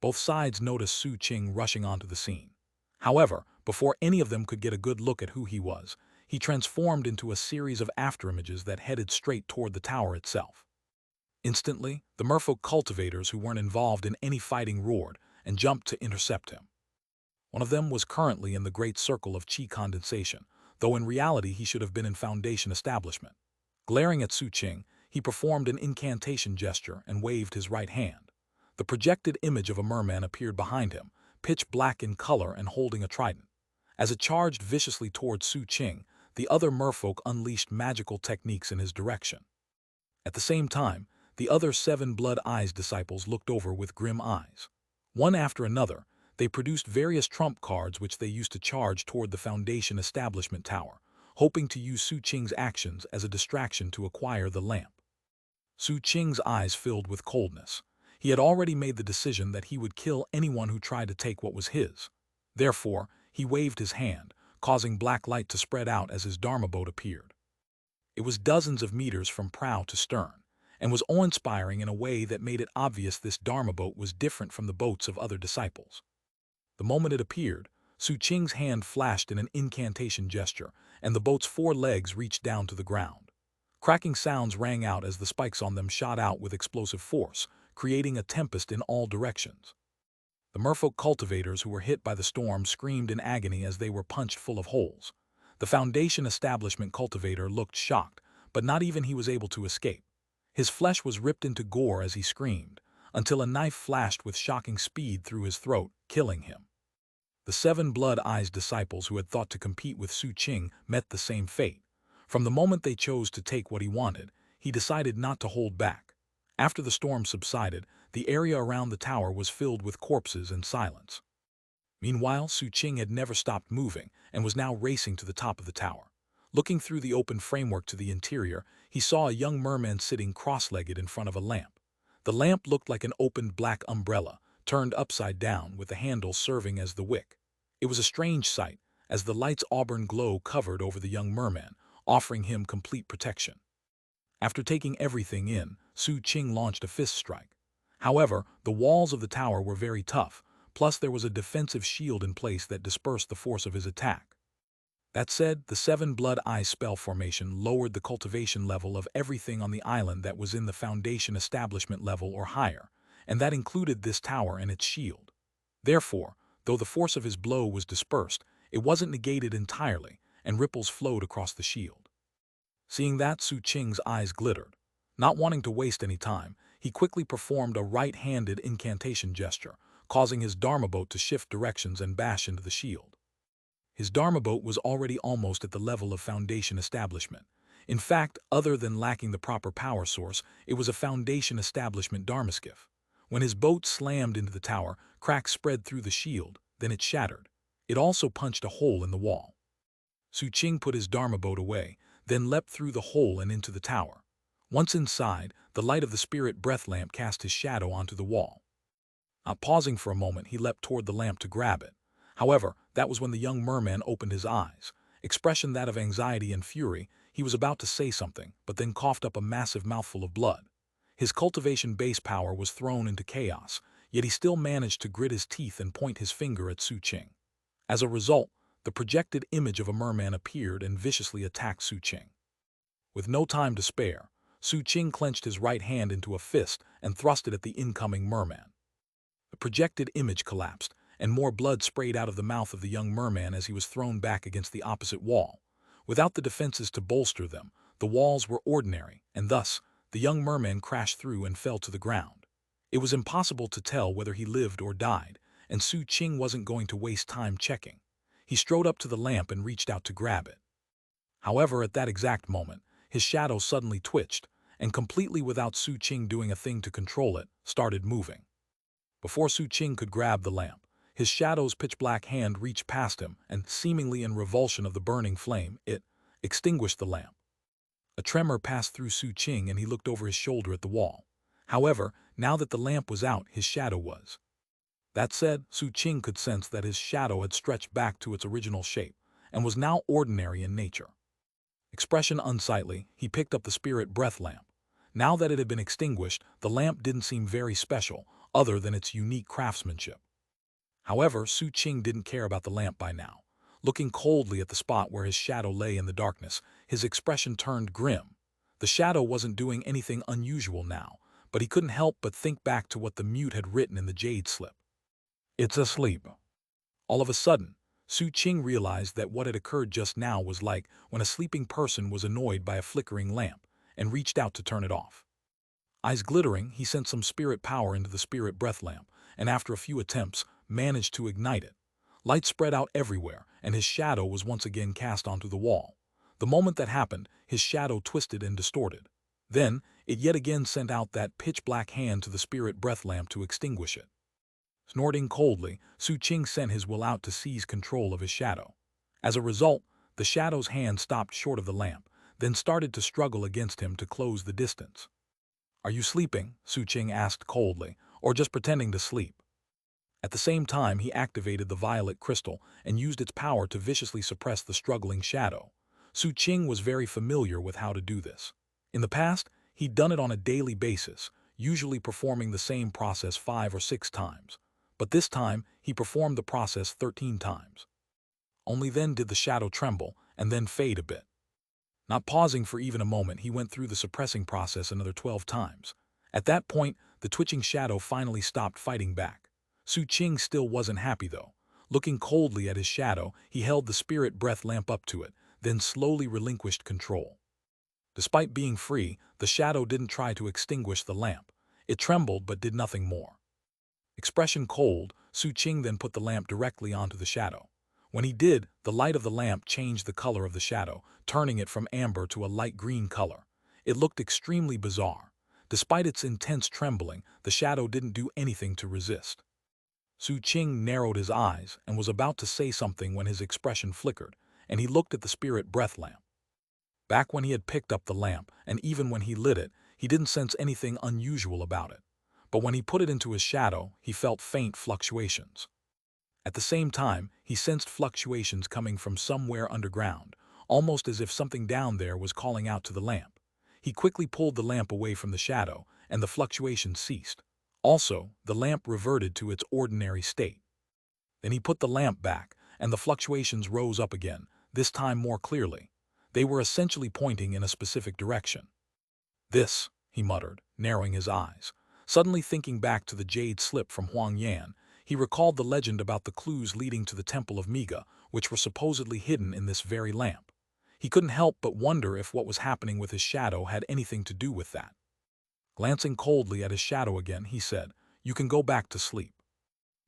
A: Both sides noticed Su Qing rushing onto the scene. However, before any of them could get a good look at who he was, he transformed into a series of afterimages that headed straight toward the tower itself. Instantly, the merfolk cultivators who weren't involved in any fighting roared and jumped to intercept him. One of them was currently in the great circle of chi condensation, though in reality he should have been in Foundation Establishment. Glaring at Su Qing, he performed an incantation gesture and waved his right hand. The projected image of a merman appeared behind him, pitch black in color and holding a trident. As it charged viciously toward Su Qing, the other merfolk unleashed magical techniques in his direction. At the same time, the other seven blood eyes disciples looked over with grim eyes. One after another, they produced various trump cards which they used to charge toward the Foundation Establishment Tower, hoping to use Su Qing's actions as a distraction to acquire the lamp. Su Qing's eyes filled with coldness. He had already made the decision that he would kill anyone who tried to take what was his. Therefore, he waved his hand, causing black light to spread out as his Dharma boat appeared. It was dozens of meters from prow to stern, and was awe-inspiring in a way that made it obvious this Dharma boat was different from the boats of other disciples. The moment it appeared, Su Qing's hand flashed in an incantation gesture, and the boat's 4 legs reached down to the ground. Cracking sounds rang out as the spikes on them shot out with explosive force, creating a tempest in all directions. The merfolk cultivators who were hit by the storm screamed in agony as they were punched full of holes. The Foundation Establishment cultivator looked shocked, but not even he was able to escape. His flesh was ripped into gore as he screamed, until a knife flashed with shocking speed through his throat, killing him. The seven blood eyes disciples who had thought to compete with Su Qing met the same fate. From the moment they chose to take what he wanted, he decided not to hold back. After the storm subsided, the area around the tower was filled with corpses and silence. Meanwhile, Su Qing had never stopped moving and was now racing to the top of the tower. Looking through the open framework to the interior, he saw a young merman sitting cross-legged in front of a lamp. The lamp looked like an opened black umbrella, turned upside down with the handle serving as the wick. It was a strange sight, as the light's auburn glow covered over the young merman, offering him complete protection. After taking everything in, Su Qing launched a fist strike. However, the walls of the tower were very tough, plus there was a defensive shield in place that dispersed the force of his attack. That said, the Seven Blood Eyes spell formation lowered the cultivation level of everything on the island that was in the Foundation establishment level or higher, and that included this tower and its shield. Therefore, though the force of his blow was dispersed, it wasn't negated entirely, and ripples flowed across the shield. Seeing that, Su Qing's eyes glittered. Not wanting to waste any time, he quickly performed a right-handed incantation gesture, causing his Dharma boat to shift directions and bash into the shield. His Dharma boat was already almost at the level of Foundation establishment. In fact, other than lacking the proper power source, it was a Foundation establishment Dharma skiff. When his boat slammed into the tower, cracks spread through the shield, then it shattered. It also punched a hole in the wall. Su Qing put his Dharma boat away, then leapt through the hole and into the tower. Once inside, the light of the spirit breath lamp cast his shadow onto the wall. Not pausing for a moment, he leapt toward the lamp to grab it. However, that was when the young merman opened his eyes. Expression that of anxiety and fury, he was about to say something, but then coughed up a massive mouthful of blood. His cultivation base power was thrown into chaos, yet he still managed to grit his teeth and point his finger at Su Qing. As a result, the projected image of a merman appeared and viciously attacked Su Qing. With no time to spare, Su Qing clenched his right hand into a fist and thrust it at the incoming merman. The projected image collapsed, and more blood sprayed out of the mouth of the young merman as he was thrown back against the opposite wall. Without the defenses to bolster them, the walls were ordinary, and thus, the young merman crashed through and fell to the ground. It was impossible to tell whether he lived or died, and Su Qing wasn't going to waste time checking. He strode up to the lamp and reached out to grab it. However, at that exact moment, his shadow suddenly twitched, and completely without Su Qing doing a thing to control it, started moving. Before Su Qing could grab the lamp, his shadow's pitch-black hand reached past him, and seemingly in revulsion of the burning flame, it extinguished the lamp. A tremor passed through Su Qing and he looked over his shoulder at the wall. However, now that the lamp was out, his shadow was. That said, Su Qing could sense that his shadow had stretched back to its original shape, and was now ordinary in nature. Expression unsightly, he picked up the spirit breath lamp. Now that it had been extinguished, the lamp didn't seem very special, other than its unique craftsmanship. However, Su Qing didn't care about the lamp by now. Looking coldly at the spot where his shadow lay in the darkness, his expression turned grim. The shadow wasn't doing anything unusual now, but he couldn't help but think back to what the mute had written in the Jade slip. "It's asleep." All of a sudden, Su Qing realized that what had occurred just now was like when a sleeping person was annoyed by a flickering lamp, and reached out to turn it off. Eyes glittering, he sent some spirit power into the spirit breath lamp, and after a few attempts, managed to ignite it. Light spread out everywhere, and his shadow was once again cast onto the wall. The moment that happened, his shadow twisted and distorted. Then, it yet again sent out that pitch-black hand to the spirit breath lamp to extinguish it. Snorting coldly, Su Qing sent his will out to seize control of his shadow. As a result, the shadow's hand stopped short of the lamp, then started to struggle against him to close the distance. "Are you sleeping?" Su Qing asked coldly, "or just pretending to sleep?" At the same time, he activated the violet crystal and used its power to viciously suppress the struggling shadow. Su Qing was very familiar with how to do this. In the past, he'd done it on a daily basis, usually performing the same process 5 or 6 times. But this time, he performed the process 13 times. Only then did the shadow tremble and then fade a bit. Not pausing for even a moment, he went through the suppressing process another 12 times. At that point, the twitching shadow finally stopped fighting back. Su Qing still wasn't happy though. Looking coldly at his shadow, he held the spirit breath lamp up to it, then slowly relinquished control. Despite being free, the shadow didn't try to extinguish the lamp. It trembled but did nothing more. Expression cold, Su Qing then put the lamp directly onto the shadow. When he did, the light of the lamp changed the color of the shadow, turning it from amber to a light green color. It looked extremely bizarre. Despite its intense trembling, the shadow didn't do anything to resist. Su Qing narrowed his eyes and was about to say something when his expression flickered, and he looked at the spirit breath lamp. Back when he had picked up the lamp, and even when he lit it, he didn't sense anything unusual about it. But when he put it into his shadow, he felt faint fluctuations. At the same time, he sensed fluctuations coming from somewhere underground, almost as if something down there was calling out to the lamp. He quickly pulled the lamp away from the shadow, and the fluctuations ceased. Also, the lamp reverted to its ordinary state. Then he put the lamp back, and the fluctuations rose up again, this time more clearly. They were essentially pointing in a specific direction. "This," he muttered, narrowing his eyes. Suddenly thinking back to the jade slip from Huang Yan, he recalled the legend about the clues leading to the Temple of Miga, which were supposedly hidden in this very lamp. He couldn't help but wonder if what was happening with his shadow had anything to do with that. Glancing coldly at his shadow again, he said, "You can go back to sleep."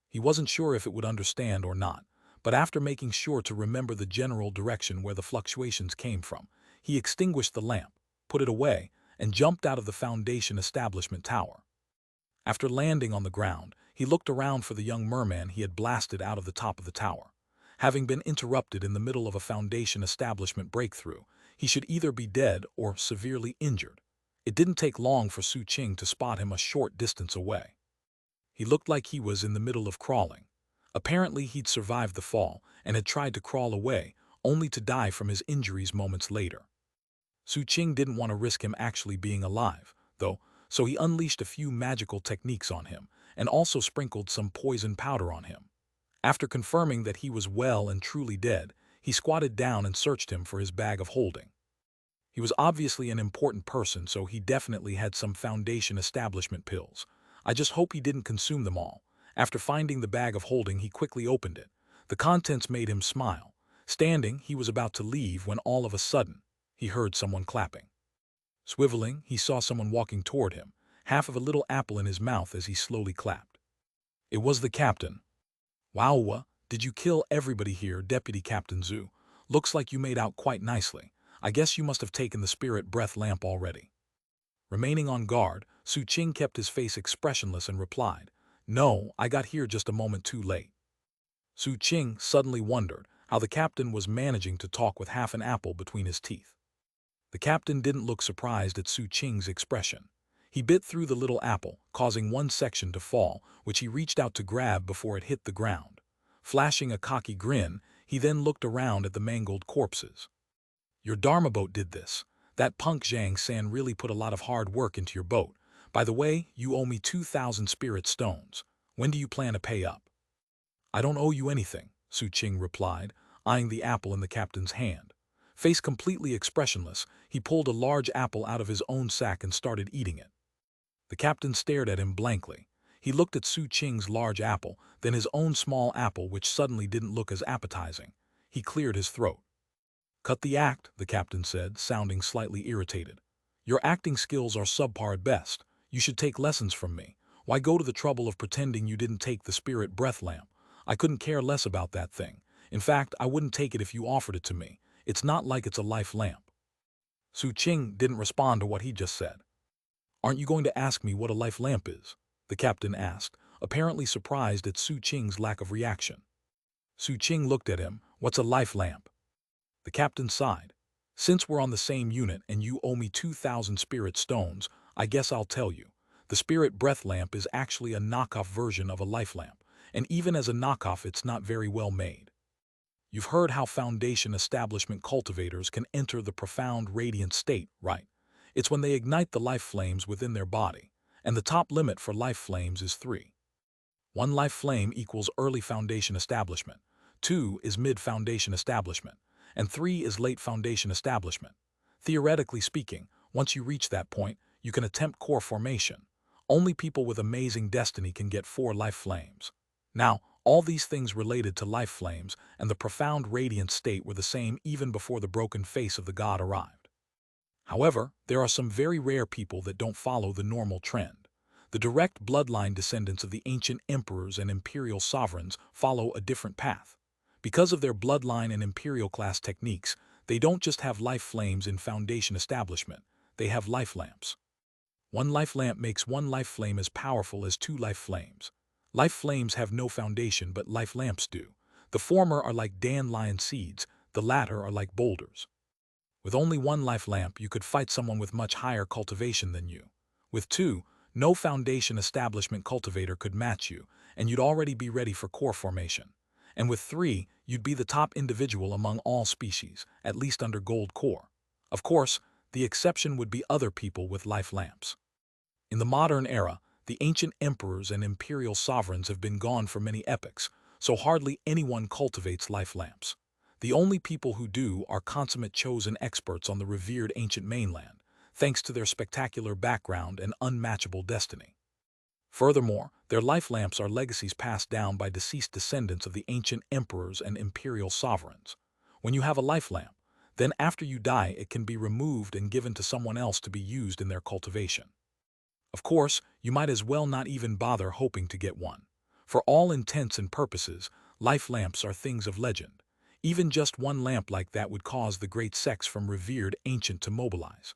A: He wasn't sure if it would understand or not, but after making sure to remember the general direction where the fluctuations came from, he extinguished the lamp, put it away, and jumped out of the Foundation establishment tower. After landing on the ground, he looked around for the young merman he had blasted out of the top of the tower. Having been interrupted in the middle of a Foundation establishment breakthrough, he should either be dead or severely injured. It didn't take long for Su Qing to spot him a short distance away. He looked like he was in the middle of crawling. Apparently he'd survived the fall and had tried to crawl away, only to die from his injuries moments later. Su Qing didn't want to risk him actually being alive, though, so he unleashed a few magical techniques on him and also sprinkled some poison powder on him. After confirming that he was well and truly dead, he squatted down and searched him for his bag of holding. He was obviously an important person, so he definitely had some Foundation establishment pills. I just hope he didn't consume them all. After finding the bag of holding, he quickly opened it. The contents made him smile. Standing, he was about to leave when all of a sudden, he heard someone clapping. Swiveling, he saw someone walking toward him, half of a little apple in his mouth as he slowly clapped. It was the captain. "Wow, did you kill everybody here, Deputy Captain Zhu? Looks like you made out quite nicely. I guess you must have taken the spirit breath lamp already." Remaining on guard, Su Qing kept his face expressionless and replied, "No, I got here just a moment too late." Su Qing suddenly wondered how the captain was managing to talk with half an apple between his teeth. The captain didn't look surprised at Su Qing's expression. He bit through the little apple, causing one section to fall, which he reached out to grab before it hit the ground. Flashing a cocky grin, he then looked around at the mangled corpses. "Your Dharma boat did this. That punk Zhang San really put a lot of hard work into your boat. By the way, you owe me 2,000 spirit stones. When do you plan to pay up?" "I don't owe you anything," Su Qing replied, eyeing the apple in the captain's hand. Face completely expressionless, he pulled a large apple out of his own sack and started eating it. The captain stared at him blankly. He looked at Su Qing's large apple, then his own small apple, which suddenly didn't look as appetizing. He cleared his throat. "Cut the act," the captain said, sounding slightly irritated. "Your acting skills are subpar at best. You should take lessons from me. Why go to the trouble of pretending you didn't take the spirit breath lamp? I couldn't care less about that thing. In fact, I wouldn't take it if you offered it to me. It's not like it's a life lamp." Su Qing didn't respond to what he just said. "Aren't you going to ask me what a life lamp is?" the captain asked, apparently surprised at Su Qing's lack of reaction. Su Qing looked at him. "What's a life lamp?" The captain sighed. "Since we're on the same unit and you owe me 2,000 spirit stones, I guess I'll tell you. The spirit breath lamp is actually a knockoff version of a life lamp, and even as a knockoff it's not very well made. You've heard how Foundation establishment cultivators can enter the profound radiant state, right? It's when they ignite the life flames within their body, and the top limit for life flames is 3. 1 life flame equals early Foundation establishment, 2 is mid-Foundation establishment, and 3 is late Foundation establishment. Theoretically speaking, once you reach that point, you can attempt core formation. Only people with amazing destiny can get 4 life flames. Now, all these things related to life flames and the profound radiant state were the same even before the broken face of the god arrived. However, there are some very rare people that don't follow the normal trend. The direct bloodline descendants of the ancient emperors and imperial sovereigns follow a different path. Because of their bloodline and imperial class techniques, they don't just have life flames in Foundation establishment, they have life lamps. 1 life lamp makes 1 life flame as powerful as 2 life flames. Life flames have no foundation, but life lamps do. The former are like dandelion seeds, the latter are like boulders. With only one life lamp, you could fight someone with much higher cultivation than you. With two, no foundation establishment cultivator could match you, and you'd already be ready for core formation. And with three, you'd be the top individual among all species, at least under gold core. Of course, the exception would be other people with life lamps. In the modern era, the ancient emperors and imperial sovereigns have been gone for many epochs, so hardly anyone cultivates life lamps. The only people who do are consummate chosen experts on the revered ancient mainland, thanks to their spectacular background and unmatchable destiny. Furthermore, their life lamps are legacies passed down by deceased descendants of the ancient emperors and imperial sovereigns. When you have a life lamp, then after you die it can be removed and given to someone else to be used in their cultivation. Of course, you might as well not even bother hoping to get one. For all intents and purposes, life lamps are things of legend. Even just one lamp like that would cause the great sects from revered ancient to mobilize.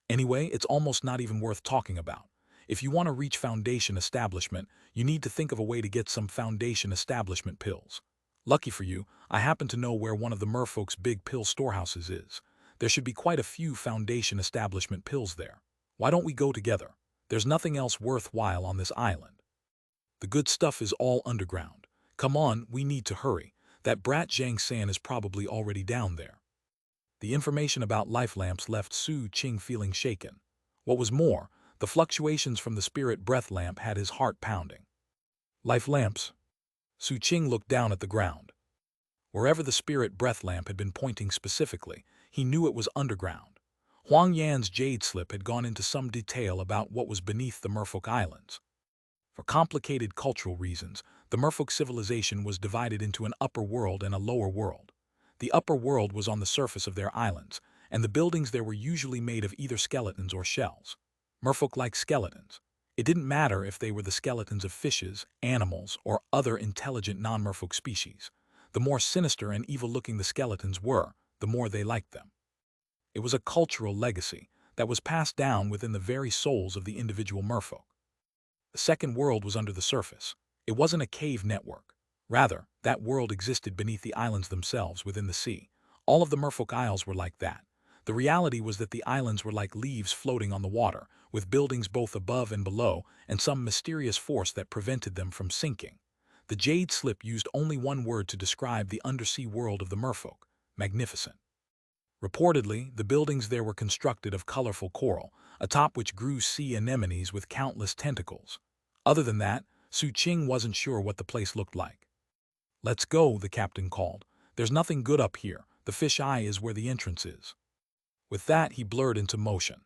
A: Anyway, it's almost not even worth talking about. If you want to reach foundation establishment, you need to think of a way to get some foundation establishment pills. Lucky for you, I happen to know where one of the merfolk's big pill storehouses is. There should be quite a few foundation establishment pills there. Why don't we go together? There's nothing else worthwhile on this island. The good stuff is all underground. Come on, we need to hurry. That brat Xianxia is probably already down there. The information about life lamps left Su Qing feeling shaken. What was more, the fluctuations from the spirit breath lamp had his heart pounding. Life lamps? Su Qing looked down at the ground. Wherever the spirit breath lamp had been pointing specifically, he knew it was underground. Huang Yan's Jade slip had gone into some detail about what was beneath the Merfolk Islands. For complicated cultural reasons, the Merfolk civilization was divided into an upper world and a lower world. The upper world was on the surface of their islands, and the buildings there were usually made of either skeletons or shells. Merfolk liked skeletons. It didn't matter if they were the skeletons of fishes, animals, or other intelligent non-Merfolk species. The more sinister and evil-looking the skeletons were, the more they liked them. It was a cultural legacy that was passed down within the very souls of the individual merfolk. The second world was under the surface. It wasn't a cave network. Rather, that world existed beneath the islands themselves within the sea. All of the merfolk isles were like that. The reality was that the islands were like leaves floating on the water, with buildings both above and below, and some mysterious force that prevented them from sinking. The Jade slip used only one word to describe the undersea world of the merfolk: magnificent. Reportedly, the buildings there were constructed of colorful coral, atop which grew sea anemones with countless tentacles. Other than that, Su Qing wasn't sure what the place looked like. "Let's go," the captain called. "There's nothing good up here. The fish eye is where the entrance is." With that, he blurred into motion.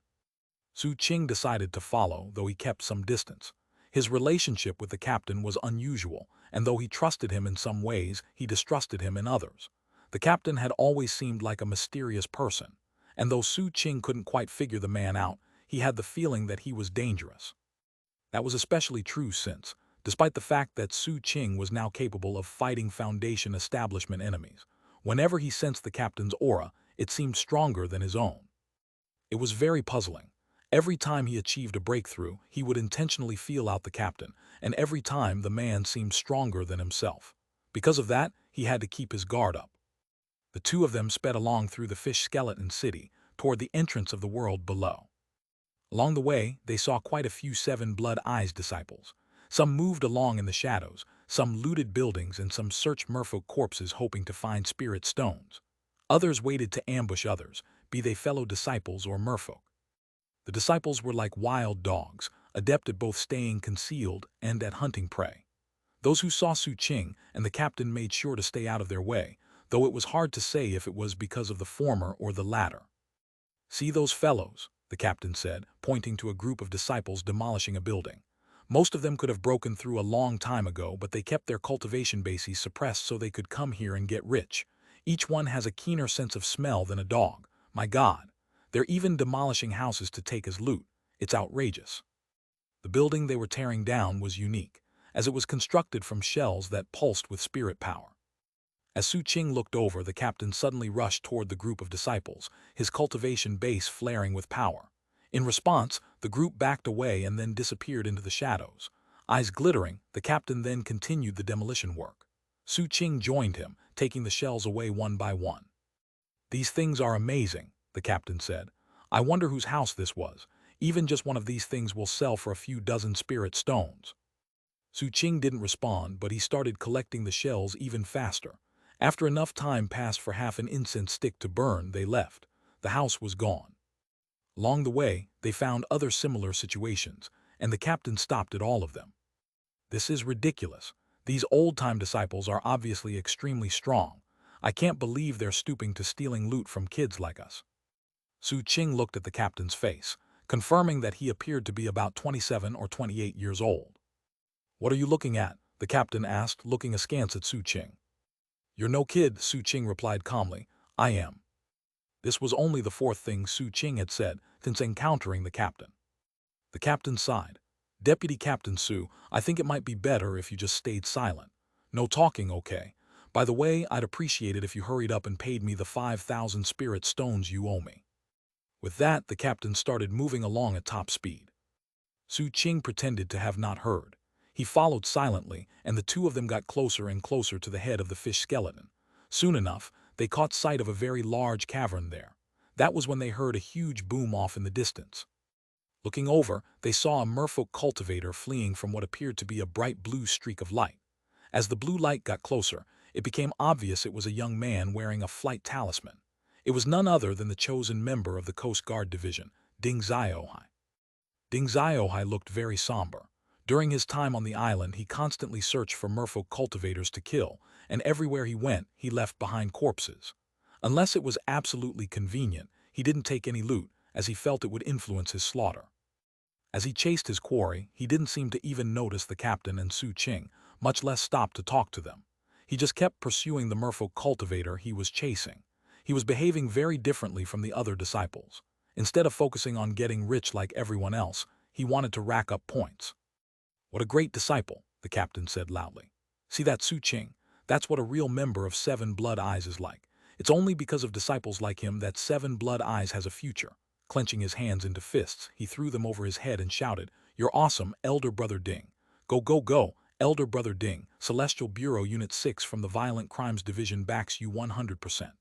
A: Su Qing decided to follow, though he kept some distance. His relationship with the captain was unusual, and though he trusted him in some ways, he distrusted him in others. The captain had always seemed like a mysterious person, and though Su Qing couldn't quite figure the man out, he had the feeling that he was dangerous. That was especially true since, despite the fact that Su Qing was now capable of fighting Foundation establishment enemies, whenever he sensed the captain's aura, it seemed stronger than his own. It was very puzzling. Every time he achieved a breakthrough, he would intentionally feel out the captain, and every time the man seemed stronger than himself. Because of that, he had to keep his guard up. The two of them sped along through the fish skeleton city, toward the entrance of the world below. Along the way, they saw quite a few Seven Blood Eyes disciples. Some moved along in the shadows, some looted buildings, and some searched merfolk corpses hoping to find spirit stones. Others waited to ambush others, be they fellow disciples or merfolk. The disciples were like wild dogs, adept at both staying concealed and at hunting prey. Those who saw Su Qing and the captain made sure to stay out of their way, though it was hard to say if it was because of the former or the latter. "See those fellows," the captain said, pointing to a group of disciples demolishing a building. "Most of them could have broken through a long time ago, but they kept their cultivation bases suppressed so they could come here and get rich. Each one has a keener sense of smell than a dog. My God, they're even demolishing houses to take as loot. It's outrageous." The building they were tearing down was unique, as it was constructed from shells that pulsed with spirit power. As Su Qing looked over, the captain suddenly rushed toward the group of disciples, his cultivation base flaring with power. In response, the group backed away and then disappeared into the shadows. Eyes glittering, the captain then continued the demolition work. Su Qing joined him, taking the shells away one by one. "These things are amazing," the captain said. "I wonder whose house this was. Even just one of these things will sell for a few dozen spirit stones." Su Qing didn't respond, but he started collecting the shells even faster. After enough time passed for half an incense stick to burn, they left. The house was gone. Along the way, they found other similar situations, and the captain stopped at all of them. "This is ridiculous. These old-time disciples are obviously extremely strong. I can't believe they're stooping to stealing loot from kids like us." Su Qing looked at the captain's face, confirming that he appeared to be about 27 or 28 years old. "What are you looking at?" the captain asked, looking askance at Su Qing. "You're no kid," Su Qing replied calmly. "I am." This was only the fourth thing Su Qing had said since encountering the captain. The captain sighed. "Deputy Captain Su, I think it might be better if you just stayed silent. No talking, okay? By the way, I'd appreciate it if you hurried up and paid me the 5,000 spirit stones you owe me." With that, the captain started moving along at top speed. Su Qing pretended to have not heard. He followed silently, and the two of them got closer and closer to the head of the fish skeleton. Soon enough, they caught sight of a very large cavern there. That was when they heard a huge boom off in the distance. Looking over, they saw a merfolk cultivator fleeing from what appeared to be a bright blue streak of light. As the blue light got closer, it became obvious it was a young man wearing a flight talisman. It was none other than the chosen member of the Coast Guard Division, Ding Ziohai. Ding Ziohai looked very somber. During his time on the island, he constantly searched for merfolk cultivators to kill, and everywhere he went, he left behind corpses. Unless it was absolutely convenient, he didn't take any loot, as he felt it would influence his slaughter. As he chased his quarry, he didn't seem to even notice the captain and Su Qing, much less stop to talk to them. He just kept pursuing the merfolk cultivator he was chasing. He was behaving very differently from the other disciples. Instead of focusing on getting rich like everyone else, he wanted to rack up points. "What a great disciple," the captain said loudly. "See that Su Qing? That's what a real member of Seven Blood Eyes is like. It's only because of disciples like him that Seven Blood Eyes has a future." Clenching his hands into fists, he threw them over his head and shouted, "You're awesome, Elder Brother Ding. Go, go, go, Elder Brother Ding. Celestial Bureau Unit 6 from the Violent Crimes Division backs you 100%.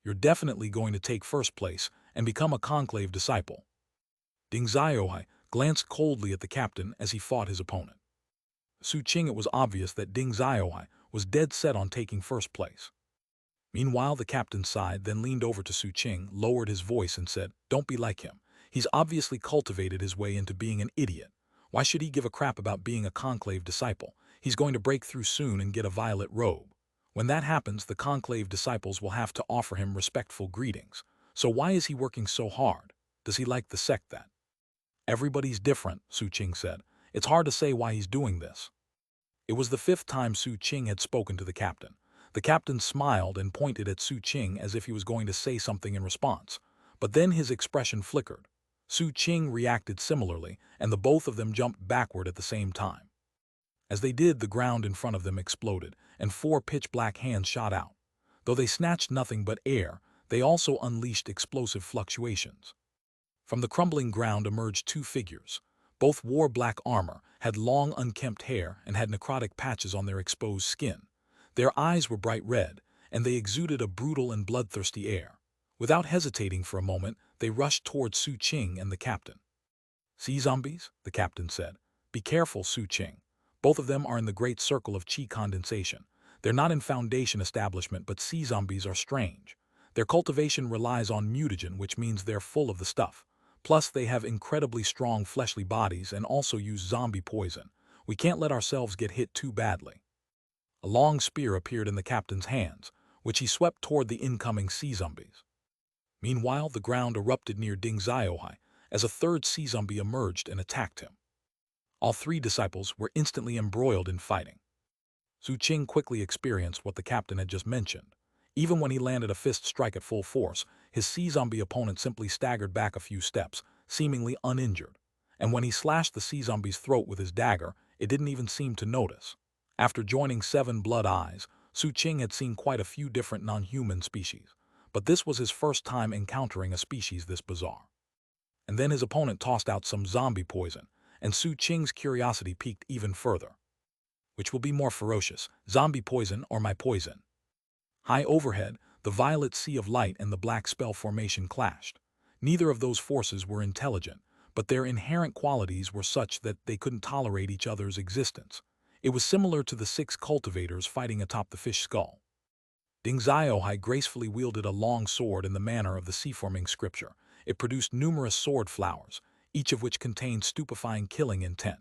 A: You're definitely going to take first place and become a conclave disciple." Ding Ziohai glanced coldly at the captain as he fought his opponent. Su Qing, it was obvious that Ding Ziohai was dead set on taking first place. Meanwhile, the captain sighed, then leaned over to Su Qing, lowered his voice and said, "Don't be like him. He's obviously cultivated his way into being an idiot. Why should he give a crap about being a conclave disciple? He's going to break through soon and get a violet robe. When that happens, the conclave disciples will have to offer him respectful greetings. So why is he working so hard? Does he like the sect that?" "Everybody's different," Su Qing said. "It's hard to say why he's doing this." It was the fifth time Su Qing had spoken to the captain. The captain smiled and pointed at Su Qing as if he was going to say something in response. But then his expression flickered. Su Qing reacted similarly, and the both of them jumped backward at the same time. As they did, the ground in front of them exploded, and 4 pitch-black hands shot out. Though they snatched nothing but air, they also unleashed explosive fluctuations. From the crumbling ground emerged 2 figures. Both wore black armor, had long unkempt hair, and had necrotic patches on their exposed skin. Their eyes were bright red, and they exuded a brutal and bloodthirsty air. Without hesitating for a moment, they rushed toward Su Qing and the captain. "See zombies?" the captain said. "Be careful, Su Qing. Both of them are in the great circle of chi condensation. They're not in Foundation establishment, but sea zombies are strange. Their cultivation relies on mutagen, which means they're full of the stuff. Plus, they have incredibly strong fleshly bodies and also use zombie poison. We can't let ourselves get hit too badly." A long spear appeared in the captain's hands, which he swept toward the incoming sea zombies. Meanwhile, the ground erupted near Ding Ziohai as a third sea zombie emerged and attacked him. All 3 disciples were instantly embroiled in fighting. Su Qing quickly experienced what the captain had just mentioned. Even when he landed a fist strike at full force, his sea zombie opponent simply staggered back a few steps, seemingly uninjured. And when he slashed the sea zombie's throat with his dagger, it didn't even seem to notice. After joining 7 Blood Eyes, Su Qing had seen quite a few different non-human species, but this was his first time encountering a species this bizarre. And then his opponent tossed out some zombie poison, and Su Qing's curiosity piqued even further. Which will be more ferocious, zombie poison or my poison? High overhead, The violet sea of light and the black spell formation clashed. Neither of those forces were intelligent, but their inherent qualities were such that they couldn't tolerate each other's existence. It was similar to the 6 cultivators fighting atop the fish skull. Ding Ziohai gracefully wielded a long sword in the manner of the sea-forming scripture. It produced numerous sword flowers, each of which contained stupefying killing intent.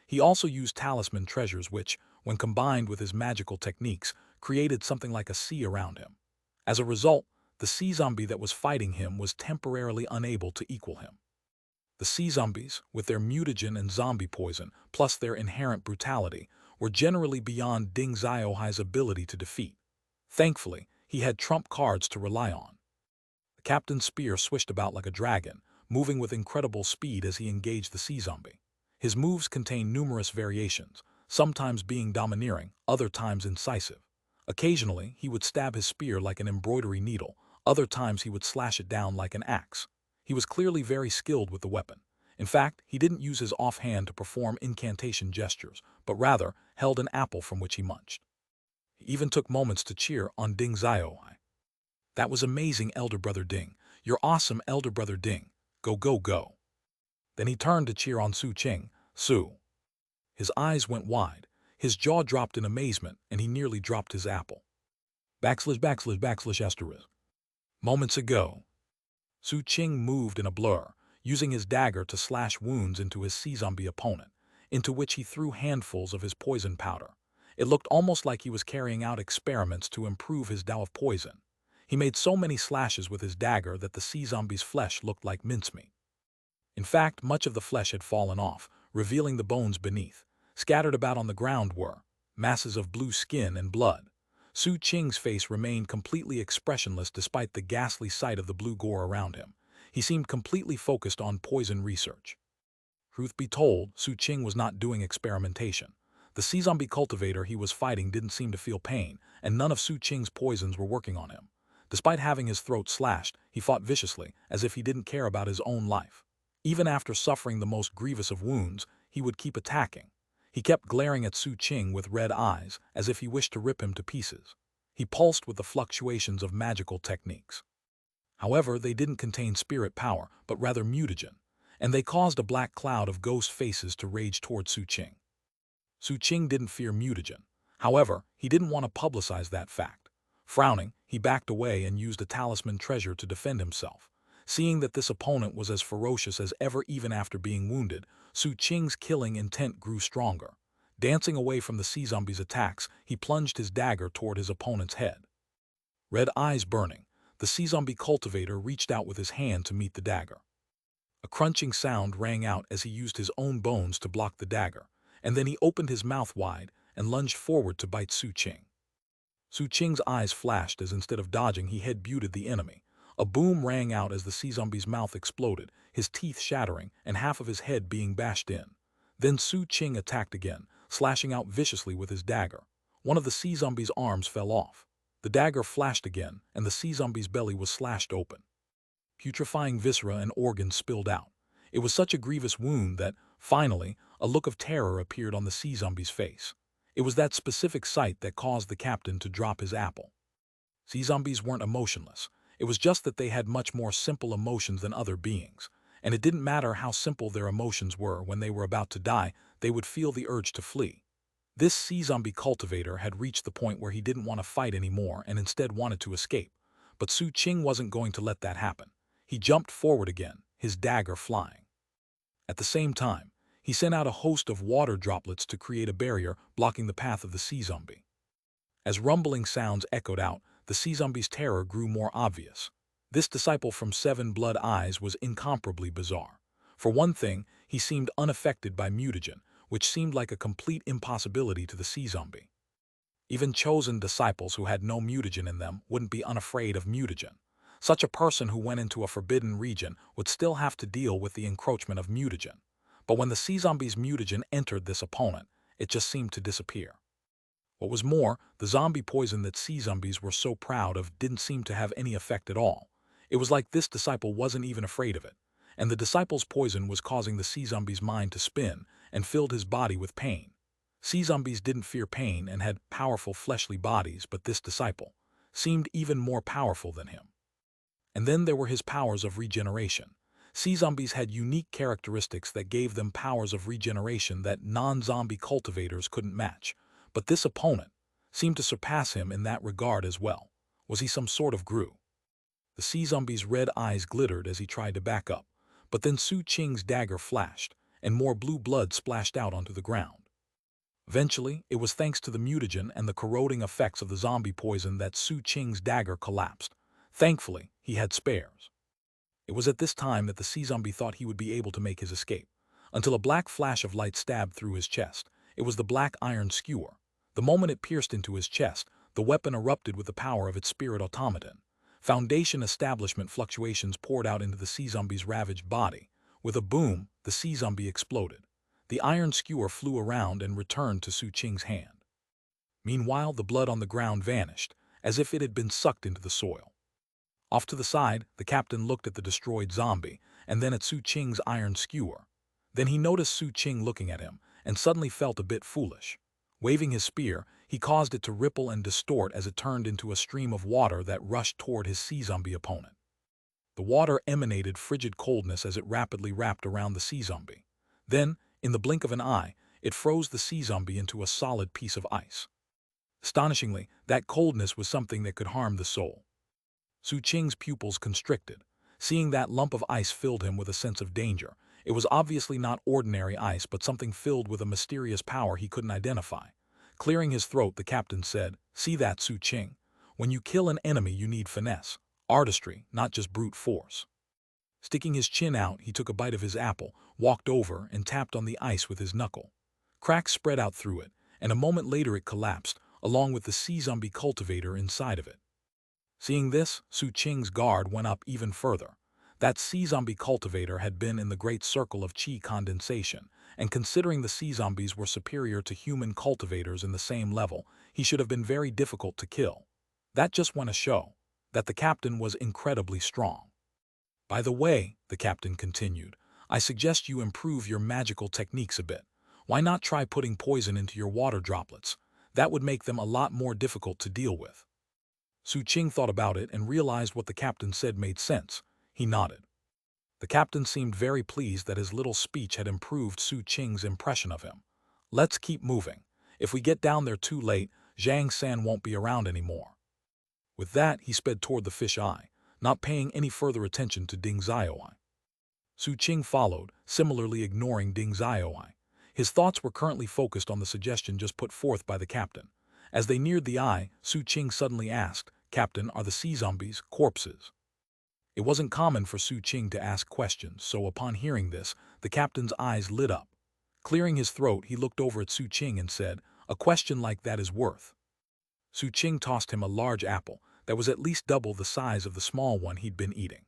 A: He also used talisman treasures which, when combined with his magical techniques, created something like a sea around him. As a result, the sea zombie that was fighting him was temporarily unable to equal him. The sea zombies, with their mutagen and zombie poison, plus their inherent brutality, were generally beyond Ding Ziohai's ability to defeat. Thankfully, he had trump cards to rely on. The captain's spear swished about like a dragon, moving with incredible speed as he engaged the sea zombie. His moves contained numerous variations, sometimes being domineering, other times incisive. Occasionally, he would stab his spear like an embroidery needle, other times he would slash it down like an axe. He was clearly very skilled with the weapon. In fact, he didn't use his offhand to perform incantation gestures, but rather held an apple from which he munched. He even took moments to cheer on Ding Ziohai. "That was amazing, elder brother Ding. You're awesome, elder brother Ding. Go, go, go." Then he turned to cheer on Su Qing. "Su." His eyes went wide, his jaw dropped in amazement, and he nearly dropped his apple. \\\\asterisk. Moments ago. Su Qing moved in a blur, using his dagger to slash wounds into his sea zombie opponent, into which he threw handfuls of his poison powder. It looked almost like he was carrying out experiments to improve his Tao of poison. He made so many slashes with his dagger that the sea zombie's flesh looked like mincemeat. In fact, much of the flesh had fallen off, revealing the bones beneath. Scattered about on the ground were masses of blue skin and blood. Su Qing's face remained completely expressionless despite the ghastly sight of the blue gore around him. He seemed completely focused on poison research. Truth be told, Su Qing was not doing experimentation. The sea zombie cultivator he was fighting didn't seem to feel pain, and none of Su Qing's poisons were working on him. Despite having his throat slashed, he fought viciously, as if he didn't care about his own life. Even after suffering the most grievous of wounds, he would keep attacking. He kept glaring at Su Qing with red eyes, as if he wished to rip him to pieces. He pulsed with the fluctuations of magical techniques. However, they didn't contain spirit power, but rather mutagen, and they caused a black cloud of ghost faces to rage toward Su Qing. Su Qing didn't fear mutagen. However, he didn't want to publicize that fact. Frowning, he backed away and used a talisman treasure to defend himself. Seeing that this opponent was as ferocious as ever even after being wounded, Su Qing's killing intent grew stronger. Dancing away from the sea zombie's attacks, he plunged his dagger toward his opponent's head. Red eyes burning, the sea zombie cultivator reached out with his hand to meet the dagger. A crunching sound rang out as he used his own bones to block the dagger, and then he opened his mouth wide and lunged forward to bite Su Qing. Su Qing's eyes flashed as instead of dodging he head-butted the enemy. A boom rang out as the sea zombie's mouth exploded, his teeth shattering and half of his head being bashed in. Then Su Qing attacked again, slashing out viciously with his dagger. One of the sea zombie's arms fell off. The dagger flashed again, and the sea zombie's belly was slashed open. Putrefying viscera and organs spilled out. It was such a grievous wound that, finally, a look of terror appeared on the sea zombie's face. It was that specific sight that caused the captain to drop his apple. Sea zombies weren't emotionless. It was just that they had much more simple emotions than other beings. And it didn't matter how simple their emotions were. When they were about to die, they would feel the urge to flee. This sea zombie cultivator had reached the point where he didn't want to fight anymore and instead wanted to escape. But Su Qing wasn't going to let that happen. He jumped forward again, his dagger flying. At the same time, he sent out a host of water droplets to create a barrier blocking the path of the sea zombie. As rumbling sounds echoed out, the sea zombie's terror grew more obvious. This disciple from 7 Blood Eyes was incomparably bizarre. For one thing, he seemed unaffected by mutagen, which seemed like a complete impossibility to the sea zombie. Even chosen disciples who had no mutagen in them wouldn't be unafraid of mutagen. Such a person who went into a forbidden region would still have to deal with the encroachment of mutagen. But when the sea zombie's mutagen entered this opponent, it just seemed to disappear. What was more, the zombie poison that sea zombies were so proud of didn't seem to have any effect at all. It was like this disciple wasn't even afraid of it, and the disciple's poison was causing the sea zombie's mind to spin and filled his body with pain. Sea zombies didn't fear pain and had powerful fleshly bodies, but this disciple, seemed even more powerful than him. And then there were his powers of regeneration. Sea zombies had unique characteristics that gave them powers of regeneration that non-zombie cultivators couldn't match. But this opponent seemed to surpass him in that regard as well. Was he some sort of Gru? The sea zombie's red eyes glittered as he tried to back up, but then Su Qing's dagger flashed, and more blue blood splashed out onto the ground. Eventually, it was thanks to the mutagen and the corroding effects of the zombie poison that Su Qing's dagger collapsed. Thankfully, he had spares. It was at this time that the sea zombie thought he would be able to make his escape, until a black flash of light stabbed through his chest. It was the black iron skewer. The moment it pierced into his chest, the weapon erupted with the power of its spirit automaton. Foundation establishment fluctuations poured out into the sea zombie's ravaged body. With a boom, the sea zombie exploded. The iron skewer flew around and returned to Su Qing's hand. Meanwhile, the blood on the ground vanished, as if it had been sucked into the soil. Off to the side, the captain looked at the destroyed zombie, and then at Su Qing's iron skewer. Then he noticed Su Qing looking at him, and suddenly felt a bit foolish. Waving his spear, he caused it to ripple and distort as it turned into a stream of water that rushed toward his sea zombie opponent. The water emanated frigid coldness as it rapidly wrapped around the sea zombie. Then, in the blink of an eye, it froze the sea zombie into a solid piece of ice. Astonishingly, that coldness was something that could harm the soul. Su Qing's pupils constricted. Seeing that lump of ice filled him with a sense of danger. It was obviously not ordinary ice, but something filled with a mysterious power he couldn't identify. Clearing his throat, the captain said, "See that, Su Qing? When you kill an enemy, you need finesse, artistry, not just brute force." Sticking his chin out, he took a bite of his apple, walked over, and tapped on the ice with his knuckle. Cracks spread out through it, and a moment later it collapsed, along with the sea zombie cultivator inside of it. Seeing this, Su Qing's guard went up even further. That sea zombie cultivator had been in the great circle of qi condensation, and considering the sea zombies were superior to human cultivators in the same level, he should have been very difficult to kill. That just went to show that the captain was incredibly strong. "By the way," the captain continued, "I suggest you improve your magical techniques a bit. Why not try putting poison into your water droplets? That would make them a lot more difficult to deal with." Su Qing thought about it and realized what the captain said made sense. He nodded. The captain seemed very pleased that his little speech had improved Su Qing's impression of him. "Let's keep moving. If we get down there too late, Zhang San won't be around anymore." With that, he sped toward the fish eye, not paying any further attention to Ding Xiaoai. Su Qing followed, similarly ignoring Ding Xiaoai. His thoughts were currently focused on the suggestion just put forth by the captain. As they neared the eye, Su Qing suddenly asked, "Captain, are the sea zombies corpses?" It wasn't common for Su Qing to ask questions, so upon hearing this, the captain's eyes lit up. Clearing his throat, he looked over at Su Qing and said, "A question like that is worth." Su Qing tossed him a large apple that was at least double the size of the small one he'd been eating.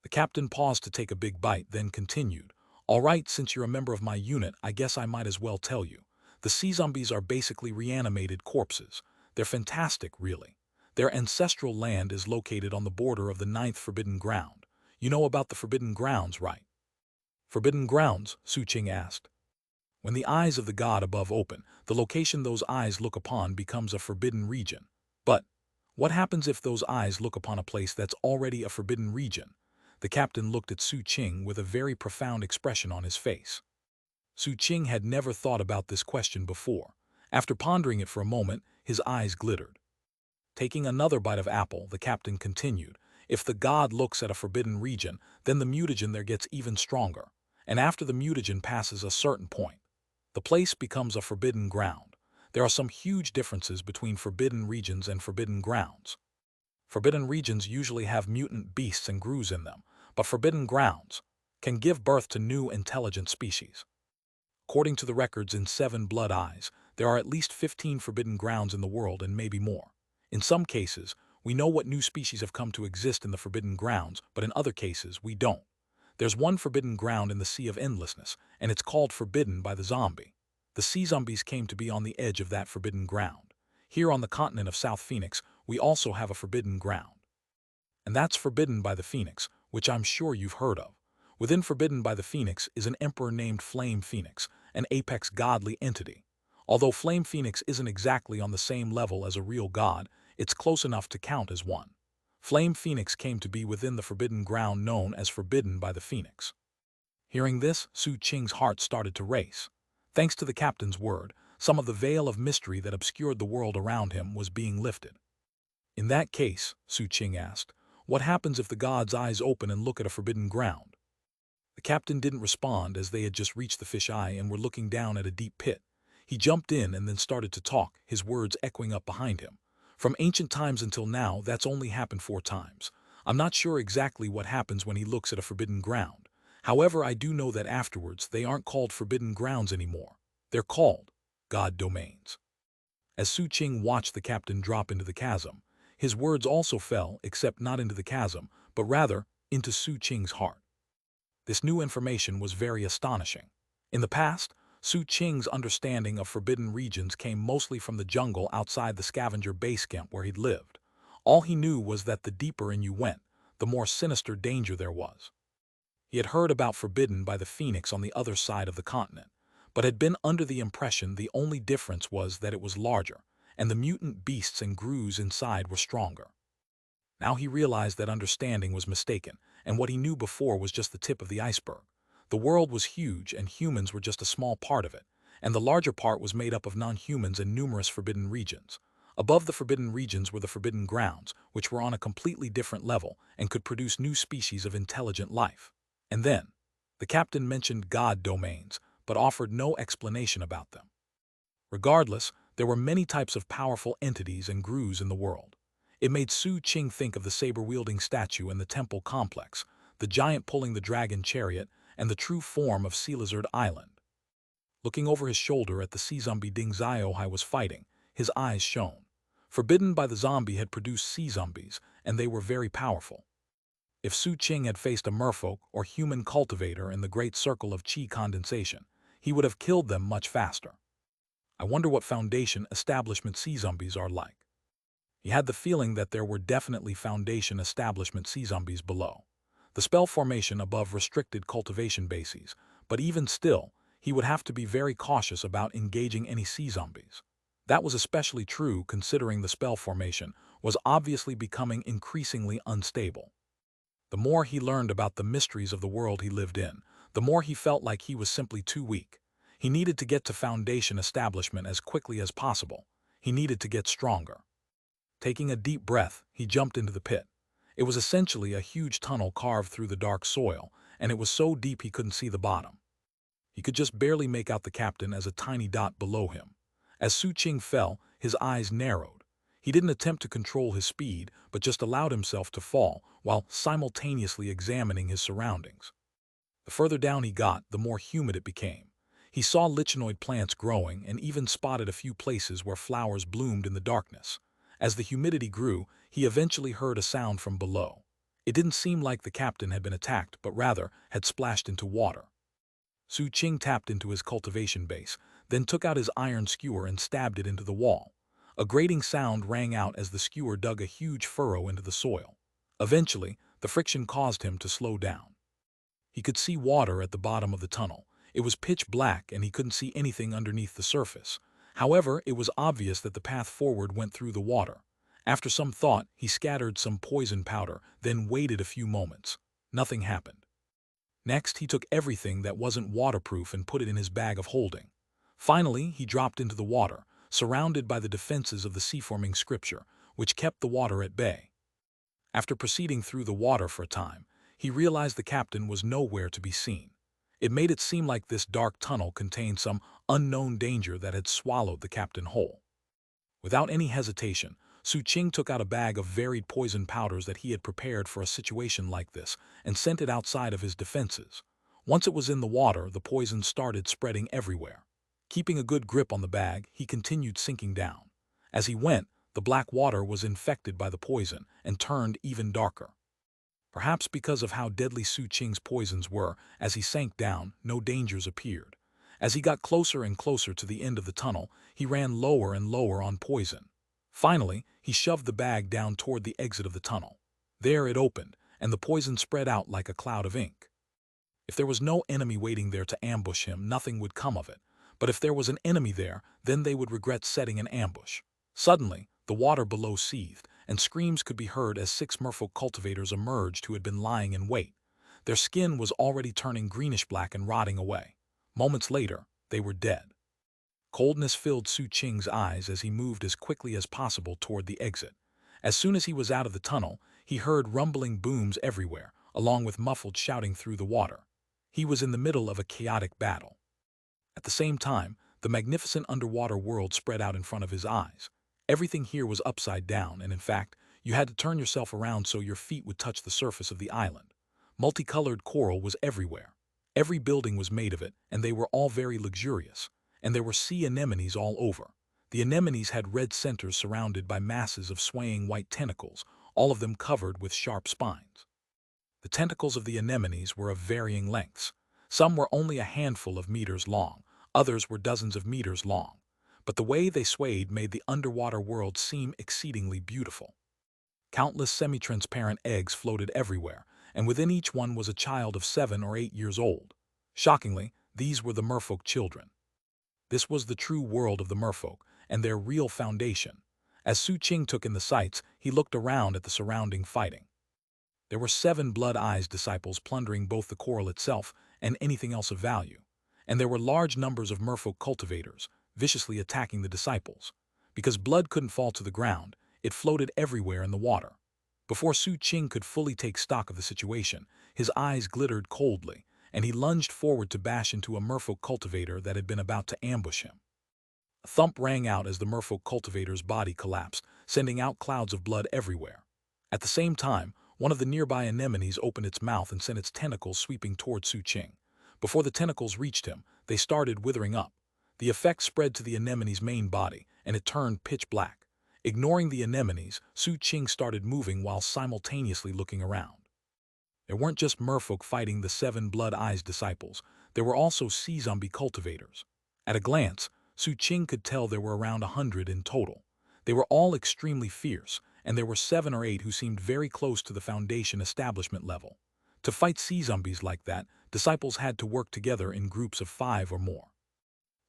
A: The captain paused to take a big bite, then continued, "All right, since you're a member of my unit, I guess I might as well tell you. The sea zombies are basically reanimated corpses. They're fantastic, really. Their ancestral land is located on the border of the 9th Forbidden Ground. You know about the Forbidden Grounds, right?" "Forbidden Grounds?" Su Qing asked. "When the eyes of the god above open, the location those eyes look upon becomes a forbidden region. But what happens if those eyes look upon a place that's already a forbidden region?" The captain looked at Su Qing with a very profound expression on his face. Su Qing had never thought about this question before. After pondering it for a moment, his eyes glittered. Taking another bite of apple, the captain continued, "If the god looks at a forbidden region, then the mutagen there gets even stronger. And after the mutagen passes a certain point, the place becomes a forbidden ground. There are some huge differences between forbidden regions and forbidden grounds. Forbidden regions usually have mutant beasts and grus in them, but forbidden grounds can give birth to new intelligent species. According to the records in 7 Blood Eyes, there are at least 15 forbidden grounds in the world and maybe more. In some cases, we know what new species have come to exist in the forbidden grounds, but in other cases, we don't. There's one forbidden ground in the Sea of Endlessness, and it's called Forbidden by the Zombie. The sea zombies came to be on the edge of that forbidden ground. Here on the continent of South Phoenix, we also have a forbidden ground. And that's Forbidden by the Phoenix, which I'm sure you've heard of. Within Forbidden by the Phoenix is an emperor named Flame Phoenix, an apex godly entity. Although Flame Phoenix isn't exactly on the same level as a real god, It's close enough to count as one. Flame Phoenix came to be within the forbidden ground known as Forbidden by the Phoenix. Hearing this, Su Qing's heart started to race. Thanks to the captain's word, some of the veil of mystery that obscured the world around him was being lifted. In that case, Su Qing asked, what happens if the god's eyes open and look at a forbidden ground? The captain didn't respond as they had just reached the fish-eye and were looking down at a deep pit. He jumped in and then started to talk, his words echoing up behind him. From ancient times until now, that's only happened 4 times. I'm not sure exactly what happens when he looks at a forbidden ground. However, I do know that afterwards they aren't called forbidden grounds anymore. They're called God domains. As Su Qing watched the captain drop into the chasm, his words also fell, except not into the chasm, but rather into Su Qing's heart. This new information was very astonishing. In the past, Su Qing's understanding of forbidden regions came mostly from the jungle outside the scavenger base camp where he'd lived. All he knew was that the deeper in you went, the more sinister danger there was. He had heard about Forbidden by the Phoenix on the other side of the continent, but had been under the impression the only difference was that it was larger, and the mutant beasts and grooves inside were stronger. Now he realized that understanding was mistaken, and what he knew before was just the tip of the iceberg. The world was huge, and humans were just a small part of it, and the larger part was made up of non-humans and numerous forbidden regions. Above the forbidden regions were the forbidden grounds, which were on a completely different level and could produce new species of intelligent life. And then, the captain mentioned God domains, but offered no explanation about them. Regardless, there were many types of powerful entities and grooves in the world. It made Su Qing think of the saber-wielding statue in the temple complex, the giant pulling the dragon chariot, and the true form of Sea Lizard Island. Looking over his shoulder at the sea zombie Ding Ziohai was fighting, his eyes shone. Forbidden by the zombie had produced sea zombies, and they were very powerful. If Su Qing had faced a merfolk or human cultivator in the great circle of qi condensation, he would have killed them much faster. I wonder what Foundation establishment sea zombies are like. He had the feeling that there were definitely Foundation establishment sea zombies below. The spell formation above restricted cultivation bases, but even still, he would have to be very cautious about engaging any sea zombies. That was especially true considering the spell formation was obviously becoming increasingly unstable. The more he learned about the mysteries of the world he lived in, the more he felt like he was simply too weak. He needed to get to Foundation establishment as quickly as possible. He needed to get stronger. Taking a deep breath, he jumped into the pit. It was essentially a huge tunnel carved through the dark soil, and it was so deep he couldn't see the bottom. He could just barely make out the captain as a tiny dot below him. As Su Qing fell, his eyes narrowed. He didn't attempt to control his speed, but just allowed himself to fall, while simultaneously examining his surroundings. The further down he got, the more humid it became. He saw lichenoid plants growing and even spotted a few places where flowers bloomed in the darkness. As the humidity grew, he eventually heard a sound from below. It didn't seem like the captain had been attacked, but rather had splashed into water. Su Qing tapped into his cultivation base, then took out his iron skewer and stabbed it into the wall. A grating sound rang out as the skewer dug a huge furrow into the soil. Eventually, the friction caused him to slow down. He could see water at the bottom of the tunnel. It was pitch black and he couldn't see anything underneath the surface. However, it was obvious that the path forward went through the water. After some thought, he scattered some poison powder, then waited a few moments. Nothing happened. Next, he took everything that wasn't waterproof and put it in his bag of holding. Finally, he dropped into the water, surrounded by the defenses of the sea-forming scripture, which kept the water at bay. After proceeding through the water for a time, he realized the captain was nowhere to be seen. It made it seem like this dark tunnel contained some unknown danger that had swallowed the captain whole. Without any hesitation, Su Qing took out a bag of varied poison powders that he had prepared for a situation like this and sent it outside of his defenses. Once it was in the water, the poison started spreading everywhere. Keeping a good grip on the bag, he continued sinking down. As he went, the black water was infected by the poison and turned even darker. Perhaps because of how deadly Su Qing's poisons were, as he sank down, no dangers appeared. As he got closer and closer to the end of the tunnel, he ran lower and lower on poison. Finally, he shoved the bag down toward the exit of the tunnel. There it opened, and the poison spread out like a cloud of ink. If there was no enemy waiting there to ambush him, nothing would come of it. But if there was an enemy there, then they would regret setting an ambush. Suddenly, The water below seethed, and screams could be heard as 6 merfolk cultivators emerged who had been lying in wait. Their skin was already turning greenish-black and rotting away. Moments later, they were dead. Coldness filled Su Qing's eyes as he moved as quickly as possible toward the exit. As soon as he was out of the tunnel, he heard rumbling booms everywhere, along with muffled shouting through the water. He was in the middle of a chaotic battle. At the same time, the magnificent underwater world spread out in front of his eyes. Everything here was upside down, and in fact, you had to turn yourself around so your feet would touch the surface of the island. Multicolored coral was everywhere. Every building was made of it, and they were all very luxurious. And there were sea anemones all over. The anemones had red centers surrounded by masses of swaying white tentacles, all of them covered with sharp spines. The tentacles of the anemones were of varying lengths. Some were only a handful of meters long, others were dozens of meters long. But the way they swayed made the underwater world seem exceedingly beautiful. Countless semi-transparent eggs floated everywhere, and within each one was a child of 7 or 8 years old. Shockingly, these were the merfolk children. This was the true world of the merfolk, and their real foundation. As Su Qing took in the sights, he looked around at the surrounding fighting. There were 7 blood-eyes disciples plundering both the coral itself and anything else of value. And there were large numbers of merfolk cultivators, viciously attacking the disciples. Because blood couldn't fall to the ground, it floated everywhere in the water. Before Su Qing could fully take stock of the situation, his eyes glittered coldly, and he lunged forward to bash into a merfolk cultivator that had been about to ambush him. A thump rang out as the merfolk cultivator's body collapsed, sending out clouds of blood everywhere. At the same time, one of the nearby anemones opened its mouth and sent its tentacles sweeping toward Su Qing. Before the tentacles reached him, they started withering up. The effect spread to the anemone's main body, and it turned pitch black. Ignoring the anemones, Su Qing started moving while simultaneously looking around. There weren't just merfolk fighting the 7 blood-eyes disciples, there were also sea zombie cultivators. At a glance, Su Qing could tell there were around 100 in total. They were all extremely fierce, and there were 7 or 8 who seemed very close to the Foundation establishment level. To fight sea zombies like that, disciples had to work together in groups of 5 or more.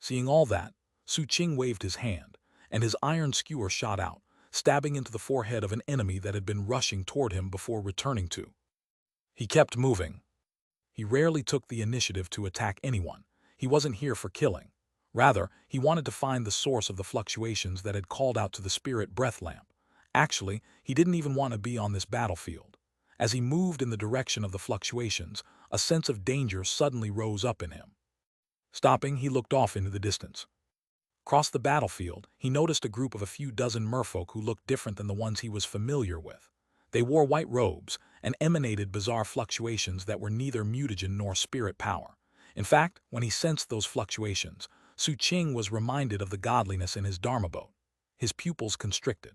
A: Seeing all that, Su Qing waved his hand, and his iron skewer shot out, stabbing into the forehead of an enemy that had been rushing toward him before returning to. He kept moving. He rarely took the initiative to attack anyone. He wasn't here for killing. Rather, he wanted to find the source of the fluctuations that had called out to the spirit breath lamp. Actually, he didn't even want to be on this battlefield. As he moved in the direction of the fluctuations, a sense of danger suddenly rose up in him. Stopping, he looked off into the distance. Across the battlefield, he noticed a group of a few dozen merfolk who looked different than the ones he was familiar with. They wore white robes and emanated bizarre fluctuations that were neither mutagen nor spirit power. In fact, when he sensed those fluctuations, Su Qing was reminded of the godliness in his Dharma boat. His pupils constricted.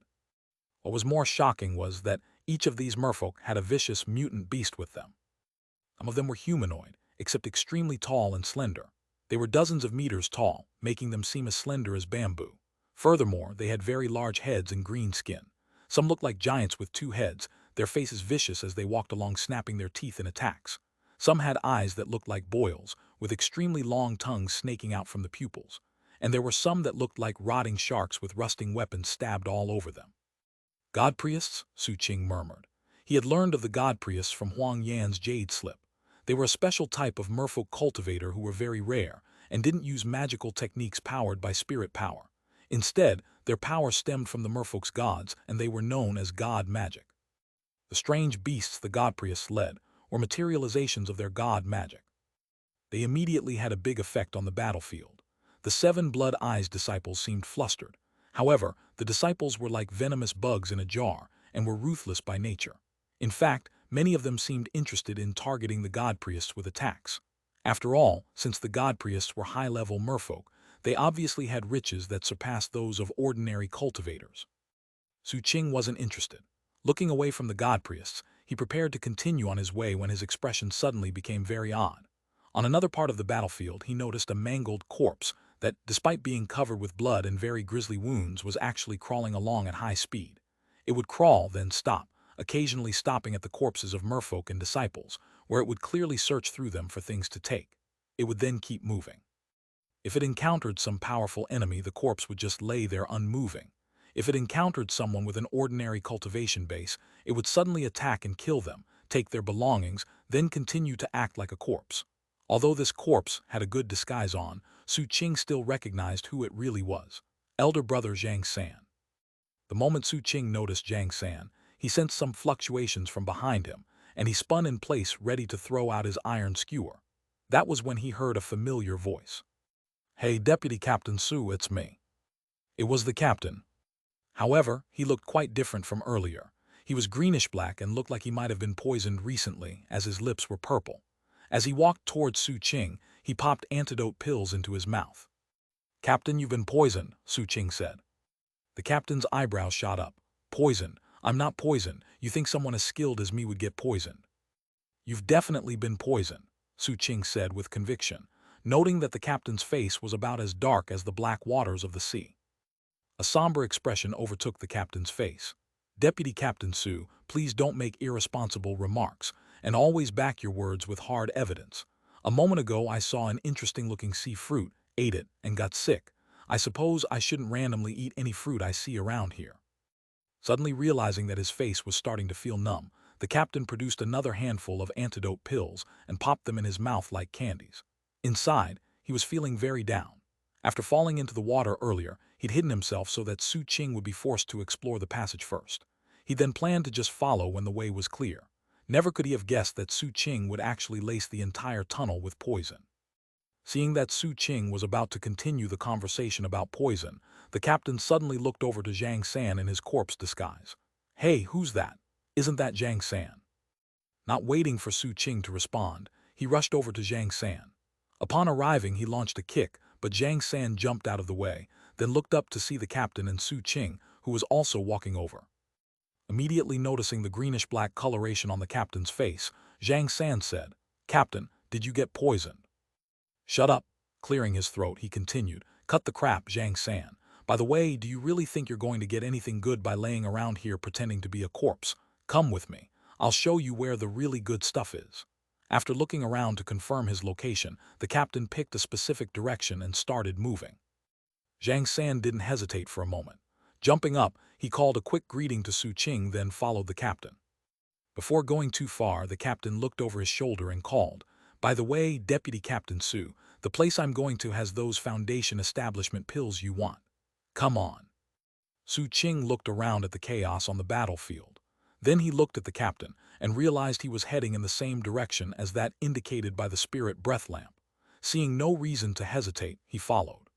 A: What was more shocking was that each of these merfolk had a vicious mutant beast with them. Some of them were humanoid, except extremely tall and slender. They were dozens of meters tall, making them seem as slender as bamboo. Furthermore, they had very large heads and green skin. Some looked like giants with 2 heads, their faces vicious as they walked along snapping their teeth in attacks. Some had eyes that looked like boils, with extremely long tongues snaking out from the pupils. And there were some that looked like rotting sharks with rusting weapons stabbed all over them. God priests? Su Qing murmured. He had learned of the god priests from Huang Yan's Jade slip. They were a special type of merfolk cultivator who were very rare and didn't use magical techniques powered by spirit power. Instead, their power stemmed from the merfolk's gods, and they were known as god magic. The strange beasts the god priests led were materializations of their god magic. They immediately had a big effect on the battlefield. The 7 blood-eyes disciples seemed flustered. However, the disciples were like venomous bugs in a jar and were ruthless by nature. In fact, many of them seemed interested in targeting the god priests with attacks. After all, since the god priests were high-level merfolk, they obviously had riches that surpassed those of ordinary cultivators. Su Qing wasn't interested. Looking away from the god priests, he prepared to continue on his way when his expression suddenly became very odd. On another part of the battlefield, he noticed a mangled corpse that, despite being covered with blood and very grisly wounds, was actually crawling along at high speed. It would crawl, then stop, occasionally stopping at the corpses of merfolk and disciples, where it would clearly search through them for things to take. It would then keep moving. If it encountered some powerful enemy, the corpse would just lay there unmoving. If it encountered someone with an ordinary cultivation base, it would suddenly attack and kill them, take their belongings, then continue to act like a corpse. Although this corpse had a good disguise on, Su Qing still recognized who it really was: elder brother Zhang San. The moment Su Qing noticed Zhang San, he sensed some fluctuations from behind him, and he spun in place ready to throw out his iron skewer. That was when he heard a familiar voice. "Hey, Deputy Captain Su, it's me." It was the captain. However, he looked quite different from earlier. He was greenish-black and looked like he might have been poisoned recently, as his lips were purple. As he walked towards Su Qing, he popped antidote pills into his mouth. "Captain, you've been poisoned," Su Qing said. The captain's eyebrows shot up. "Poisoned? I'm not poisoned. You think someone as skilled as me would get poisoned?" "You've definitely been poisoned," Su Qing said with conviction, noting that the captain's face was about as dark as the black waters of the sea. A somber expression overtook the captain's face. "Deputy Captain Su, please don't make irresponsible remarks, and always back your words with hard evidence. A moment ago I saw an interesting-looking sea fruit, ate it, and got sick. I suppose I shouldn't randomly eat any fruit I see around here." Suddenly realizing that his face was starting to feel numb, the captain produced another handful of antidote pills and popped them in his mouth like candies. Inside, he was feeling very down. After falling into the water earlier, he'd hidden himself so that Su Qing would be forced to explore the passage first. He then planned to just follow when the way was clear. Never could he have guessed that Su Qing would actually lace the entire tunnel with poison. Seeing that Su Qing was about to continue the conversation about poison, the captain suddenly looked over to Zhang San in his corpse disguise. "Hey, who's that? Isn't that Zhang San?" Not waiting for Su Qing to respond, he rushed over to Zhang San. Upon arriving, he launched a kick, but Zhang San jumped out of the way, then looked up to see the captain and Su Qing, who was also walking over. Immediately noticing the greenish-black coloration on the captain's face, Zhang San said, "Captain, did you get poisoned?" "Shut up." Clearing his throat, he continued, "Cut the crap, Zhang San. By the way, do you really think you're going to get anything good by laying around here pretending to be a corpse? Come with me. I'll show you where the really good stuff is." After looking around to confirm his location, the captain picked a specific direction and started moving. Zhang San didn't hesitate for a moment. Jumping up, he called a quick greeting to Su Qing, then followed the captain. Before going too far, the captain looked over his shoulder and called, "By the way, Deputy Captain Su, the place I'm going to has those foundation establishment pills you want. Come on." Su Qing looked around at the chaos on the battlefield. Then he looked at the captain and realized he was heading in the same direction as that indicated by the spirit breath lamp. Seeing no reason to hesitate, he followed.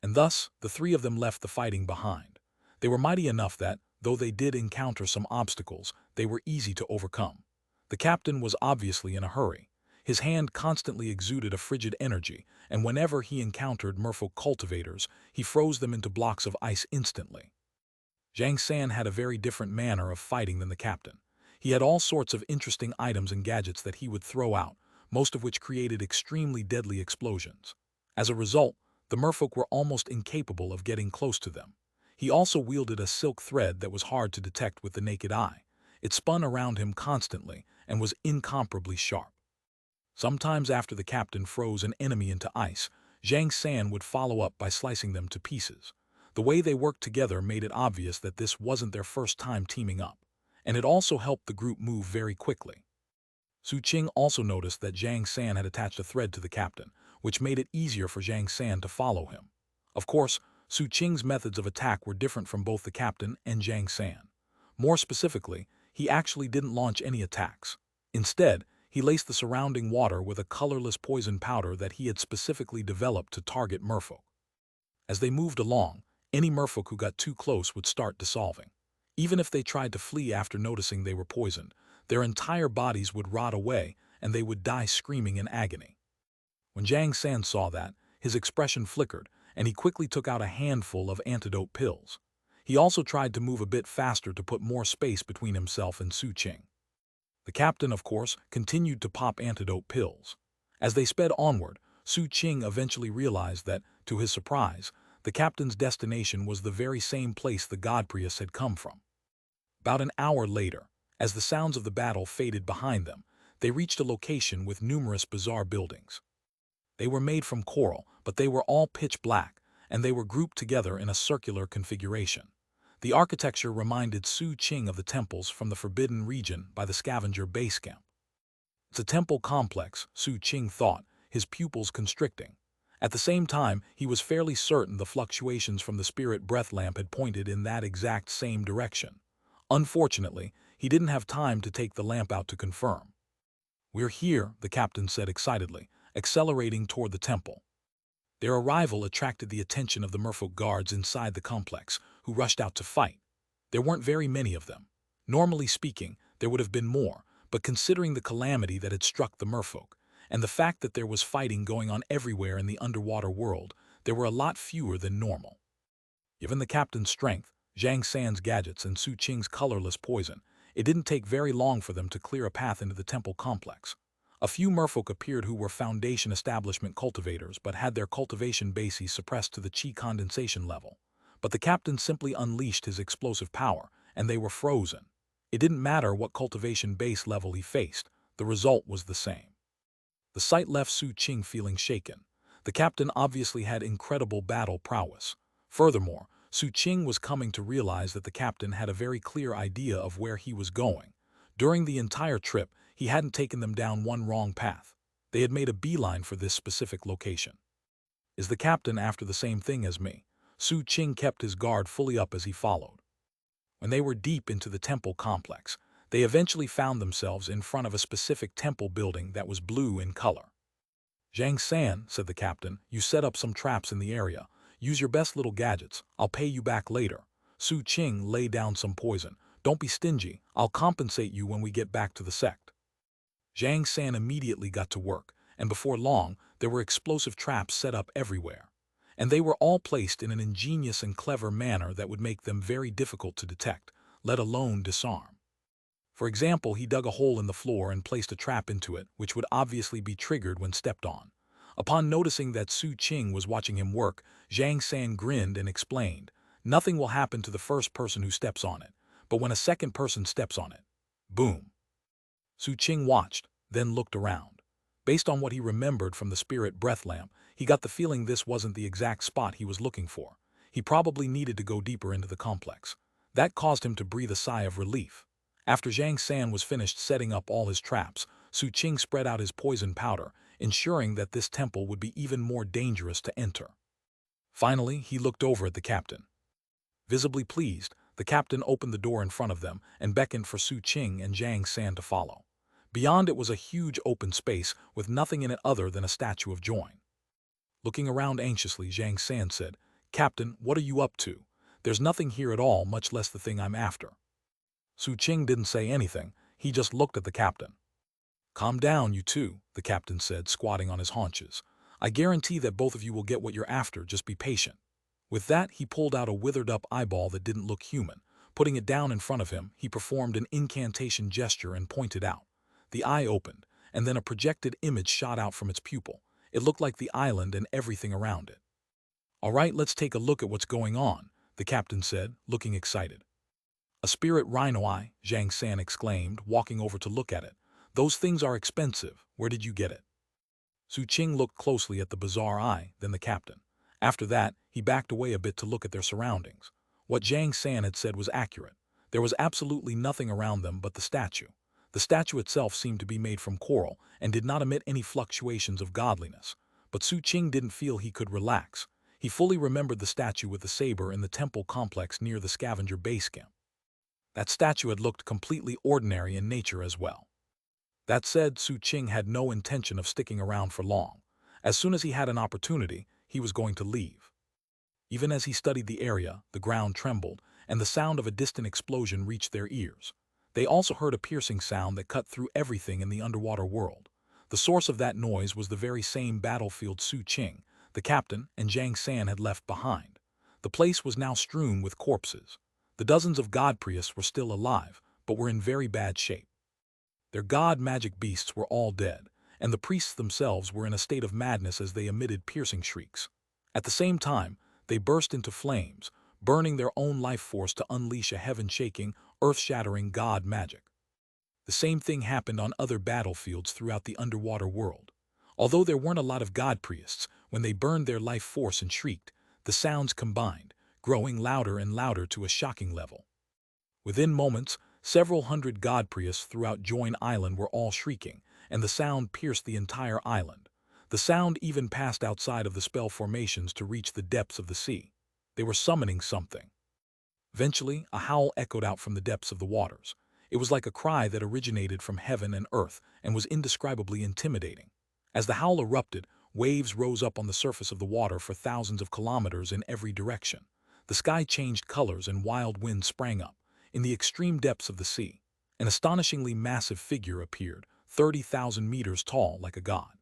A: And thus, the three of them left the fighting behind. They were mighty enough that, though they did encounter some obstacles, they were easy to overcome. The captain was obviously in a hurry. His hand constantly exuded a frigid energy, and whenever he encountered merfolk cultivators, he froze them into blocks of ice instantly. Zhang San had a very different manner of fighting than the captain. He had all sorts of interesting items and gadgets that he would throw out, most of which created extremely deadly explosions. As a result, the merfolk were almost incapable of getting close to them. He also wielded a silk thread that was hard to detect with the naked eye. It spun around him constantly and was incomparably sharp. Sometimes after the captain froze an enemy into ice, Zhang San would follow up by slicing them to pieces. The way they worked together made it obvious that this wasn't their first time teaming up, and it also helped the group move very quickly. Su Qing also noticed that Zhang San had attached a thread to the captain, which made it easier for Zhang San to follow him. Of course, Su Qing's methods of attack were different from both the captain and Zhang San. More specifically, he actually didn't launch any attacks. Instead, he laced the surrounding water with a colorless poison powder that he had specifically developed to target merfolk. As they moved along, any merfolk who got too close would start dissolving. Even if they tried to flee after noticing they were poisoned, their entire bodies would rot away and they would die screaming in agony. When Zhang San saw that, his expression flickered, and he quickly took out a handful of antidote pills. He also tried to move a bit faster to put more space between himself and Su Qing. The captain, of course, continued to pop antidote pills. As they sped onward, Su Qing eventually realized that, to his surprise, the captain's destination was the very same place the god priest had come from. About an hour later, as the sounds of the battle faded behind them, they reached a location with numerous bizarre buildings. They were made from coral, but they were all pitch black, and they were grouped together in a circular configuration. The architecture reminded Su Qing of the temples from the Forbidden Region by the scavenger base camp. It's a temple complex, Su Qing thought, his pupils constricting. At the same time, he was fairly certain the fluctuations from the spirit breath lamp had pointed in that exact same direction. Unfortunately, he didn't have time to take the lamp out to confirm. "We're here," the captain said excitedly, accelerating toward the temple. Their arrival attracted the attention of the merfolk guards inside the complex, who rushed out to fight. There weren't very many of them. Normally speaking, there would have been more, but considering the calamity that had struck the merfolk, and the fact that there was fighting going on everywhere in the underwater world, there were a lot fewer than normal. Given the captain's strength, Xianxia's gadgets, and Su Qing's colorless poison, it didn't take very long for them to clear a path into the temple complex. A few merfolk appeared who were Foundation establishment cultivators but had their cultivation bases suppressed to the chi condensation level. But the captain simply unleashed his explosive power, and they were frozen. It didn't matter what cultivation base level he faced, the result was the same. The sight left Su Qing feeling shaken. The captain obviously had incredible battle prowess. Furthermore, Su Qing was coming to realize that the captain had a very clear idea of where he was going. During the entire trip, he hadn't taken them down one wrong path. They had made a beeline for this specific location. "Is the captain after the same thing as me?" Su Qing kept his guard fully up as he followed. When they were deep into the temple complex, they eventually found themselves in front of a specific temple building that was blue in color. "Xianxia," said the captain, "you set up some traps in the area. Use your best little gadgets. I'll pay you back later." Su Qing laid down some poison. "Don't be stingy. I'll compensate you when we get back to the sect." Xianxia immediately got to work, and before long, there were explosive traps set up everywhere. And they were all placed in an ingenious and clever manner that would make them very difficult to detect, let alone disarm. For example, he dug a hole in the floor and placed a trap into it, which would obviously be triggered when stepped on. Upon noticing that Su Qing was watching him work, Xianxia grinned and explained, "Nothing will happen to the first person who steps on it, but when a second person steps on it, boom." Su Qing watched, then looked around. Based on what he remembered from the spirit breath lamp, he got the feeling this wasn't the exact spot he was looking for. He probably needed to go deeper into the complex. That caused him to breathe a sigh of relief. After Xianxia was finished setting up all his traps, Su Qing spread out his poison powder, ensuring that this temple would be even more dangerous to enter. Finally, he looked over at the captain. Visibly pleased, the captain opened the door in front of them and beckoned for Su Qing and Xianxia to follow. Beyond it was a huge open space with nothing in it other than a statue of Join. Looking around anxiously, Xianxia said, "Captain, what are you up to? There's nothing here at all, much less the thing I'm after." Su Qing didn't say anything, he just looked at the captain. "Calm down, you two," the captain said, squatting on his haunches. "I guarantee that both of you will get what you're after, just be patient." With that, he pulled out a withered-up eyeball that didn't look human. Putting it down in front of him, he performed an incantation gesture and pointed out. The eye opened, and then a projected image shot out from its pupil. It looked like the island and everything around it. "All right, let's take a look at what's going on," the captain said, looking excited. "A spirit rhino eye," Xianxia exclaimed, walking over to look at it. "Those things are expensive. Where did you get it?" Su Qing looked closely at the bizarre eye, then the captain. After that, he backed away a bit to look at their surroundings. What Xianxia had said was accurate. There was absolutely nothing around them but the statue. The statue itself seemed to be made from coral and did not emit any fluctuations of godliness. But Su Qing didn't feel he could relax. He fully remembered the statue with the saber in the temple complex near the scavenger base camp. That statue had looked completely ordinary in nature as well. That said, Su Qing had no intention of sticking around for long. As soon as he had an opportunity, he was going to leave. Even as he studied the area, the ground trembled, and the sound of a distant explosion reached their ears. They also heard a piercing sound that cut through everything in the underwater world. The source of that noise was the very same battlefield Su Qing, the captain, and Xianxia had left behind. The place was now strewn with corpses. The dozens of god priests were still alive, but were in very bad shape. Their god magic beasts were all dead, and the priests themselves were in a state of madness as they emitted piercing shrieks. At the same time, they burst into flames, burning their own life force to unleash a heaven-shaking, earth-shattering god magic. The same thing happened on other battlefields throughout the underwater world. Although there weren't a lot of god priests, when they burned their life force and shrieked, the sounds combined, growing louder and louder to a shocking level. Within moments, several hundred god priests throughout Join Island were all shrieking, and the sound pierced the entire island. The sound even passed outside of the spell formations to reach the depths of the sea. They were summoning something. Eventually, a howl echoed out from the depths of the waters. It was like a cry that originated from heaven and earth and was indescribably intimidating. As the howl erupted, waves rose up on the surface of the water for thousands of kilometers in every direction. The sky changed colors and wild winds sprang up. In the extreme depths of the sea, an astonishingly massive figure appeared, 30,000 meters tall like a god.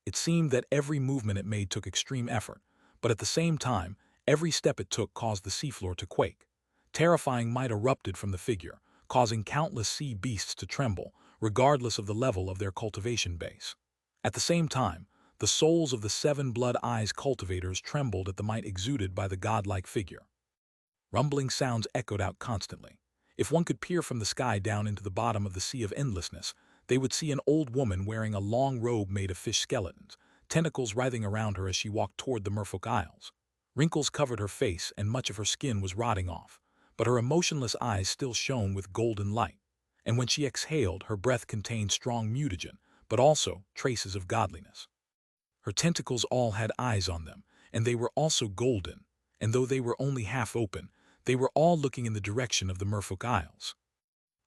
A: It seemed that every movement it made took extreme effort, but at the same time, every step it took caused the seafloor to quake. Terrifying might erupted from the figure, causing countless sea beasts to tremble, regardless of the level of their cultivation base. At the same time, the souls of the seven blood eyes cultivators trembled at the might exuded by the godlike figure. Rumbling sounds echoed out constantly. If one could peer from the sky down into the bottom of the sea of endlessness, they would see an old woman wearing a long robe made of fish skeletons, tentacles writhing around her as she walked toward the Merfolk Isles. Wrinkles covered her face and much of her skin was rotting off, but her emotionless eyes still shone with golden light. And when she exhaled, her breath contained strong mutagen, but also traces of godliness. Her tentacles all had eyes on them, and they were also golden, and though they were only half open, they were all looking in the direction of the Merfolk Isles.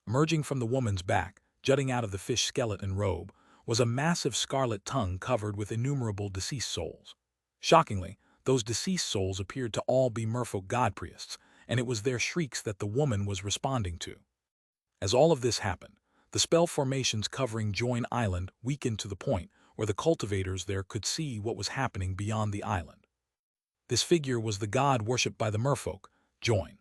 A: Emerging from the woman's back, jutting out of the fish skeleton robe, was a massive scarlet tongue covered with innumerable deceased souls. Shockingly, those deceased souls appeared to all be Merfolk god priests, and it was their shrieks that the woman was responding to. As all of this happened, the spell formations covering Join Island weakened to the point where the cultivators there could see what was happening beyond the island. This figure was the god worshipped by the merfolk, Join.